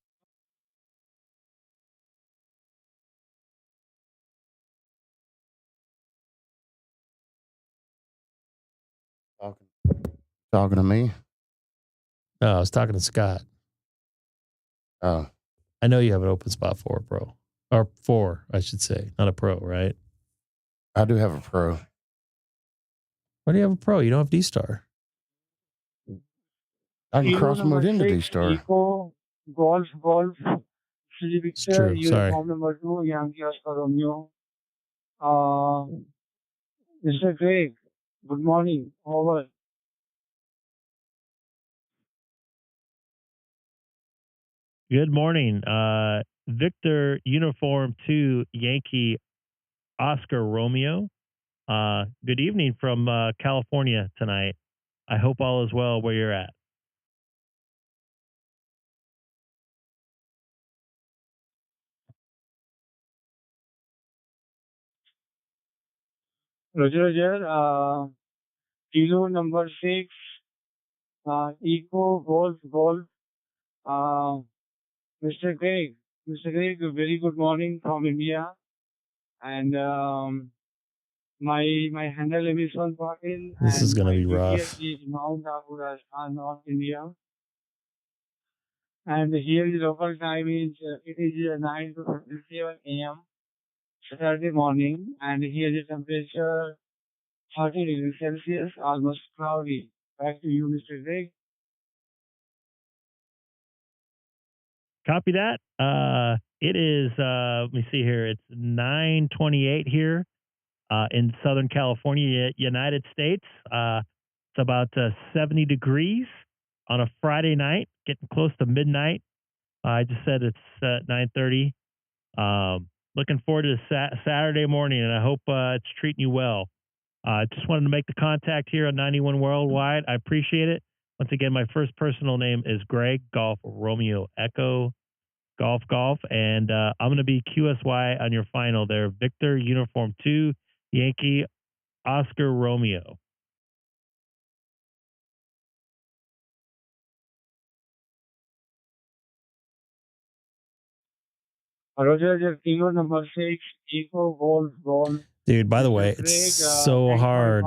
Talking to me? No, I was talking to Scott. Oh. I know you have an Openspot 4 Pro. Or 4, I should say. Not a Pro, right? I do have a Pro. Why do you have a Pro? You don't have DStar. I can cross mode into DStar. Golf. It's true. Sorry. Number 2, Yankee Oscar Romeo. Mr. Greg, good morning. Over. Good morning. Victor Uniform 2 Yankee Oscar Romeo. Good evening from California tonight. I hope all is well where you're at. Roger. Kilo number 6, Eco Golf. Mr. Craig, a very good morning from India. And my handle name is Patil. This is going to be rough. Is Mount Abu Rajasthan, North India. And here the local time is it is 9 to 57 a.m. Saturday morning. And here the temperature 30 degrees Celsius, almost cloudy. Back to you, Mr. Craig. Copy that. It is, let me see here. It's 9:28 here in Southern California, United States. It's about 70 degrees on a Friday night, getting close to midnight. I just said it's 9:30. Looking forward to Saturday morning, and I hope it's treating you well. Just wanted to make the contact here on 91 Worldwide. I appreciate it. Once again, my first personal name is Greg Golf Romeo Echo Golf, and I'm going to be QSY on your final there. Victor Uniform 2 Yankee Oscar Romeo. Roger, Kilo number 6, Eco Golf. Dude, by the way, it's so hard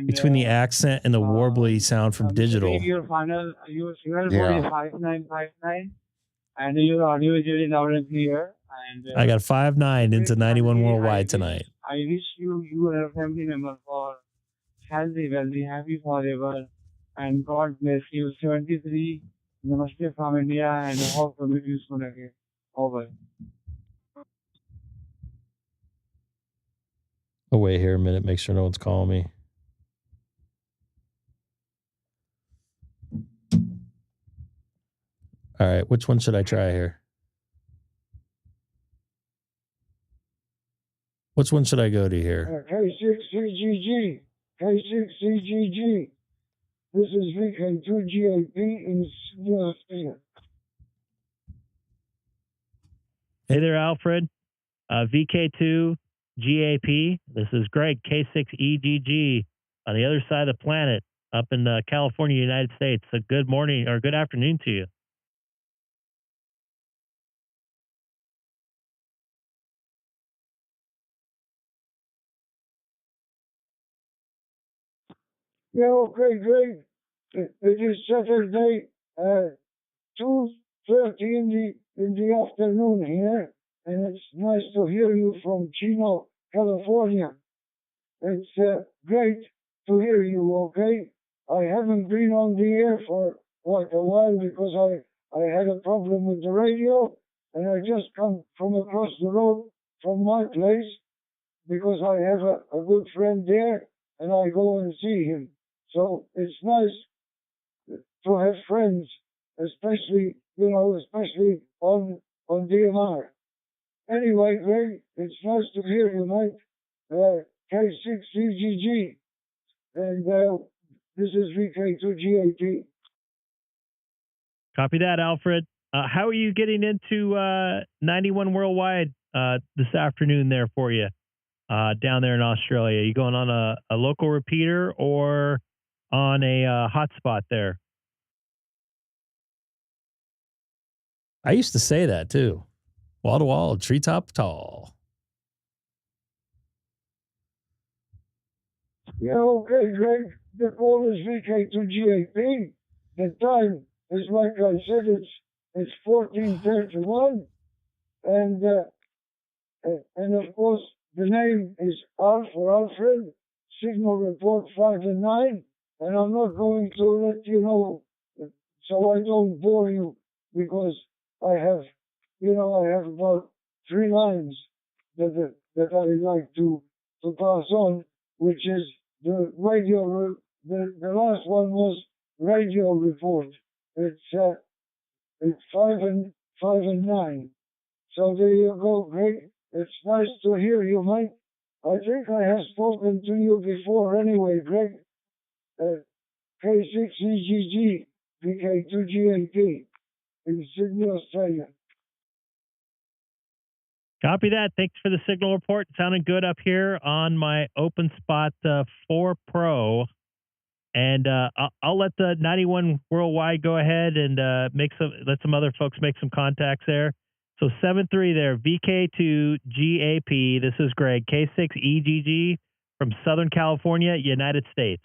between the accent and the warbly sound from digital. Your final, your signal code is 5959, and your audio is very loud and clear. And I got 5-9 into 91 worldwide tonight. I wish you and your family members for healthy, wealthy, happy forever, and God bless you. 73. Namaste from India, and hope to meet you soon again. Over. I'll wait here a minute, make sure no one's calling me. All right, which one should I try here? Which one should I go to here? K6EGG. K6EGG. This is VK2GAP in Australia. Hey there, Alfred. VK2GAP. This is Greg, K6EGG, on the other side of the planet, up in California, United States. So good morning or good afternoon to you. Yeah, okay, great. It is Saturday, 2:30 in the afternoon here, and it's nice to hear you from Chino, California. It's great to hear you, okay? I haven't been on the air for quite a while because I had a problem with the radio, and I just come from across the road from my place because I have a good friend there, and I go and see him. So it's nice to have friends, especially on DMR. Anyway, Greg, it's nice to hear you, mate. K6EGG, and this is VK2GAP. Copy that, Alfred. How are you getting into 91 worldwide this afternoon there for you down there in Australia? You going on a local repeater or on a hotspot there? I used to say that too. Wall to wall, treetop tall. Yeah, okay, Greg. The call is VK2GAP. The time is, like I said, it's 14:31, and of course the name is Alfred. Signal report 5 and 9, and I'm not going to let you know so I don't bore you because I have about 3 lines that I like to pass on, which is the radio. The last one was radio report. It's 5 and 9. So there you go, Greg. It's nice to hear you, mate. I think I have spoken to you before anyway, Greg. K6EGG, VK2GAP in Sydney, Australia. Copy that. Thanks for the signal report. Sounding good up here on my Openspot 4 Pro. And I'll let the 91 worldwide go ahead and let some other folks make some contacts there. So 7-3 there, VK2GAP. This is Greg, K6EGG from Southern California, United States.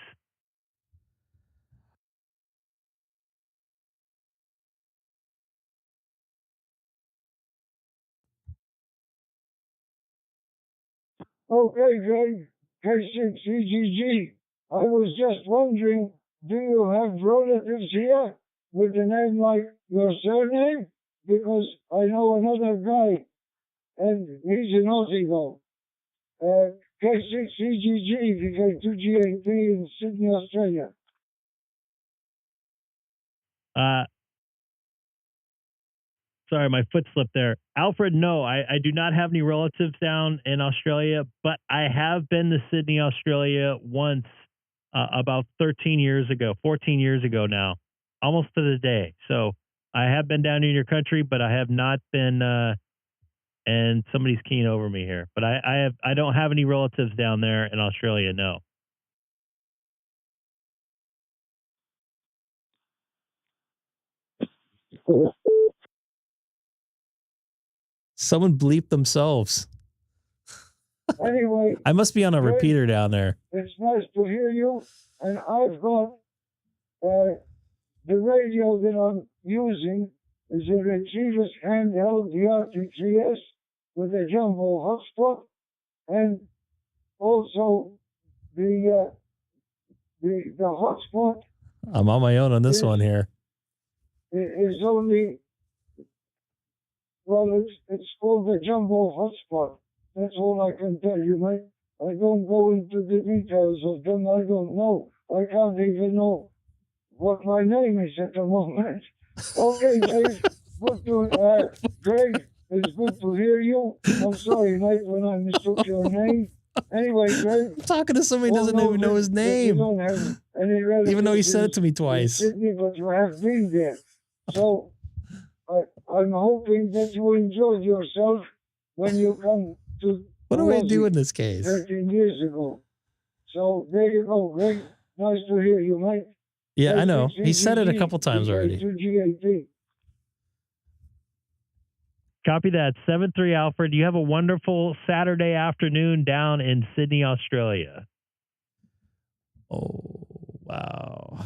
Okay, Greg, K6EGG. I was just wondering, do you have relatives here with a name like your surname? Because I know another guy, and he's an Aussie though. K6EGG, VK2GAP in Sydney, Australia. Sorry, my foot slipped there. Alfred, no, I do not have any relatives down in Australia, but I have been to Sydney, Australia once about 13 years ago, 14 years ago now, almost to the day. So I have been down in your country, but I have not been, and somebody's keying over me here, but I don't have any relatives down there in Australia, no. Someone bleeped themselves. Anyway, I must be on a repeater down there. It's nice to hear you, and I've got the radio that I'm using is a Retrievers handheld, the RTCS, with a jumbo hotspot, and also the hotspot I'm on my own on this one here. is only, well, it's called the jumbo hotspot. That's all I can tell you, mate. I don't go into the details of them. I don't know. I can't even know what my name is at the moment. Okay, Dave. Greg, it's good to hear you. I'm sorry, mate, when I mistook your name. Anyway, Greg. I'm talking to somebody who doesn't even know his name. You don't have any relatives even though he said it to me twice. Sydney, but you have been there. So, I'm hoping that you enjoyed yourself when you come to... What do I do in this case? 13 years ago. So, there you go, Greg. Nice to hear you, mate. Yeah, I know. He said it a couple times already. Copy that. 7-3 Alfred. You have a wonderful Saturday afternoon down in Sydney, Australia. Oh, wow.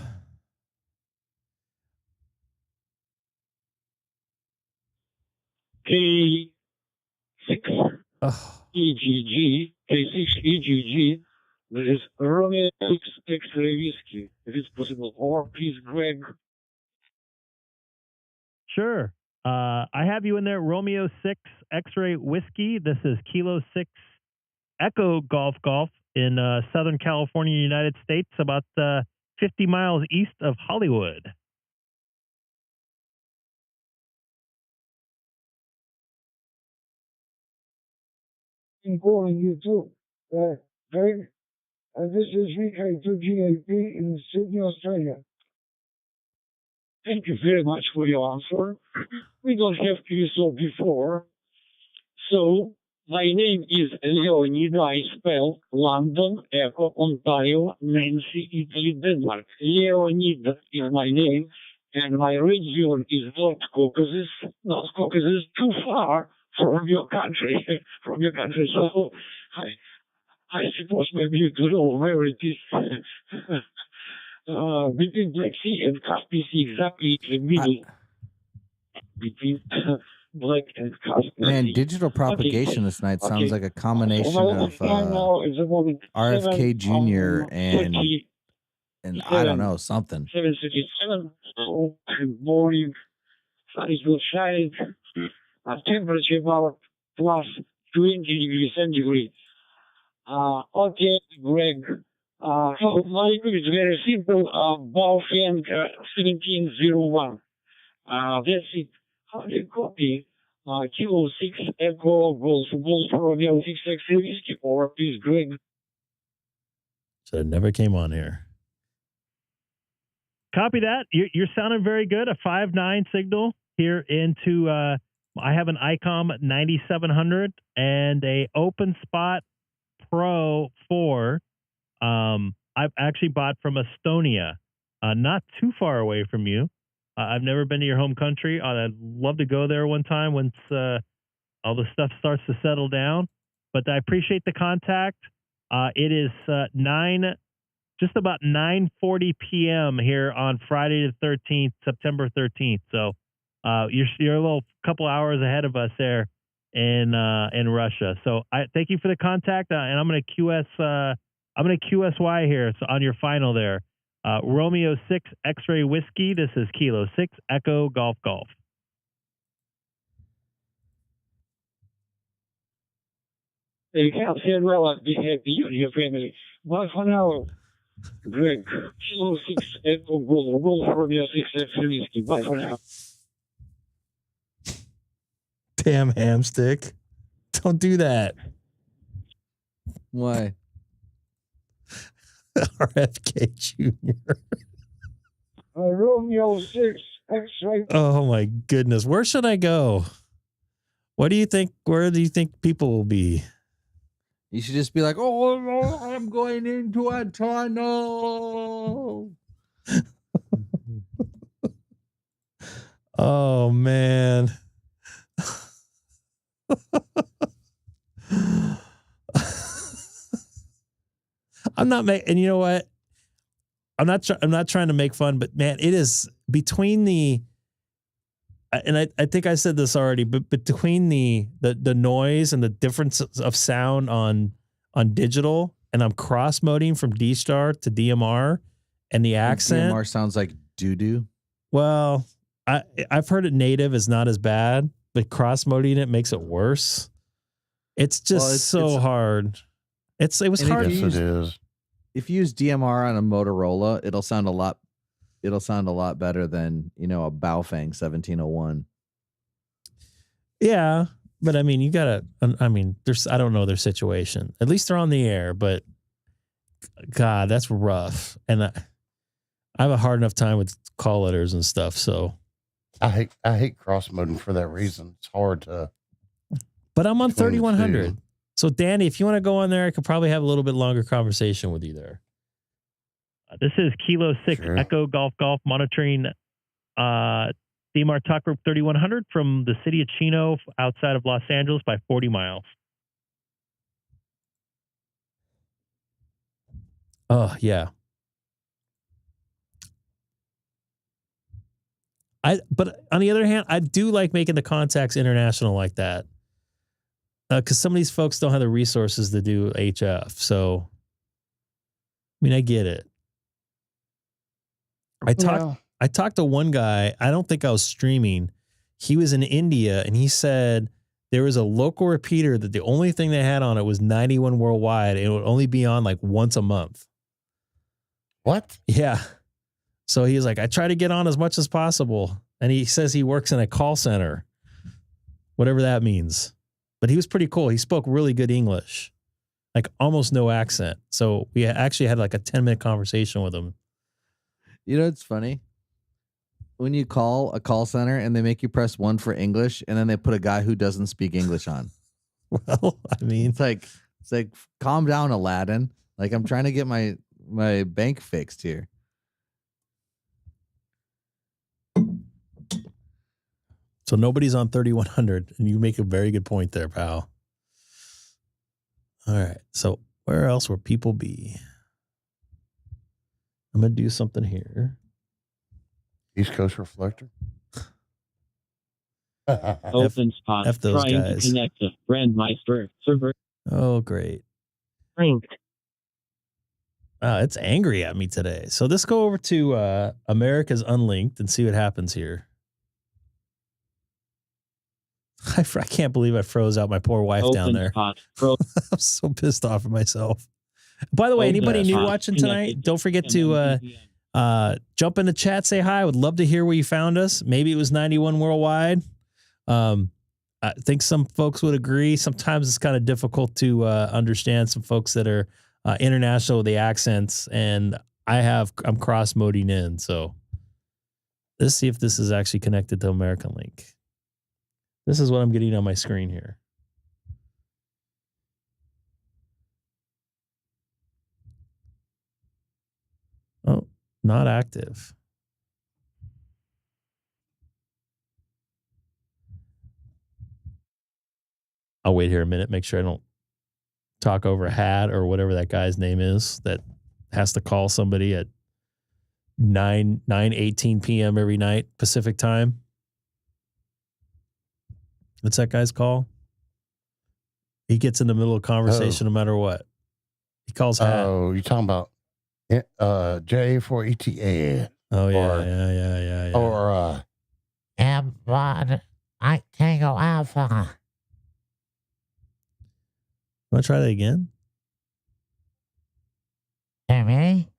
K6EGG, K6EGG. This is Romeo 6 X-ray whiskey. If it's possible, or please, Greg. Sure. I have you in there, Romeo 6 X-ray whiskey. This is Kilo 6 Echo Golf in Southern California, United States, about 50 miles east of Hollywood. I'm calling you too, Greg. This is VK2GAP in Sydney, Australia. Thank you very much for your answer. We don't have to use so before. So, my name is Leonid. I spell London, Echo, Ontario, Nancy, Italy, Denmark. Leonid is my name, and my region is North Caucasus. North Caucasus is too far from your country. So, I suppose maybe you don't know where it is. Between Black Sea and Caspian Sea, exactly in the middle. Between Black and Caspian Sea. Man, digital propagation this night sounds like a combination of RFK Jr. and I don't know, something. 7:37. Morning. Sun is good shining. Temperature about plus 20 degrees centigrade. Okay, Greg. So my name is very simple. Baofeng 1701. That's it. How do you copy? Kilo 6 Echo Golf Romeo 6 X-ray whiskey, or please, Greg. So it never came on here. Copy that. You're sounding very good. A 5.9 signal here into. I have an Icom 9700 and a Openspot Pro 4. I've actually bought from Estonia, not too far away from you. I've never been to your home country. I'd love to go there one time once all the stuff starts to settle down. But I appreciate the contact. It is just about 9:40 p.m. here on Friday the 13th, September 13th. So you're a little couple hours ahead of us there in Russia. So I thank you for the contact, and I'm going to QSY here. So on your final there, Romeo 6 X-ray whiskey. This is Kilo 6 Echo Golf. You can't say well I'd be happy you and your family. Bye for now. Greg, Kilo 6 Echo Golf Romeo 6 X-ray whiskey. Bye for now. Damn hamstick. Don't do that. Why? RFK Jr. Romeo 6 X-ray. Oh my goodness. Where should I go? What do you think? Where do you think people will be? You should just be like, oh, no, I'm going into a tunnel. Oh, man. I'm not making, and you know what? I'm not trying to make fun, but man, it is between the I think I said this already, but between the noise and the difference of sound on digital, and I'm cross-moding from DStar to DMR, and the accent. DMR sounds like doo-doo. Well, I've heard it native is not as bad, but cross-moding it makes it worse. It's just it's hard. It was hard. Yes, it is. If you use DMR on a Motorola, it'll sound a lot better than, a Baofeng 1701. Yeah, but I mean, I don't know their situation. At least they're on the air, but God, that's rough. And I have a hard enough time with call letters and stuff. So I hate cross moding for that reason. It's hard to. But I'm on 3100. So Danny, if you want to go on there, I could probably have a little bit longer conversation with you there. This is Kilo 6 Echo Golf monitoring DMR Talk Group 3100 from the city of Chino outside of Los Angeles by 40 miles. Oh, yeah. But on the other hand, I do like making the contacts international like that. Because some of these folks don't have the resources to do HF. So, I mean, I get it. I talked to one guy. I don't think I was streaming. He was in India, and he said there was a local repeater that the only thing they had on it was 91 worldwide, and it would only be on like once a month. What? Yeah. So he was like, I try to get on as much as possible. And he says he works in a call center, whatever that means. But he was pretty cool. He spoke really good English, like almost no accent. So we actually had like a 10-minute conversation with him. You know, it's funny when you call a call center and they make you press 1 for English, and then they put a guy who doesn't speak English on. Well, I mean, it's like calm down, Aladdin. Like, I'm trying to get my bank fixed here. So nobody's on 3100, and you make a very good point there, pal. All right. So where else will people be? I'm going to do something here. East Coast Reflector. Openspot. F those trying guys. to connect to Brandmeister server. Oh, great. Linked. It's angry at me today. So let's go over to America's Unlinked and see what happens here. I can't believe I froze out my poor wife down there. I'm so pissed off at myself. By the way, anybody new watching tonight, don't forget to jump in the chat, say hi. I would love to hear where you found us. Maybe it was 91 worldwide. I think some folks would agree. Sometimes it's kind of difficult to understand some folks that are international with the accents, and I'm cross-moding in. So let's see if this is actually connected to American Link. This is what I'm getting on my screen here. Oh, not active. I'll wait here a minute, make sure I don't talk over a hat or whatever that guy's name is that has to call somebody at 9:18 p.m. every night Pacific time. What's that guy's call? He gets in the middle of conversation no matter what. He calls hat. Oh, you're talking about J for ETA. Oh, yeah. Or M1 Mike Tango Alpha. Want to try that again? Me?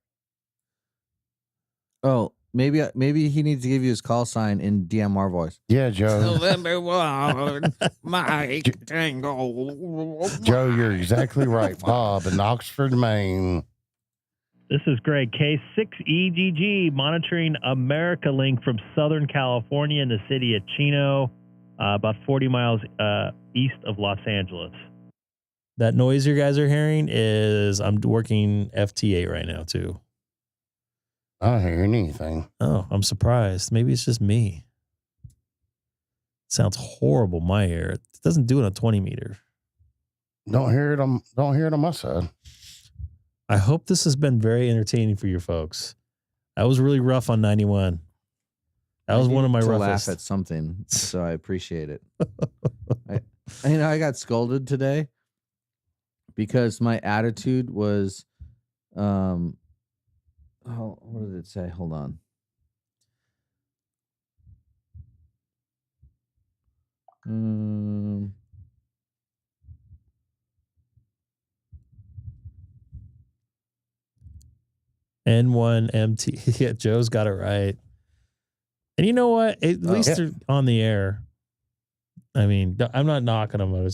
Oh, maybe he needs to give you his call sign in DMR voice. Yeah, Joe. November 1, Mike Tango. Joe, you're exactly right. Bob in Oxford, Maine. This is Greg, K6EGG, monitoring America Link from Southern California in the city of Chino, about 40 miles east of Los Angeles. That noise you guys are hearing is I'm working FT8 right now, too. I don't hear anything. Oh, I'm surprised. Maybe it's just me. It sounds horrible in my ear. It doesn't do it on 20 meter. Don't hear it on my side. I hope this has been very entertaining for you folks. That was really rough on 91. That was one of my to roughest. laugh at something, so I appreciate it. I got scolded today because my attitude was, what did it say? Hold on. N1MT. Yeah, Joe's got it right. And you know what? At least they're on the air. I mean, I'm not knocking them. I'm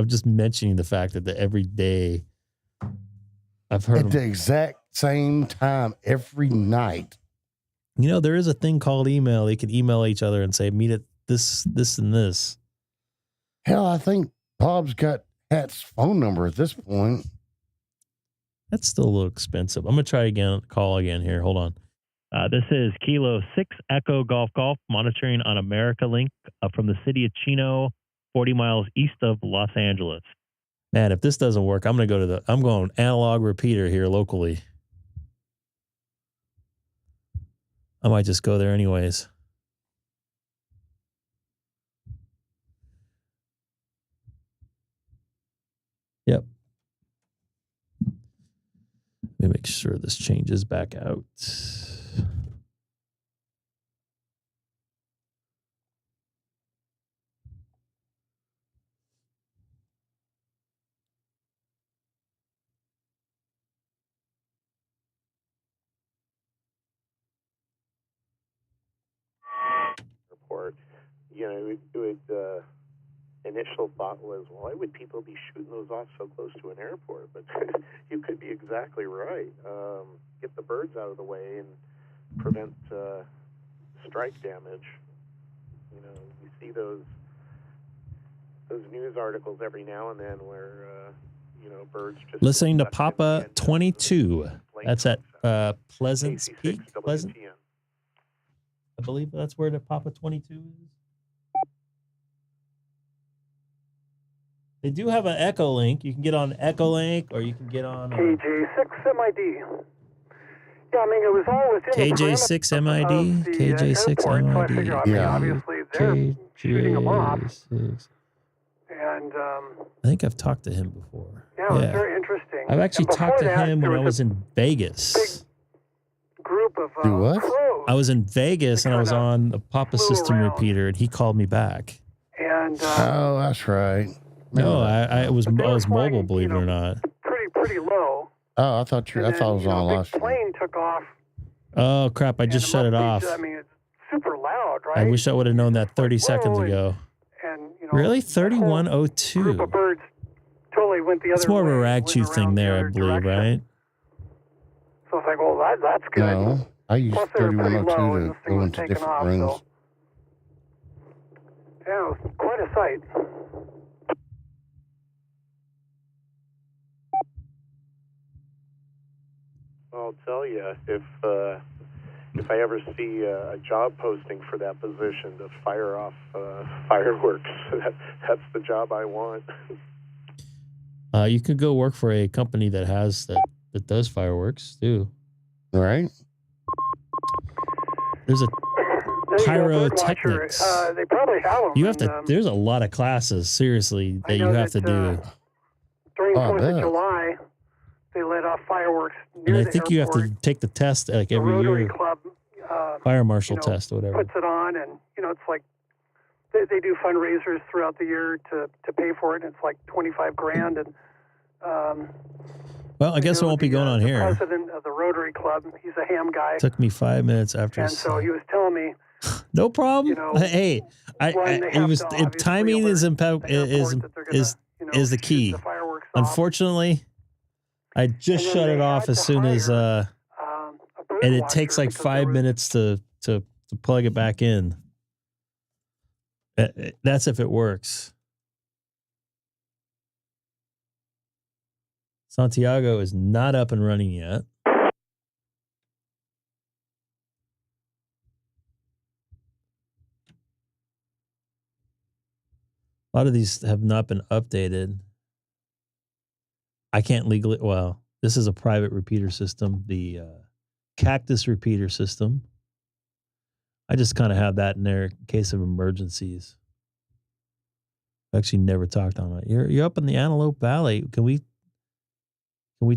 just mentioning the fact that every day I've heard at the exact same time every night. You know, there is a thing called email. They can email each other and say, meet at this, and this. Hell, I think Bob's got Hat's phone number at this point. That's still a little expensive. I'm going to try again, call again here. Hold on. This is Kilo 6 Echo Golf Golf monitoring on America Link from the city of Chino, 40 miles east of Los Angeles. Man, if this doesn't work, I'm going analog repeater here locally. I might just go there anyways. Yep. Let me make sure this changes back out. Report. You know, it would initial thought was, why would people be shooting those off so close to an airport? But you could be exactly right. Get the birds out of the way and prevent strike damage. You know, you see those news articles every now and then where you know, birds just listening to Papa 22. That's at Pleasant's Peak. Pleasant. I believe that's where the Papa 22 is. They do have an Echo Link. You can get on Echo Link, or you can get on KJ6MID. Yeah, I mean, it was all within KJ6MID. KJ6MID. Yeah. Obviously, they're shooting them off. And I think I've talked to him before. Yeah, it was very interesting. I've actually talked to him when I was in Vegas. Group of what? crows. I was in Vegas and I was on the Papa system repeater, and he called me back. And oh, that's right. No, I was mobile, believe it or not. Pretty low. Oh, I thought it was on last. Plane took off. Oh crap! I just shut it off. I mean, it's super loud, right? I wish I would have known that 30 seconds ago. And you know, really, group 3102. of birds totally went the other way. It's more of a ragtooth thing there, I believe, right? So it's like, well, that's good. No, I used Plus, they were pretty 3102 low, to go into different rings. So. Yeah, it was quite a sight. I'll tell you, if I ever see a job posting for that position to fire off fireworks, that's the job I want. You could go work for a company that does fireworks too. Right. There's a pyrotechnics. They probably have them. You have to. There's a lot of classes, seriously, that you have to do. During 4th of July, they let off fireworks near And I the think you have to take the test like every Rotary year. Club, Fire marshal test or whatever. puts it on, and you know, it's like they do fundraisers throughout the year to pay for it. And it's like $25,000, and Well, I guess it won't be going on here. The president of the Rotary Club, he's a ham guy. Took me 5 minutes after. And so he was telling me, no problem. You know, hey, timing is the key. Unfortunately, I just shut it off as soon as and it takes like 5 minutes to plug it back in. That's if it works. Santiago is not up and running yet. A lot of these have not been updated. I can't legally, well, this is a private repeater system, the Cactus repeater system. I just kind of have that in there in case of emergencies. I've actually never talked on it. You're up in the Antelope Valley. Can we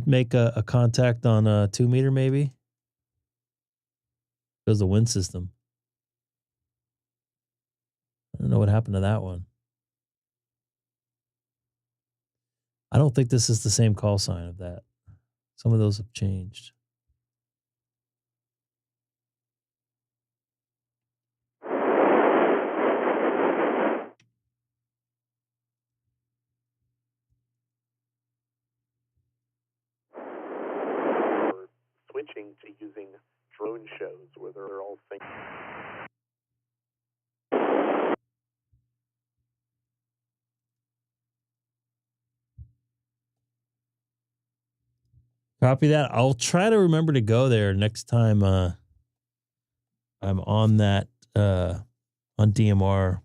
make a contact on a 2 meter maybe? There's the wind system. I don't know what happened to that one. I don't think this is the same call sign of that. Some of those have changed. Switching to using drone shows where they're all things. Copy that. I'll try to remember to go there next time I'm on that on DMR.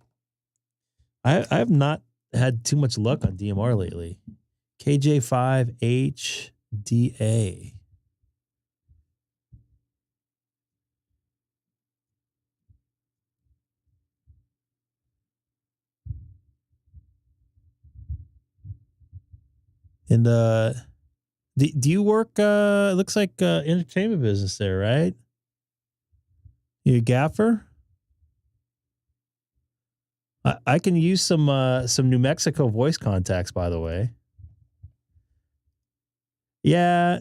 I have not had too much luck on DMR lately. KJ5HDA. And do you work it looks like entertainment business there, right? You a gaffer? I can use some New Mexico voice contacts, by the way. Yeah,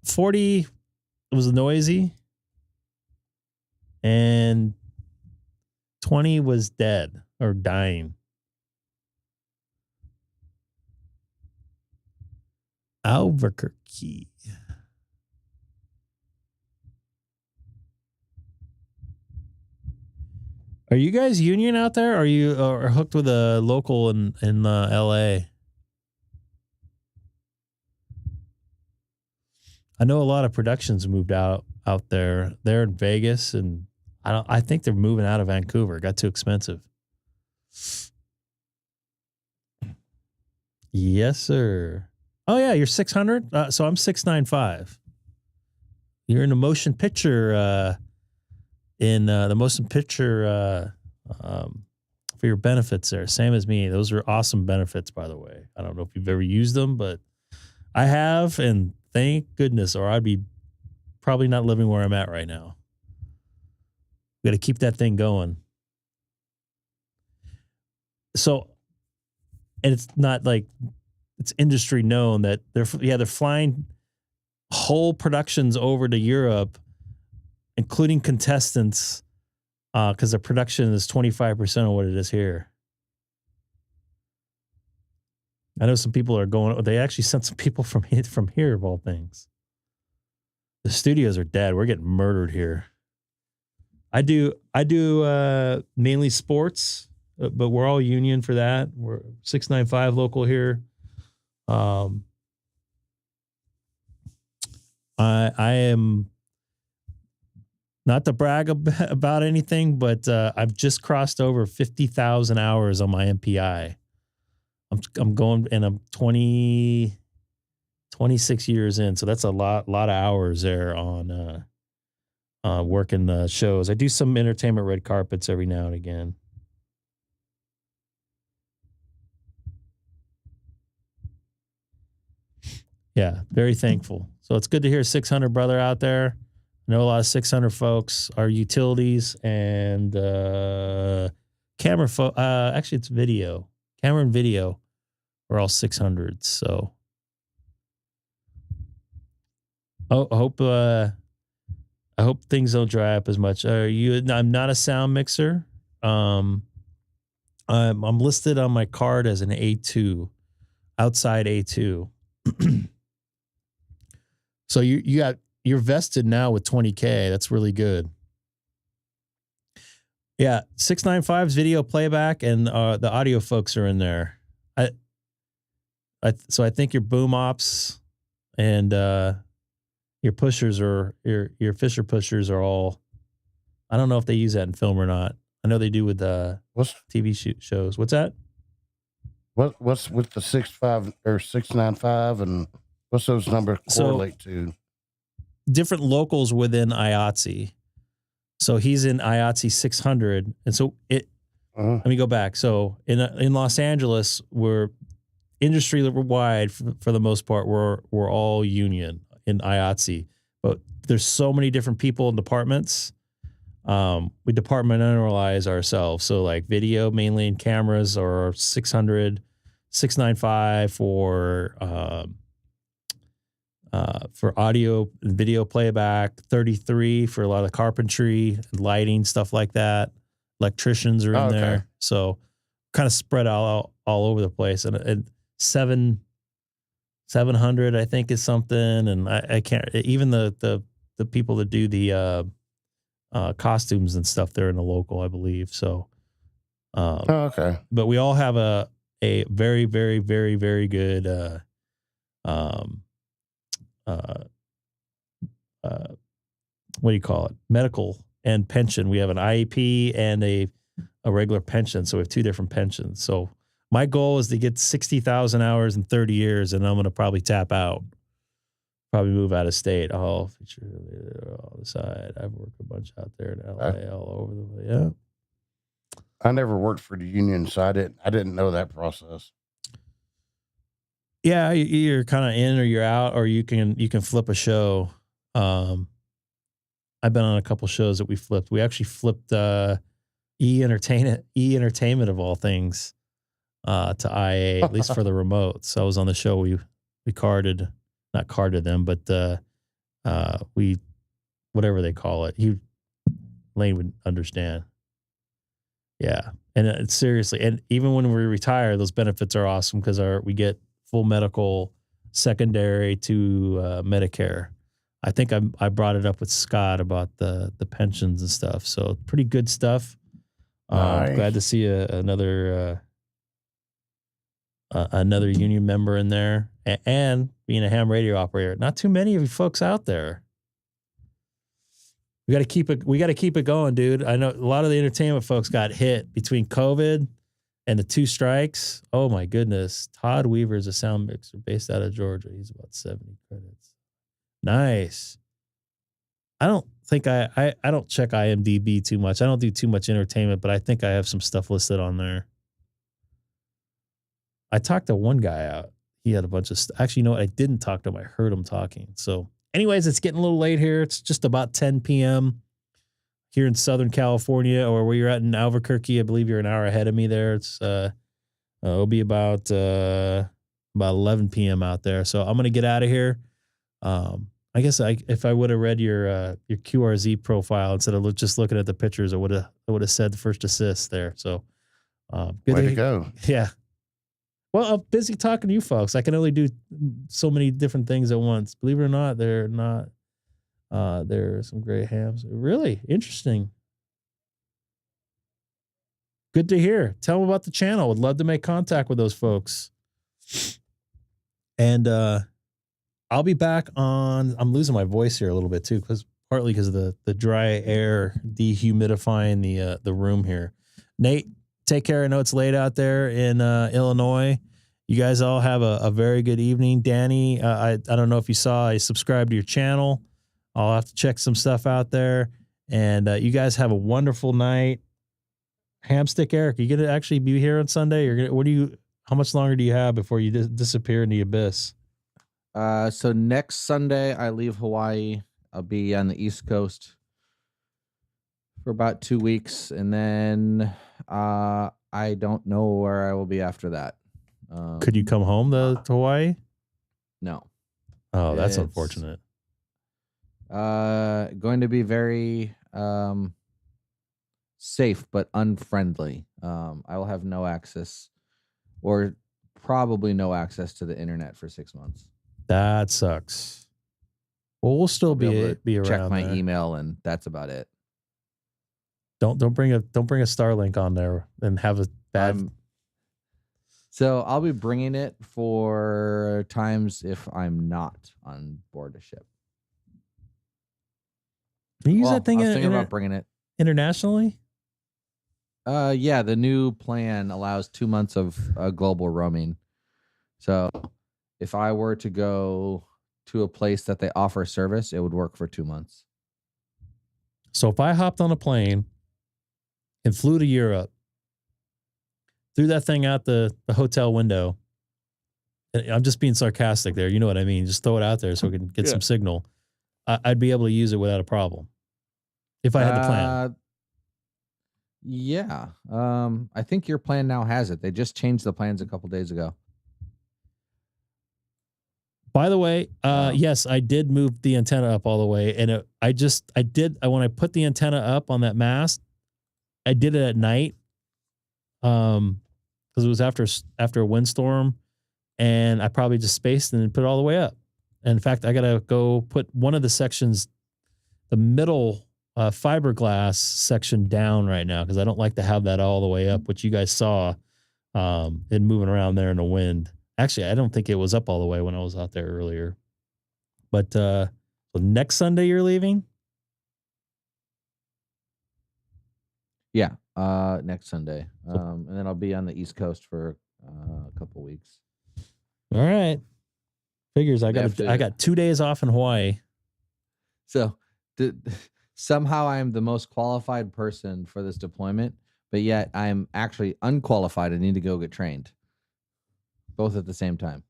40 was noisy and 20 was dead or dying. Albuquerque. Are you guys union out there? Or are you hooked with a local in LA? I know a lot of productions moved out there. They're in Vegas, and I think they're moving out of Vancouver. It got too expensive. Yes, sir. Oh yeah, you're 600. So I'm 695. You're in the motion picture. The motion picture for your benefits there, same as me. Those are awesome benefits, by the way. I don't know if you've ever used them, but I have, and thank goodness, or I'd be probably not living where I'm at right now. We got to keep that thing going. So, and it's not like it's industry known that they're flying whole productions over to Europe, including contestants, because the production is 25% of what it is here. I know some people are going. They actually sent some people from here of all things. The studios are dead. We're getting murdered here. I do mainly sports, but we're all union for that. We're 695 local here. I am not to brag about anything, but I've just crossed over 50,000 hours on my MPI. I'm going, and I'm 26 years in, so that's a lot of hours there on working the shows. I do some entertainment red carpets every now and again. Yeah, very thankful. So it's good to hear 600 brother out there. I know a lot of 600 folks are utilities and camera. Actually, it's video. Camera and video are all 600s. So I hope things don't dry up as much. I'm not a sound mixer. I'm listed on my card as an A2, outside A2. So you're vested now with 20K. That's really good. Yeah, 695's video playback, and the audio folks are in there. So I think your boom ops and your pushers or your Fisher pushers are all. I don't know if they use that in film or not. I know they do with TV shows. What's that? What's with the 65 or 695 and what's those numbers correlate to? Different locals within IATSE. So he's in IATSE 600. And so let me go back. So in Los Angeles, we're industry wide for the most part, we're all union in IATSE. But there's so many different people in departments. We departmentalize ourselves. So like video mainly in cameras or 600, 695 for audio and video playback, 33 for a lot of carpentry, lighting, stuff like that. Electricians are in there. So kind of spread out all over the place. And 700, I think, is something. And I can't, even the people that do the costumes and stuff, they're in the local, I believe. So, but we all have a very, very, very, very good, what do you call it? Medical and pension. We have an IEP and a regular pension. So we have two different pensions. So my goal is to get 60,000 hours in 30 years, and I'm going to probably tap out, probably move out of state. I'll feature on the side. I've worked a bunch out there in LA, all over the place. Yeah. I never worked for the union, so I didn't know that process. Yeah, you're kind of in or you're out, or you can flip a show. I've been on a couple shows that we flipped. We actually flipped E Entertainment of all things to IA, at least for the remote. So I was on the show. We not carded them, but we, whatever they call it. Lane would understand. Yeah, and it's seriously, and even when we retire, those benefits are awesome because we get full medical, secondary to Medicare. I think I brought it up with Scott about the pensions and stuff. So pretty good stuff. Nice. Glad to see another union member in there, and being a ham radio operator. Not too many of you folks out there. We got to keep it going, dude. I know a lot of the entertainment folks got hit between COVID and the 2 strikes. Oh my goodness. Todd Weaver is a sound mixer based out of Georgia. He's about 70 credits. Nice. I don't think I don't check IMDb too much. I don't do too much entertainment, but I think I have some stuff listed on there. I talked to one guy out. He had a bunch of actually, you know what? I didn't talk to him. I heard him talking. So anyways, it's getting a little late here. It's just about 10 p.m. here in Southern California, or where you're at in Albuquerque. I believe you're an hour ahead of me there. It's it'll be about 11 p.m. out there. So I'm gonna get out of here. I guess if I would have read your QRZ profile instead of just looking at the pictures, I would have said the first assist there. So good way to go. Yeah. Well, I'm busy talking to you folks. I can only do so many different things at once. Believe it or not, they're not. There are some great hams. Really interesting. Good to hear. Tell them about the channel. Would love to make contact with those folks. And I'll be back on. I'm losing my voice here a little bit too, partly because of the dry air dehumidifying the room here. Nate, take care. I know it's late out there in Illinois. You guys all have a very good evening. Danny, I don't know if you saw, I subscribed to your channel. I'll have to check some stuff out there. And you guys have a wonderful night. Hamstick Eric, you gonna actually be here on Sunday? How much longer do you have before you disappear in the abyss? So next Sunday I leave Hawaii. I'll be on the East Coast for about 2 weeks, and then I don't know where I will be after that. Could you come home to Hawaii? No. Oh, that's unfortunate. Going to be very safe but unfriendly. I will have no access, or probably no access to the internet for 6 months. That sucks. Well, we'll still be around. Check my there. email, and that's about it. Don't bring a Starlink on there and have a bad. So I'll be bringing it for times if I'm not on board a ship. Can you use that thing? I was thinking about bringing it internationally. Yeah, the new plan allows 2 months of global roaming. So if I were to go to a place that they offer service, it would work for 2 months. So if I hopped on a plane and flew to Europe, threw that thing out the hotel window, and I'm just being sarcastic there. You know what I mean? Just throw it out there so we can get some signal. I'd be able to use it without a problem if I had the plan. Yeah. I think your plan now has it. They just changed the plans a couple days ago. By the way, yes, I did move the antenna up all the way, and when I put the antenna up on that mast, I did it at night, because it was after a windstorm, and I probably just spaced and put it all the way up. And in fact, I gotta go put one of the sections, the middle fiberglass section, down right now because I don't like to have that all the way up, which you guys saw, it moving around there in the wind. Actually, I don't think it was up all the way when I was out there earlier. But so next Sunday you're leaving? Yeah, next Sunday. And then I'll be on the East Coast for a couple weeks. All right. Figures I got 2 days off in Hawaii. So somehow I'm the most qualified person for this deployment, but yet I'm actually unqualified and need to go get trained. Both at the same time.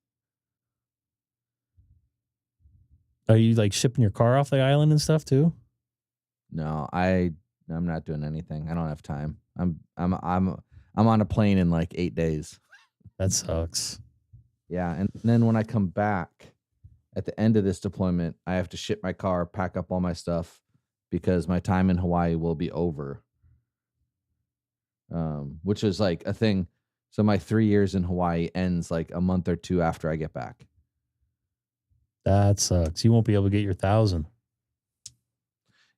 Are you like shipping your car off the island and stuff too? No, I'm not doing anything. I don't have time. I'm on a plane in like 8 days. That sucks. Yeah, and then when I come back at the end of this deployment, I have to ship my car, pack up all my stuff because my time in Hawaii will be over. Which is like a thing. So my 3 years in Hawaii ends like a month or two after I get back. That sucks. You won't be able to get your 1,000.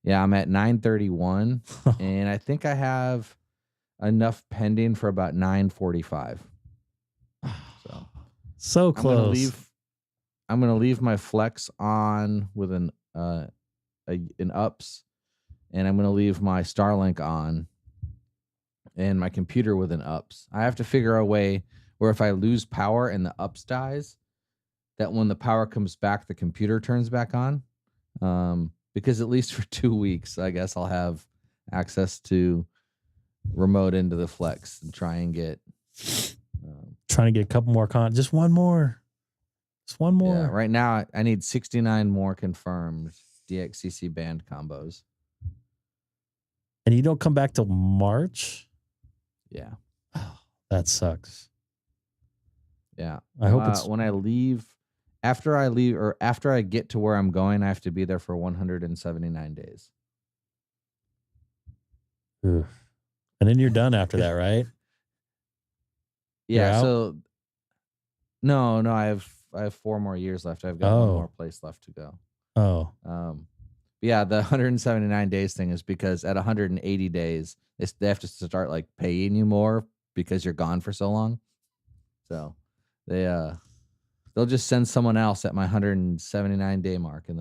Yeah, I'm at 931, and I think I have enough pending for about 945. So close. I'm gonna leave my flex on with an UPS, and I'm gonna leave my Starlink on. And my computer with an UPS. I have to figure out a way where if I lose power and the UPS dies, that when the power comes back, the computer turns back on. Because at least for 2 weeks, I guess I'll have access to remote into the Flex and try and get trying to get a couple more just one more. Just one more. Yeah, right now I need 69 more confirmed DXCC band combos. And you don't come back till March? Yeah. That sucks. Yeah. I hope it's when I leave, after I get to where I'm going, I have to be there for 179 days. Oof. And then you're done after that, right? Yeah. So no, I have 4 more years left. I've got one more place left to go. Oh. Yeah, the 179 days thing is because at 180 days, they have to start like paying you more because you're gone for so long. So they'll just send someone else at my 179 day mark, and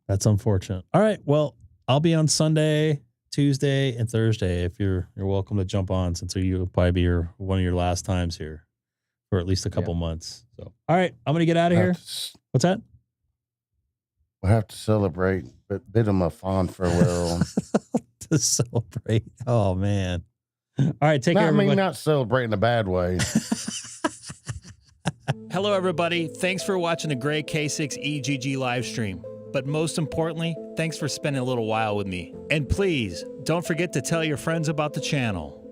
That's unfortunate. All right, well, I'll be on Sunday, Tuesday, and Thursday. If you're welcome to jump on, since you'll probably be one of your last times here for at least a couple months. So, all right, I'm gonna get out of here. What's that? We'll have to celebrate, but bid them a fond farewell. To celebrate. Oh, man. All right, take care, everybody. I mean, not celebrate in a bad way. Hello, everybody. Thanks for watching the great K6EGG live stream. But most importantly, thanks for spending a little while with me. And please, don't forget to tell your friends about the channel.